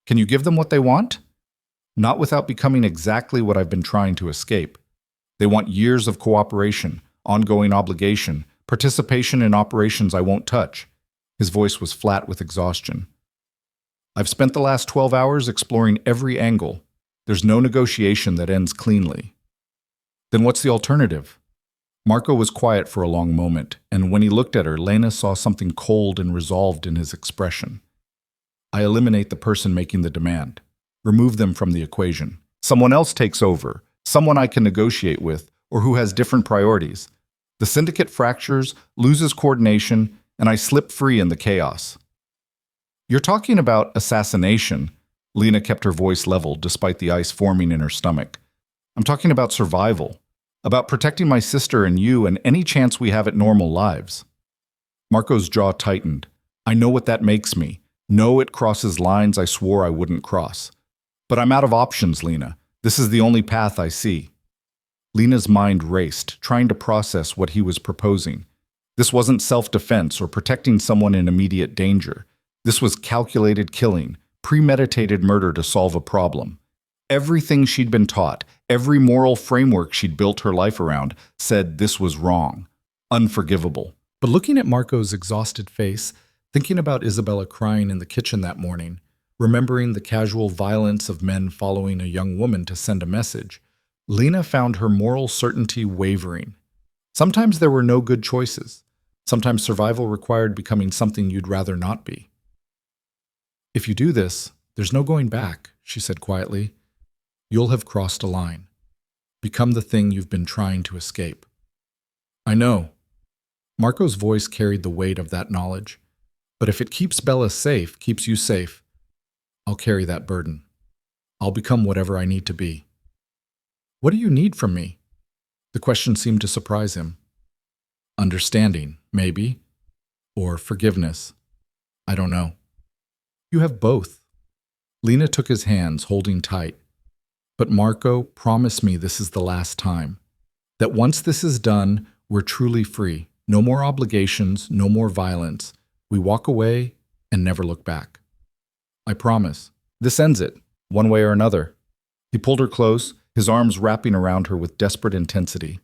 Can you give them what they want? Not without becoming exactly what I've been trying to escape. They want years of cooperation, ongoing obligation, participation in operations I won't touch." His voice was flat with exhaustion. "I've spent the last 12 hours exploring every angle. There's no negotiation that ends cleanly." "Then what's the alternative?" Marco was quiet for a long moment, and when he looked at her, Lena saw something cold and resolved in his expression. "I eliminate the person making the demand. Remove them from the equation. Someone else takes over, someone I can negotiate with, or who has different priorities. The syndicate fractures, loses coordination, and I slip free in the chaos." "You're talking about assassination." Lena kept her voice level despite the ice forming in her stomach. "I'm talking about survival. About protecting my sister and you and any chance we have at normal lives." Marco's jaw tightened. "I know what that makes me. No, it crosses lines I swore I wouldn't cross. But I'm out of options, Lena. This is the only path I see." Lena's mind raced, trying to process what he was proposing. This wasn't self-defense or protecting someone in immediate danger. This was calculated killing, premeditated murder to solve a problem. Everything she'd been taught, every moral framework she'd built her life around, said this was wrong, unforgivable. But looking at Marco's exhausted face, thinking about Isabella crying in the kitchen that morning, remembering the casual violence of men following a young woman to send a message, Lena found her moral certainty wavering. Sometimes there were no good choices. Sometimes survival required becoming something you'd rather not be. "If you do this, there's no going back," she said quietly. "You'll have crossed a line. Become the thing you've been trying to escape." "I know." Marco's voice carried the weight of that knowledge. "But if it keeps Bella safe, keeps you safe, I'll carry that burden. I'll become whatever I need to be." "What do you need from me?" The question seemed to surprise him. "Understanding, maybe. Or forgiveness. I don't know." "You have both." Lena took his hands, holding tight. "But Marco, promise me this is the last time. That once this is done, we're truly free. No more obligations, no more violence. We walk away and never look back. I promise. This ends it, one way or another." He pulled her close, his arms wrapping around her with desperate intensity.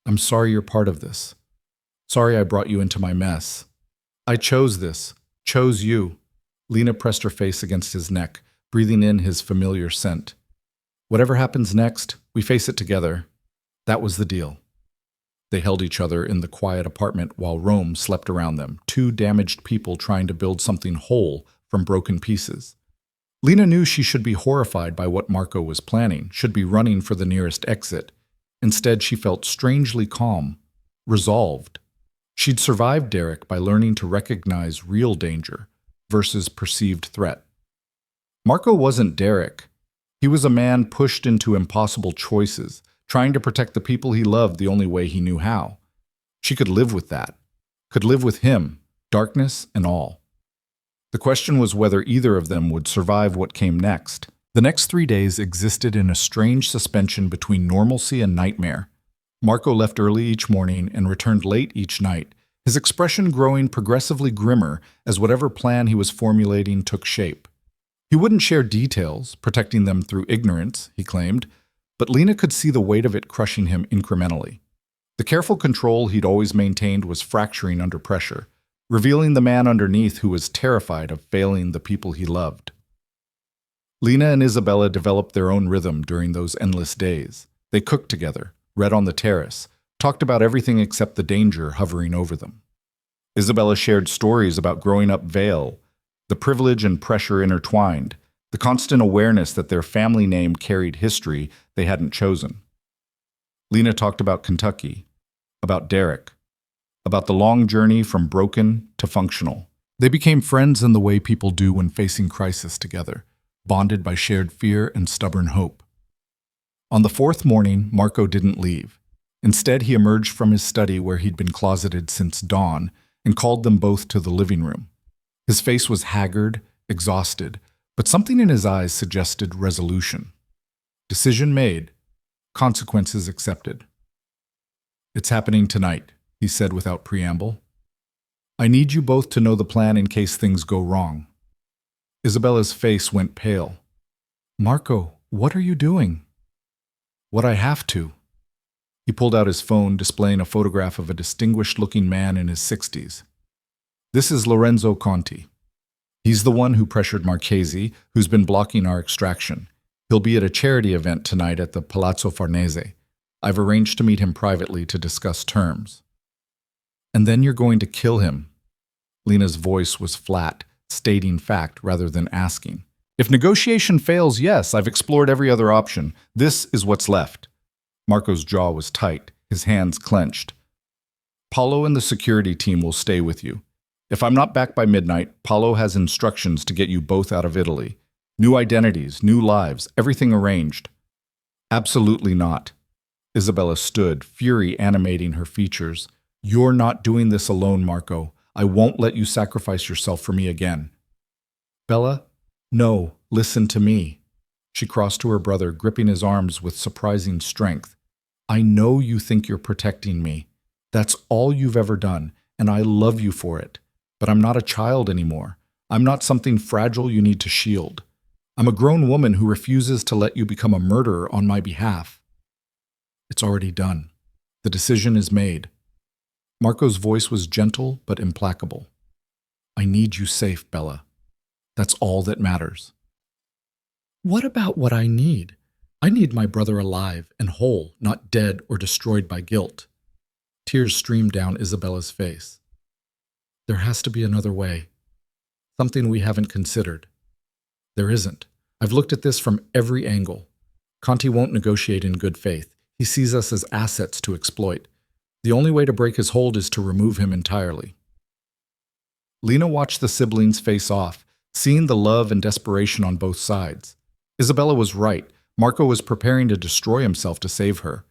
"I'm sorry you're part of this. Sorry I brought you into my mess. I chose this, chose you." Lena pressed her face against his neck, breathing in his familiar scent. "Whatever happens next, we face it together. That was the deal." They held each other in the quiet apartment while Rome slept around them, two damaged people trying to build something whole from broken pieces. Lena knew she should be horrified by what Marco was planning, should be running for the nearest exit. Instead, she felt strangely calm, resolved. She'd survived Derek by learning to recognize real danger versus perceived threat. Marco wasn't Derek. He was a man pushed into impossible choices, trying to protect the people he loved the only way he knew how. She could live with that, could live with him, darkness and all. The question was whether either of them would survive what came next. The next 3 days existed in a strange suspension between normalcy and nightmare. Marco left early each morning and returned late each night, his expression growing progressively grimmer as whatever plan he was formulating took shape. He wouldn't share details, protecting them through ignorance, he claimed, but Lena could see the weight of it crushing him incrementally. The careful control he'd always maintained was fracturing under pressure, revealing the man underneath who was terrified of failing the people he loved. Lena and Isabella developed their own rhythm during those endless days. They cooked together, read on the terrace, talked about everything except the danger hovering over them. Isabella shared stories about growing up Vale, the privilege and pressure intertwined, the constant awareness that their family name carried history they hadn't chosen. Lena talked about Kentucky, about Derek, about the long journey from broken to functional. They became friends in the way people do when facing crisis together, bonded by shared fear and stubborn hope. On the fourth morning, Marco didn't leave. Instead, he emerged from his study where he'd been closeted since dawn and called them both to the living room. His face was haggard, exhausted, but something in his eyes suggested resolution. Decision made, consequences accepted. "It's happening tonight," he said without preamble. "I need you both to know the plan in case things go wrong." Isabella's face went pale. "Marco, what are you doing?" "What I have to." He pulled out his phone, displaying a photograph of a distinguished-looking man in his 60s. "This is Lorenzo Conti. He's the one who pressured Marchesi, who's been blocking our extraction. He'll be at a charity event tonight at the Palazzo Farnese. I've arranged to meet him privately to discuss terms." "And then you're going to kill him." Lena's voice was flat, stating fact rather than asking. "If negotiation fails, yes, I've explored every other option. This is what's left." Marco's jaw was tight, his hands clenched. "Paolo and the security team will stay with you. If I'm not back by midnight, Paolo has instructions to get you both out of Italy. New identities, new lives, everything arranged." "Absolutely not." Isabella stood, fury animating her features. "You're not doing this alone, Marco. I won't let you sacrifice yourself for me again." "Bella, no, listen to me." She crossed to her brother, gripping his arms with surprising strength. "I know you think you're protecting me. That's all you've ever done, and I love you for it. But I'm not a child anymore. I'm not something fragile you need to shield. I'm a grown woman who refuses to let you become a murderer on my behalf." "It's already done. The decision is made." Marco's voice was gentle but implacable. "I need you safe, Bella. That's all that matters." "What about what I need? I need my brother alive and whole, not dead or destroyed by guilt." Tears streamed down Isabella's face. "There has to be another way. Something we haven't considered." "There isn't. I've looked at this from every angle. Conti won't negotiate in good faith. He sees us as assets to exploit. The only way to break his hold is to remove him entirely." Lena watched the siblings face off, seeing the love and desperation on both sides. Isabella was right. Marco was preparing to destroy himself to save her.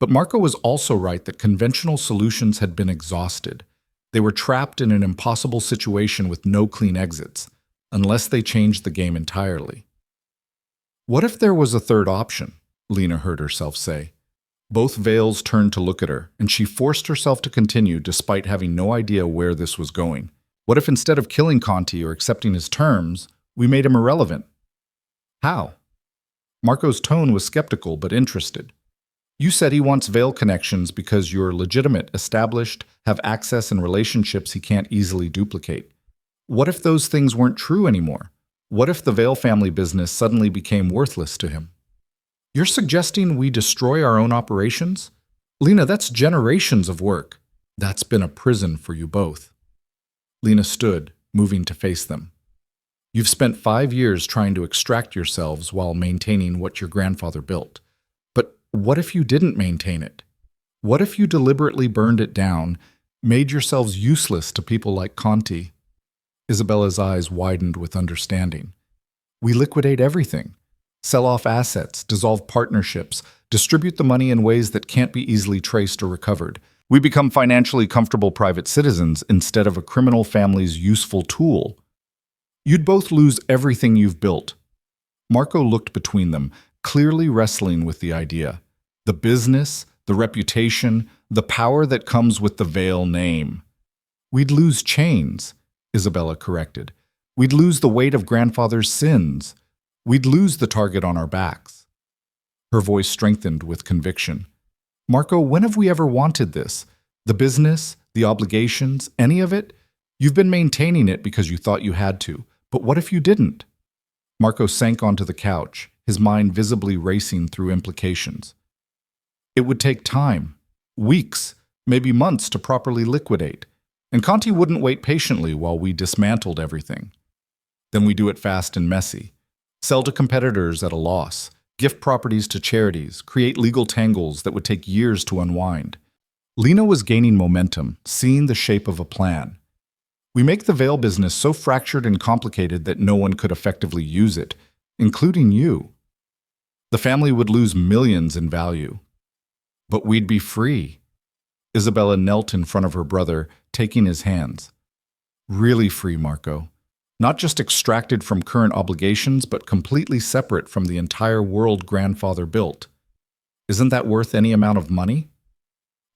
But Marco was also right that conventional solutions had been exhausted. They were trapped in an impossible situation with no clean exits, unless they changed the game entirely. "What if there was a third option?" Lena heard herself say. Both Vales turned to look at her, and she forced herself to continue despite having no idea where this was going. "What if instead of killing Conti or accepting his terms, we made him irrelevant?" "How?" Marco's tone was skeptical but interested. "You said he wants Vale connections because you're legitimate, established, have access and relationships he can't easily duplicate. What if those things weren't true anymore? What if the Vale family business suddenly became worthless to him?" "You're suggesting we destroy our own operations? Lena, that's generations of work. That's been a prison for you both." Lena stood, moving to face them. "You've spent 5 years trying to extract yourselves while maintaining what your grandfather built. But what if you didn't maintain it? What if you deliberately burned it down, made yourselves useless to people like Conti?" Isabella's eyes widened with understanding. "We liquidate everything. Sell off assets, dissolve partnerships, distribute the money in ways that can't be easily traced or recovered. We become financially comfortable private citizens instead of a criminal family's useful tool." You'd both lose everything you've built. Marco looked between them, clearly wrestling with the idea. The business, the reputation, the power that comes with the Vale name. We'd lose chains, Isabella corrected. We'd lose the weight of grandfather's sins. We'd lose the target on our backs. Her voice strengthened with conviction. Marco, when have we ever wanted this? The business, the obligations, any of it? You've been maintaining it because you thought you had to. But what if you didn't? Marco sank onto the couch, his mind visibly racing through implications. It would take time, weeks, maybe months to properly liquidate. And Conti wouldn't wait patiently while we dismantled everything. Then we do it fast and messy. Sell to competitors at a loss, gift properties to charities, create legal tangles that would take years to unwind. Lena was gaining momentum, seeing the shape of a plan. We make the Vale business so fractured and complicated that no one could effectively use it, including you. The family would lose millions in value. But we'd be free. Isabella knelt in front of her brother, taking his hands. Really free, Marco. Not just extracted from current obligations, but completely separate from the entire world grandfather built. Isn't that worth any amount of money?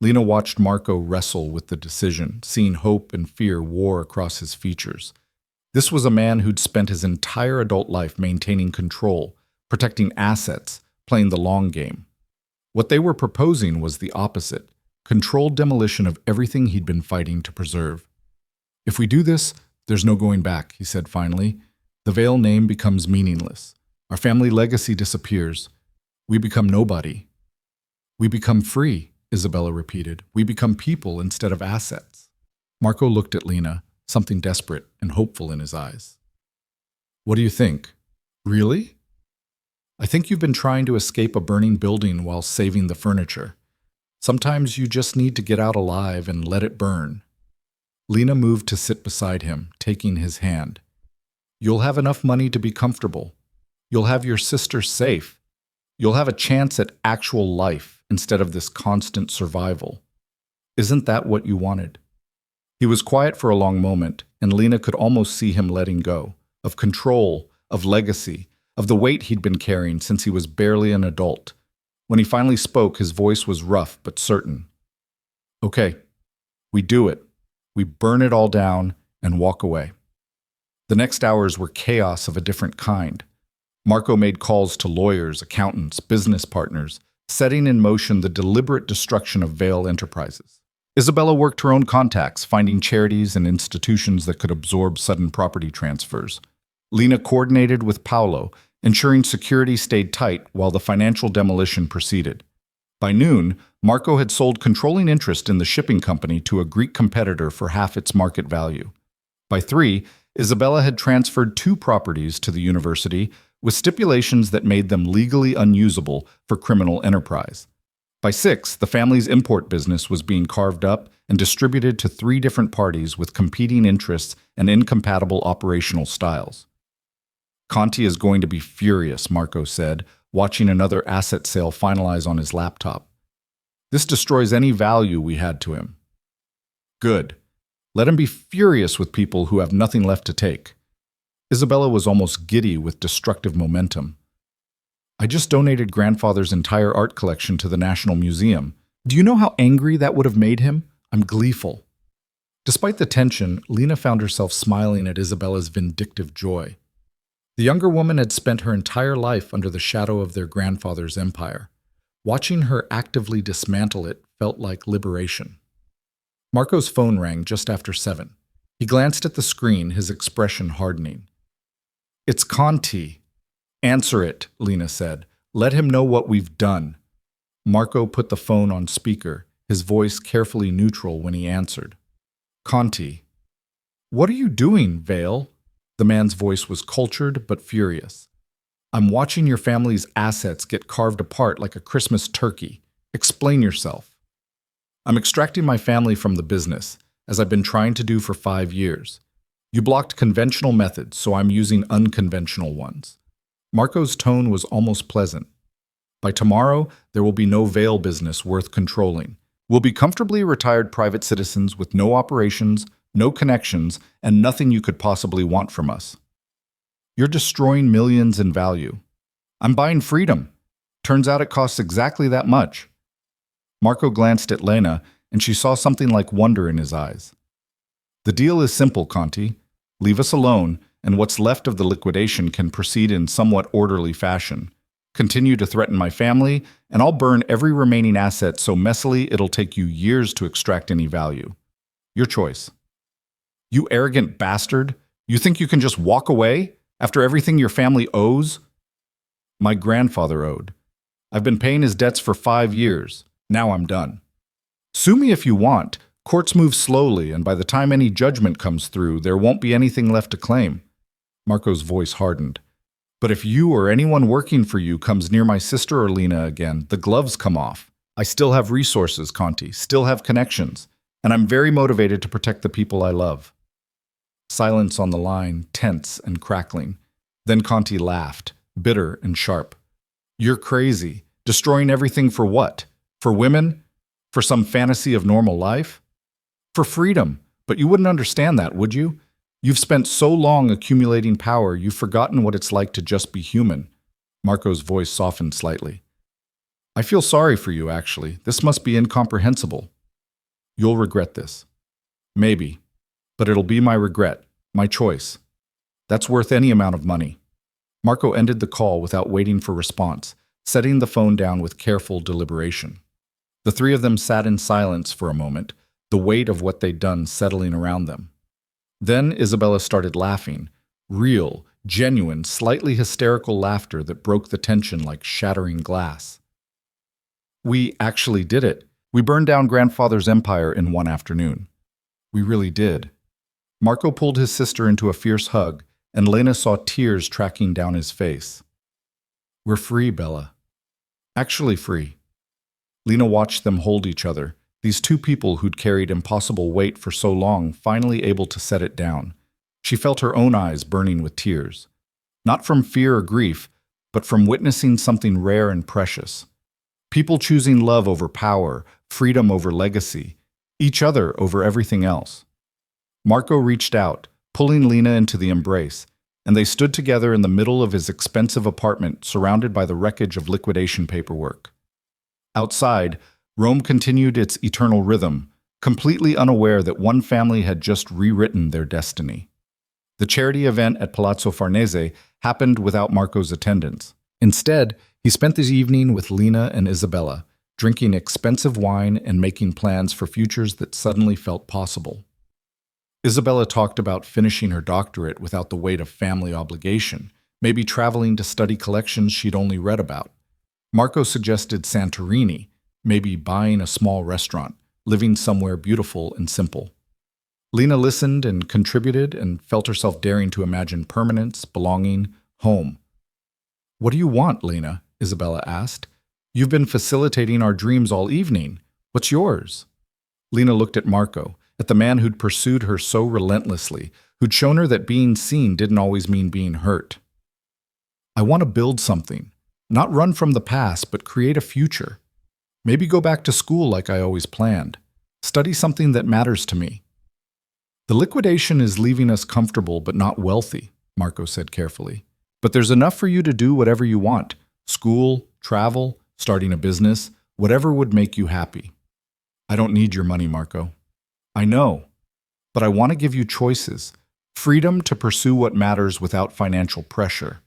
Lena watched Marco wrestle with the decision, seeing hope and fear war across his features. This was a man who'd spent his entire adult life maintaining control, protecting assets, playing the long game. What they were proposing was the opposite, controlled demolition of everything he'd been fighting to preserve. If we do this, there's no going back, he said finally. The Vale name becomes meaningless. Our family legacy disappears. We become nobody. We become free, Isabella repeated. We become people instead of assets. Marco looked at Lena, something desperate and hopeful in his eyes. What do you think? Really? I think you've been trying to escape a burning building while saving the furniture. Sometimes you just need to get out alive and let it burn. Lena moved to sit beside him, taking his hand. You'll have enough money to be comfortable. You'll have your sister safe. You'll have a chance at actual life instead of this constant survival. Isn't that what you wanted? He was quiet for a long moment, and Lena could almost see him letting go, of control, of legacy, of the weight he'd been carrying since he was barely an adult. When he finally spoke, his voice was rough but certain. Okay, we do it. We burn it all down and walk away. The next hours were chaos of a different kind. Marco made calls to lawyers, accountants, business partners, setting in motion the deliberate destruction of Vale Enterprises. Isabella worked her own contacts, finding charities and institutions that could absorb sudden property transfers. Lena coordinated with Paolo, ensuring security stayed tight while the financial demolition proceeded. By noon, Marco had sold controlling interest in the shipping company to a Greek competitor for half its market value. By 3, Isabella had transferred 2 properties to the university with stipulations that made them legally unusable for criminal enterprise. By 6, the family's import business was being carved up and distributed to 3 different parties with competing interests and incompatible operational styles. Conti is going to be furious, Marco said, watching another asset sale finalize on his laptop. This destroys any value we had to him. Good. Let him be furious with people who have nothing left to take. Isabella was almost giddy with destructive momentum. I just donated grandfather's entire art collection to the National Museum. Do you know how angry that would have made him? I'm gleeful. Despite the tension, Lena found herself smiling at Isabella's vindictive joy. The younger woman had spent her entire life under the shadow of their grandfather's empire. Watching her actively dismantle it felt like liberation. Marco's phone rang just after 7. He glanced at the screen, his expression hardening. It's Conti. Answer it, Lena said. Let him know what we've done. Marco put the phone on speaker, his voice carefully neutral when he answered. Conti. What are you doing, Vale? The man's voice was cultured but furious. I'm watching your family's assets get carved apart like a Christmas turkey. Explain yourself. I'm extracting my family from the business, as I've been trying to do for 5 years. You blocked conventional methods, so I'm using unconventional ones. Marco's tone was almost pleasant. By tomorrow, there will be no Vale business worth controlling. We'll be comfortably retired private citizens with no operations, no connections, and nothing you could possibly want from us. You're destroying millions in value. I'm buying freedom. Turns out it costs exactly that much. Marco glanced at Lena, and she saw something like wonder in his eyes. The deal is simple, Conti. Leave us alone, and what's left of the liquidation can proceed in somewhat orderly fashion. Continue to threaten my family, and I'll burn every remaining asset so messily it'll take you years to extract any value. Your choice. You arrogant bastard! You think you can just walk away after everything your family owes? My grandfather owed. I've been paying his debts for 5 years. Now I'm done. Sue me if you want. Courts move slowly, and by the time any judgment comes through, there won't be anything left to claim. Marco's voice hardened. But if you or anyone working for you comes near my sister or Lena again, the gloves come off. I still have resources, Conti, still have connections, and I'm very motivated to protect the people I love. Silence on the line, tense and crackling. Then Conti laughed, bitter and sharp. You're crazy. Destroying everything for what? For women? For some fantasy of normal life? For freedom. But you wouldn't understand that, would you? You've spent so long accumulating power, you've forgotten what it's like to just be human. Marco's voice softened slightly. I feel sorry for you, actually. This must be incomprehensible. You'll regret this. Maybe. But it'll be my regret, my choice. That's worth any amount of money. Marco ended the call without waiting for response, setting the phone down with careful deliberation. The three of them sat in silence for a moment, the weight of what they'd done settling around them. Then Isabella started laughing, real, genuine, slightly hysterical laughter that broke the tension like shattering glass. We actually did it. We burned down grandfather's empire in one afternoon. We really did. Marco pulled his sister into a fierce hug, and Lena saw tears tracking down his face. We're free, Bella. Actually free. Lena watched them hold each other, these two people who'd carried impossible weight for so long finally able to set it down. She felt her own eyes burning with tears. Not from fear or grief, but from witnessing something rare and precious. People choosing love over power, freedom over legacy, each other over everything else. Marco reached out, pulling Lena into the embrace, and they stood together in the middle of his expensive apartment surrounded by the wreckage of liquidation paperwork. Outside, Rome continued its eternal rhythm, completely unaware that one family had just rewritten their destiny. The charity event at Palazzo Farnese happened without Marco's attendance. Instead, he spent the evening with Lena and Isabella, drinking expensive wine and making plans for futures that suddenly felt possible. Isabella talked about finishing her doctorate without the weight of family obligation, maybe traveling to study collections she'd only read about. Marco suggested Santorini, maybe buying a small restaurant, living somewhere beautiful and simple. Lena listened and contributed and felt herself daring to imagine permanence, belonging, home. What do you want, Lena? Isabella asked. You've been facilitating our dreams all evening. What's yours? Lena looked at Marco, at the man who'd pursued her so relentlessly, who'd shown her that being seen didn't always mean being hurt. I want to build something, not run from the past, but create a future. Maybe go back to school like I always planned. Study something that matters to me. The liquidation is leaving us comfortable but not wealthy, Marco said carefully. But there's enough for you to do whatever you want. School, travel, starting a business, whatever would make you happy. I don't need your money, Marco. I know, but I want to give you choices, freedom to pursue what matters without financial pressure.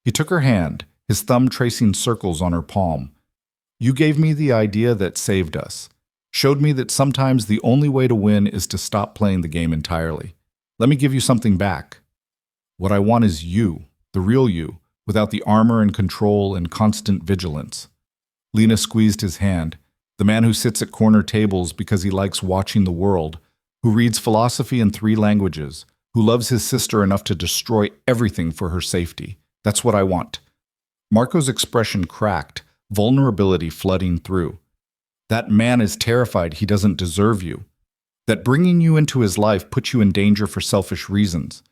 He took her hand, his thumb tracing circles on her palm. You gave me the idea that saved us, showed me that sometimes the only way to win is to stop playing the game entirely. Let me give you something back. What I want is you, the real you, without the armor and control and constant vigilance. Lena squeezed his hand, the man who sits at corner tables because he likes watching the world, who reads philosophy in 3 languages, who loves his sister enough to destroy everything for her safety. That's what I want. Marco's expression cracked, vulnerability flooding through. That man is terrified he doesn't deserve you. That bringing you into his life puts you in danger for selfish reasons.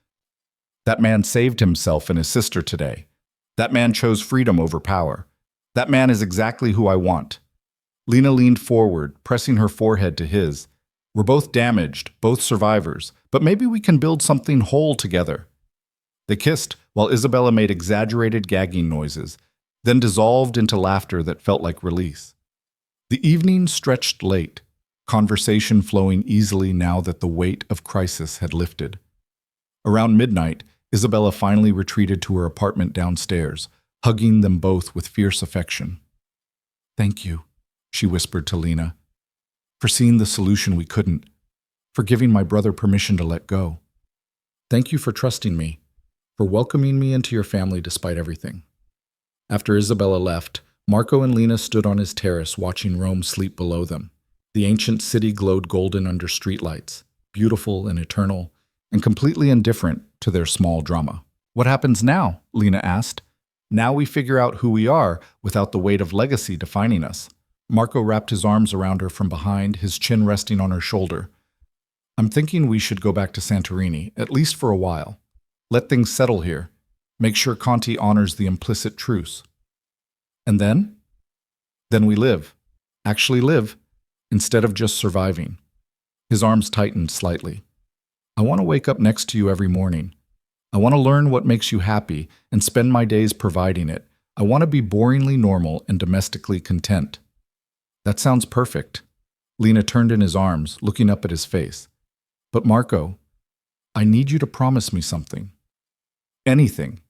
That man saved himself and his sister today. That man chose freedom over power. That man is exactly who I want. Lena leaned forward, pressing her forehead to his. We're both damaged, both survivors, but maybe we can build something whole together. They kissed while Isabella made exaggerated gagging noises, then dissolved into laughter that felt like release. The evening stretched late, conversation flowing easily now that the weight of crisis had lifted. Around midnight, Isabella finally retreated to her apartment downstairs, hugging them both with fierce affection. "Thank you," she whispered to Lena, "for seeing the solution we couldn't, for giving my brother permission to let go. Thank you for trusting me, for welcoming me into your family despite everything." After Isabella left, Marco and Lena stood on his terrace watching Rome sleep below them. The ancient city glowed golden under streetlights, beautiful and eternal, and completely indifferent to their small drama. "What happens now?" Lena asked. "Now we figure out who we are without the weight of legacy defining us." Marco wrapped his arms around her from behind, his chin resting on her shoulder. "I'm thinking we should go back to Santorini, at least for a while. Let things settle here. Make sure Conti honors the implicit truce. And then? Then we live. Actually live, instead of just surviving." His arms tightened slightly. "I want to wake up next to you every morning. I want to learn what makes you happy and spend my days providing it. I want to be boringly normal and domestically content." "That sounds perfect." Lena turned in his arms, looking up at his face. "But Marco, I need you to promise me something." "Anything.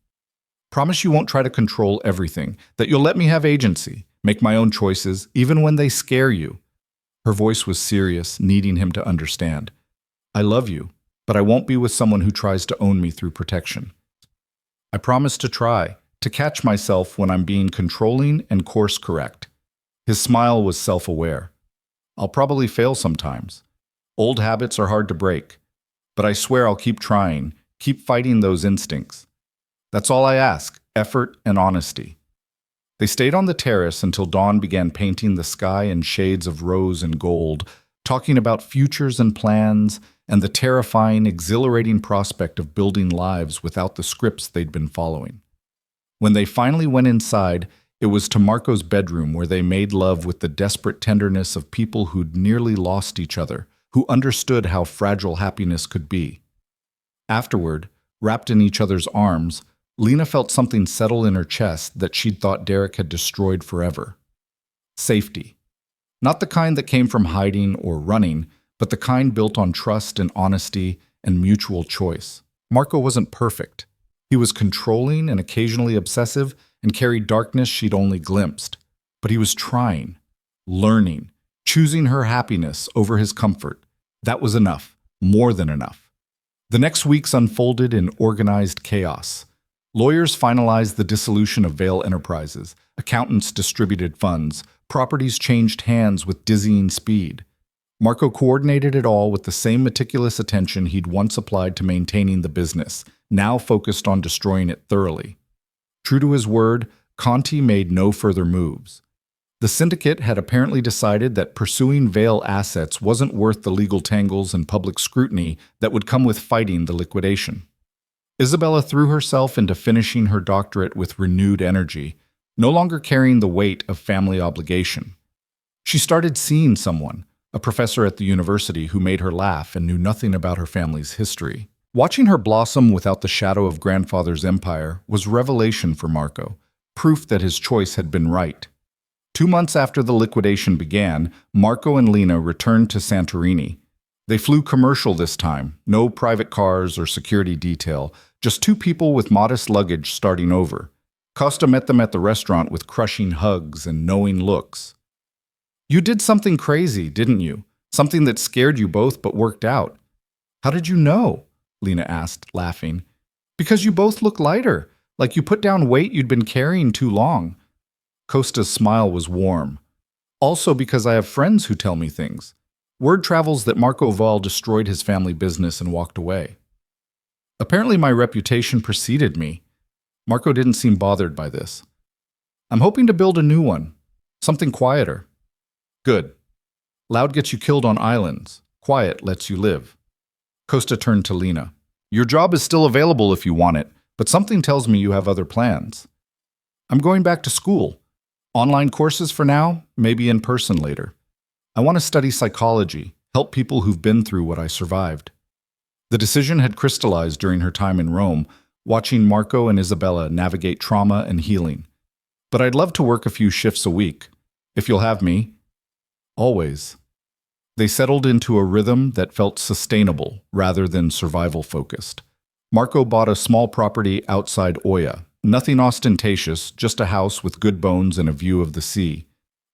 Promise you won't try to control everything, that you'll let me have agency, make my own choices, even when they scare you." Her voice was serious, needing him to understand. "I love you, but I won't be with someone who tries to own me through protection. I promise to try, to catch myself when I'm being controlling and course correct." His smile was self-aware. "I'll probably fail sometimes. Old habits are hard to break. But I swear I'll keep trying, keep fighting those instincts. That's all I ask, effort and honesty." They stayed on the terrace until dawn began painting the sky in shades of rose and gold, talking about futures and plans, and the terrifying, exhilarating prospect of building lives without the scripts they'd been following. When they finally went inside, it was to Marco's bedroom where they made love with the desperate tenderness of people who'd nearly lost each other, who understood how fragile happiness could be. Afterward, wrapped in each other's arms, Lena felt something settle in her chest that she'd thought Derek had destroyed forever. Safety. Not the kind that came from hiding or running, but the kind built on trust and honesty and mutual choice. Marco wasn't perfect. He was controlling and occasionally obsessive and carried darkness she'd only glimpsed. But he was trying, learning, choosing her happiness over his comfort. That was enough, more than enough. The next weeks unfolded in organized chaos. Lawyers finalized the dissolution of Vale Enterprises. Accountants distributed funds. Properties changed hands with dizzying speed. Marco coordinated it all with the same meticulous attention he'd once applied to maintaining the business, now focused on destroying it thoroughly. True to his word, Conti made no further moves. The syndicate had apparently decided that pursuing Vale assets wasn't worth the legal tangles and public scrutiny that would come with fighting the liquidation. Isabella threw herself into finishing her doctorate with renewed energy, no longer carrying the weight of family obligation. She started seeing someone, a professor at the university who made her laugh and knew nothing about her family's history. Watching her blossom without the shadow of grandfather's empire was revelation for Marco, proof that his choice had been right. 2 months after the liquidation began, Marco and Lena returned to Santorini. They flew commercial this time, no private cars or security detail, just 2 people with modest luggage starting over. Costa met them at the restaurant with crushing hugs and knowing looks. "You did something crazy, didn't you? Something that scared you both but worked out." "How did you know?" Lena asked, laughing. "Because you both look lighter, like you put down weight you'd been carrying too long." Costa's smile was warm. "Also because I have friends who tell me things. Word travels that Marco Val destroyed his family business and walked away. Apparently my reputation preceded me." Marco didn't seem bothered by this. "I'm hoping to build a new one, something quieter." "Good. Loud gets you killed on islands. Quiet lets you live." Costa turned to Lena. "Your job is still available if you want it, but something tells me you have other plans." "I'm going back to school. Online courses for now, maybe in person later. I want to study psychology, help people who've been through what I survived." The decision had crystallized during her time in Rome, watching Marco and Isabella navigate trauma and healing. But I'd love to work a few shifts a week, if you'll have me. Always. They settled into a rhythm that felt sustainable rather than survival-focused. Marco bought a small property outside Oya. Nothing ostentatious, just a house with good bones and a view of the sea.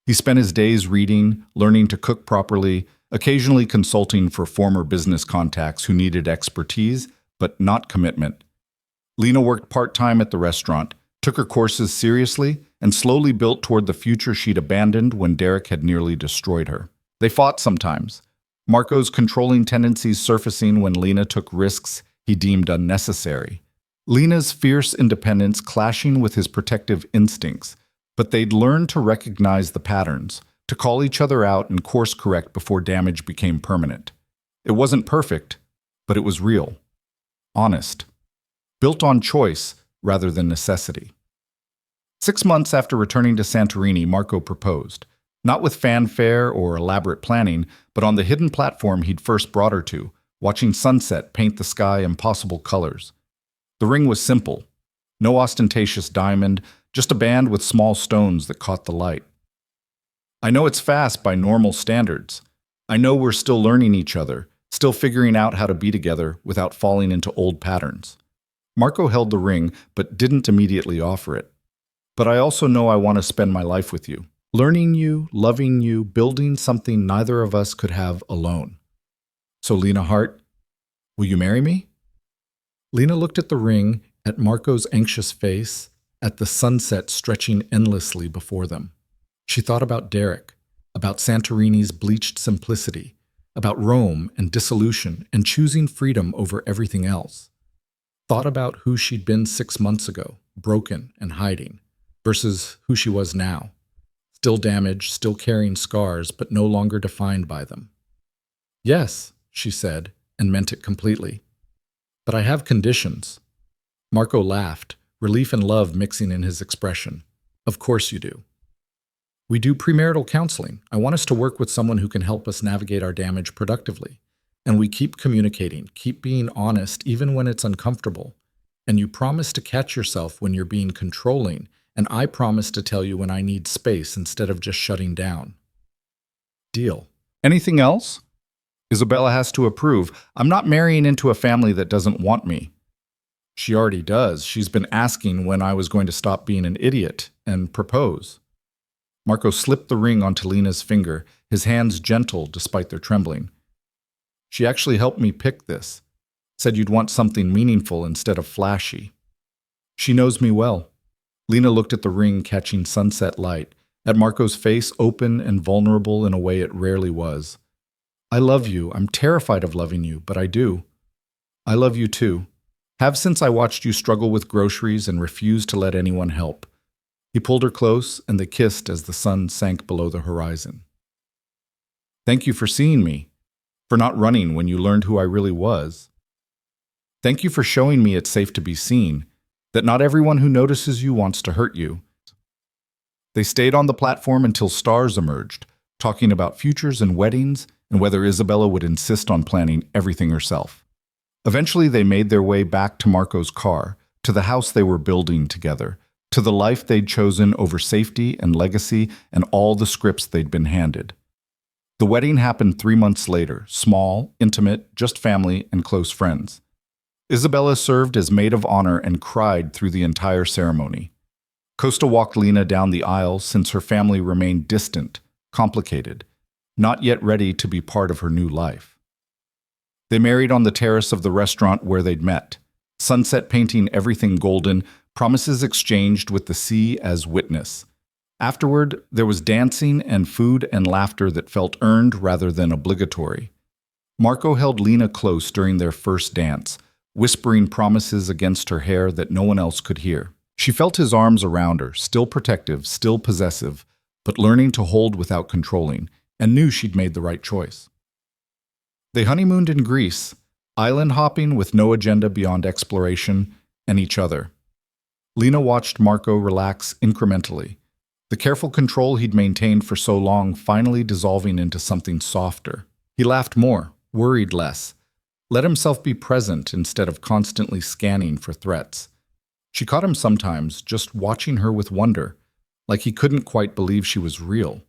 He spent his days reading, learning to cook properly, occasionally consulting for former business contacts who needed expertise, but not commitment. Lena worked part-time at the restaurant, took her courses seriously, and slowly built toward the future she'd abandoned when Derek had nearly destroyed her. They fought sometimes, Marco's controlling tendencies surfacing when Lena took risks he deemed unnecessary. Lena's fierce independence clashing with his protective instincts, but they'd learned to recognize the patterns, to call each other out and course correct before damage became permanent. It wasn't perfect, but it was real, honest, built on choice rather than necessity. 6 months after returning to Santorini, Marco proposed, not with fanfare or elaborate planning, but on the hidden platform he'd first brought her to, watching sunset paint the sky impossible colors. The ring was simple, no ostentatious diamond, just a band with small stones that caught the light. I know it's fast by normal standards. I know we're still learning each other, still figuring out how to be together without falling into old patterns. Marco held the ring, but didn't immediately offer it. But I also know I want to spend my life with you, learning you, loving you, building something neither of us could have alone. So, Lena Hart, will you marry me? Lena looked at the ring, at Marco's anxious face, at the sunset stretching endlessly before them. She thought about Derek, about Santorini's bleached simplicity, about Rome and dissolution and choosing freedom over everything else. Thought about who she'd been 6 months ago, broken and hiding, versus who she was now, still damaged, still carrying scars, but no longer defined by them. Yes, she said, and meant it completely. But I have conditions. Marco laughed, relief and love mixing in his expression. Of course you do. We do premarital counseling. I want us to work with someone who can help us navigate our damage productively. And we keep communicating, keep being honest even when it's uncomfortable. And you promise to catch yourself when you're being controlling, and I promise to tell you when I need space instead of just shutting down. Deal. Anything else? Isabella has to approve. I'm not marrying into a family that doesn't want me. She already does. She's been asking when I was going to stop being an idiot and propose. Marco slipped the ring onto Lena's finger, his hands gentle despite their trembling. She actually helped me pick this. Said you'd want something meaningful instead of flashy. She knows me well. Lena looked at the ring catching sunset light, at Marco's face open and vulnerable in a way it rarely was. I love you. I'm terrified of loving you, but I do. I love you too. Have since I watched you struggle with groceries and refused to let anyone help. He pulled her close, and they kissed as the sun sank below the horizon. Thank you for seeing me, for not running when you learned who I really was. Thank you for showing me it's safe to be seen, that not everyone who notices you wants to hurt you. They stayed on the platform until stars emerged, talking about futures and weddings, and whether Isabella would insist on planning everything herself. Eventually, they made their way back to Marco's car, to the house they were building together, to the life they'd chosen over safety and legacy and all the scripts they'd been handed. The wedding happened 3 months later, small, intimate, just family and close friends. Isabella served as maid of honor and cried through the entire ceremony. Costa walked Lena down the aisle since her family remained distant, complicated, not yet ready to be part of her new life. They married on the terrace of the restaurant where they'd met, sunset painting everything golden, promises exchanged with the sea as witness. Afterward, there was dancing and food and laughter that felt earned rather than obligatory. Marco held Lena close during their first dance, whispering promises against her hair that no one else could hear. She felt his arms around her, still protective, still possessive, but learning to hold without controlling, and knew she'd made the right choice. They honeymooned in Greece, island hopping with no agenda beyond exploration and each other. Lena watched Marco relax incrementally, the careful control he'd maintained for so long finally dissolving into something softer. He laughed more, worried less, Let himself be present instead of constantly scanning for threats. She caught him sometimes just watching her with wonder, like he couldn't quite believe she was real.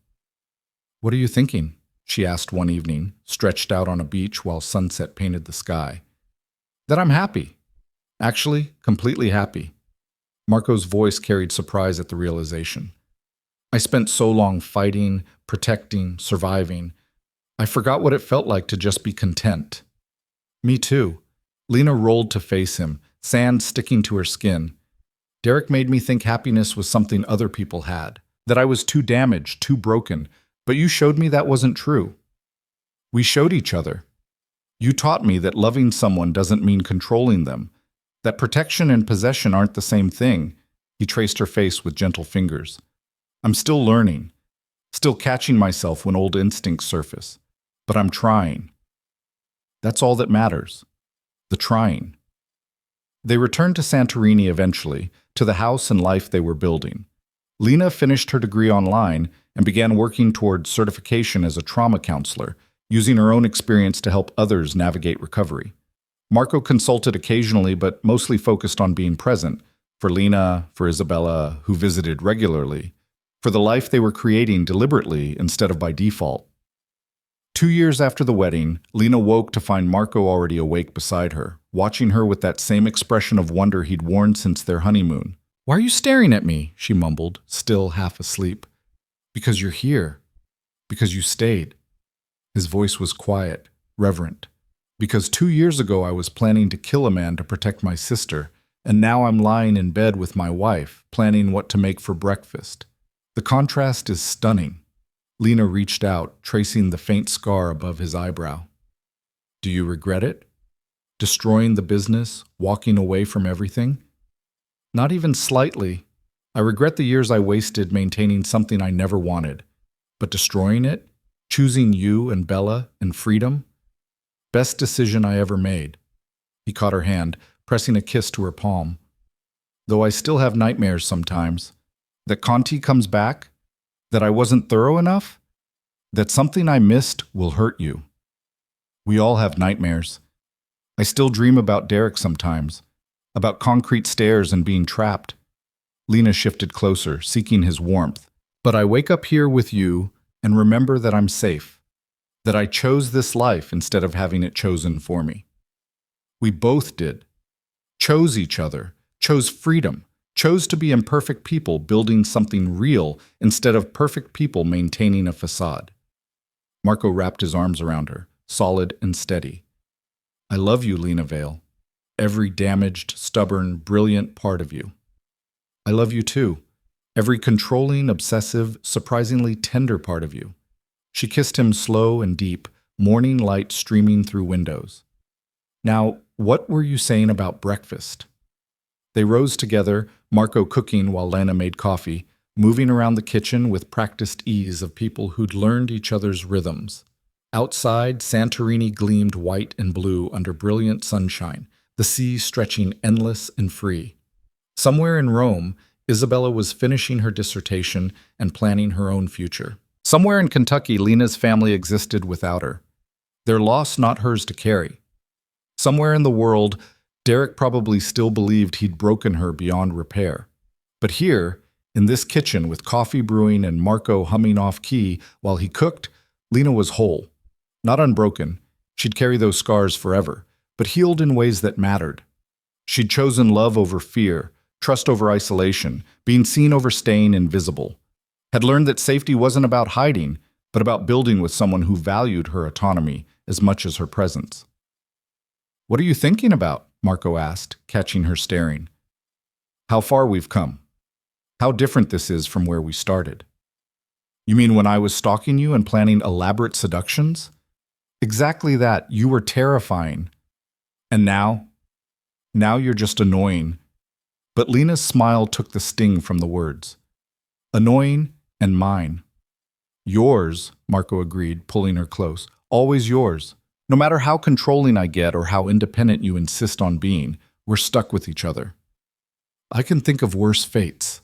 "What are you thinking?" she asked one evening, stretched out on a beach while sunset painted the sky. "That I'm happy. Actually, completely happy." Marco's voice carried surprise at the realization. "I spent so long fighting, protecting, surviving. I forgot what it felt like to just be content." "Me too." Lena rolled to face him, sand sticking to her skin. "Derek made me think happiness was something other people had, that I was too damaged, too broken, but you showed me that wasn't true. We showed each other. You taught me that loving someone doesn't mean controlling them, that protection and possession aren't the same thing." He traced her face with gentle fingers. "I'm still learning, still catching myself when old instincts surface, but I'm trying. That's all that matters, the trying." They returned to Santorini eventually, to the house and life they were building. Lena finished her degree online and began working toward certification as a trauma counselor, using her own experience to help others navigate recovery. Marco consulted occasionally, but mostly focused on being present, for Lena, for Isabella, who visited regularly, for the life they were creating deliberately instead of by default. 2 years after the wedding, Lena woke to find Marco already awake beside her, watching her with that same expression of wonder he'd worn since their honeymoon. "Why are you staring at me?" she mumbled, still half asleep. "Because you're here. Because you stayed." His voice was quiet, reverent. "Because 2 years ago I was planning to kill a man to protect my sister, and now I'm lying in bed with my wife, planning what to make for breakfast. The contrast is stunning." Lena reached out, tracing the faint scar above his eyebrow. "Do you regret it? Destroying the business, walking away from everything?" "Not even slightly. I regret the years I wasted maintaining something I never wanted. But destroying it, choosing you and Bella and freedom, best decision I ever made." He caught her hand, pressing a kiss to her palm. "Though I still have nightmares sometimes. That Conti comes back, that I wasn't thorough enough, that something I missed will hurt you. We all have nightmares. I still dream about Derek sometimes, about concrete stairs and being trapped." Lena shifted closer, seeking his warmth. "But I wake up here with you and remember that I'm safe, that I chose this life instead of having it chosen for me. We both did. Chose each other, chose freedom, chose to be imperfect people building something real instead of perfect people maintaining a facade." Marco wrapped his arms around her, solid and steady. "I love you, Lena Vale. Every damaged, stubborn, brilliant part of you. I love you too. Every controlling, obsessive, surprisingly tender part of you." She kissed him slow and deep, morning light streaming through windows. "Now, what were you saying about breakfast?" They rose together, Marco cooking while Lena made coffee, moving around the kitchen with practiced ease of people who'd learned each other's rhythms. Outside, Santorini gleamed white and blue under brilliant sunshine, the sea stretching endless and free. Somewhere in Rome, Isabella was finishing her dissertation and planning her own future. Somewhere in Kentucky, Lena's family existed without her. Their loss not hers to carry. Somewhere in the world, Derek probably still believed he'd broken her beyond repair. But here, in this kitchen with coffee brewing and Marco humming off-key while he cooked, Lena was whole. Not unbroken. She'd carry those scars forever, but healed in ways that mattered. She'd chosen love over fear, trust over isolation, being seen over staying invisible. Had learned that safety wasn't about hiding, but about building with someone who valued her autonomy as much as her presence. "What are you thinking about?" Marco asked, catching her staring. "How far we've come. How different this is from where we started." "You mean when I was stalking you and planning elaborate seductions?" "Exactly that. You were terrifying. And now? Now you're just annoying." But Lena's smile took the sting from the words. "Annoying and mine." "Yours," Marco agreed, pulling her close. "Always yours. No matter how controlling I get or how independent you insist on being, we're stuck with each other." I can think of worse fates.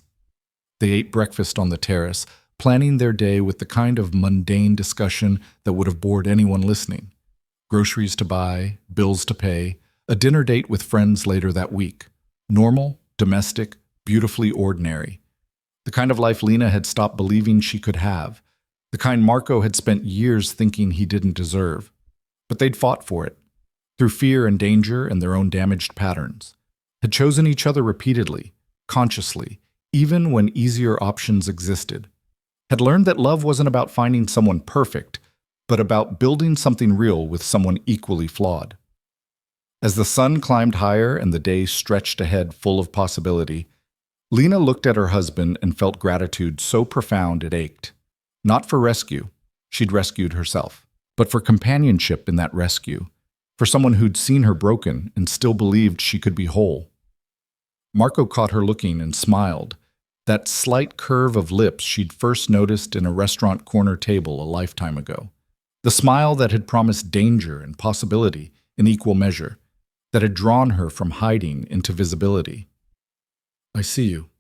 They ate breakfast on the terrace, planning their day with the kind of mundane discussion that would have bored anyone listening. Groceries to buy, bills to pay, a dinner date with friends later that week. Normal, domestic, beautifully ordinary. The kind of life Lena had stopped believing she could have. The kind Marco had spent years thinking he didn't deserve. But they'd fought for it, through fear and danger and their own damaged patterns. Had chosen each other repeatedly, consciously, even when easier options existed. Had learned that love wasn't about finding someone perfect, but about building something real with someone equally flawed. As the sun climbed higher and the day stretched ahead full of possibility, Lena looked at her husband and felt gratitude so profound it ached. Not for rescue, she'd rescued herself, but for companionship in that rescue, for someone who'd seen her broken and still believed she could be whole. Marco caught her looking and smiled, that slight curve of lips she'd first noticed in a restaurant corner table a lifetime ago. The smile that had promised danger and possibility in equal measure, that had drawn her from hiding into visibility. "I see you,"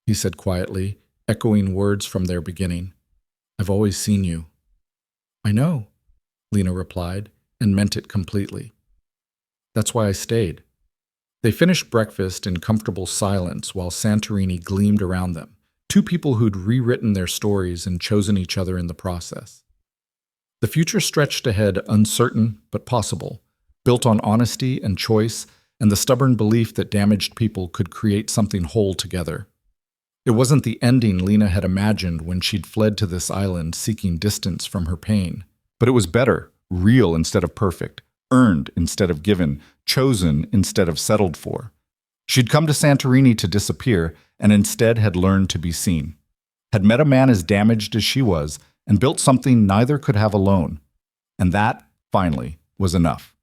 he said quietly, echoing words from their beginning. "I've always seen you." "I know," Lena replied, and meant it completely. "That's why I stayed." They finished breakfast in comfortable silence while Santorini gleamed around them, two people who'd rewritten their stories and chosen each other in the process. The future stretched ahead, uncertain but possible, built on honesty and choice and the stubborn belief that damaged people could create something whole together. It wasn't the ending Lena had imagined when she'd fled to this island seeking distance from her pain, but it was better, real instead of perfect, earned instead of given, chosen instead of settled for. She'd come to Santorini to disappear and instead had learned to be seen, had met a man as damaged as she was, and built something neither could have alone. And that, finally, was enough.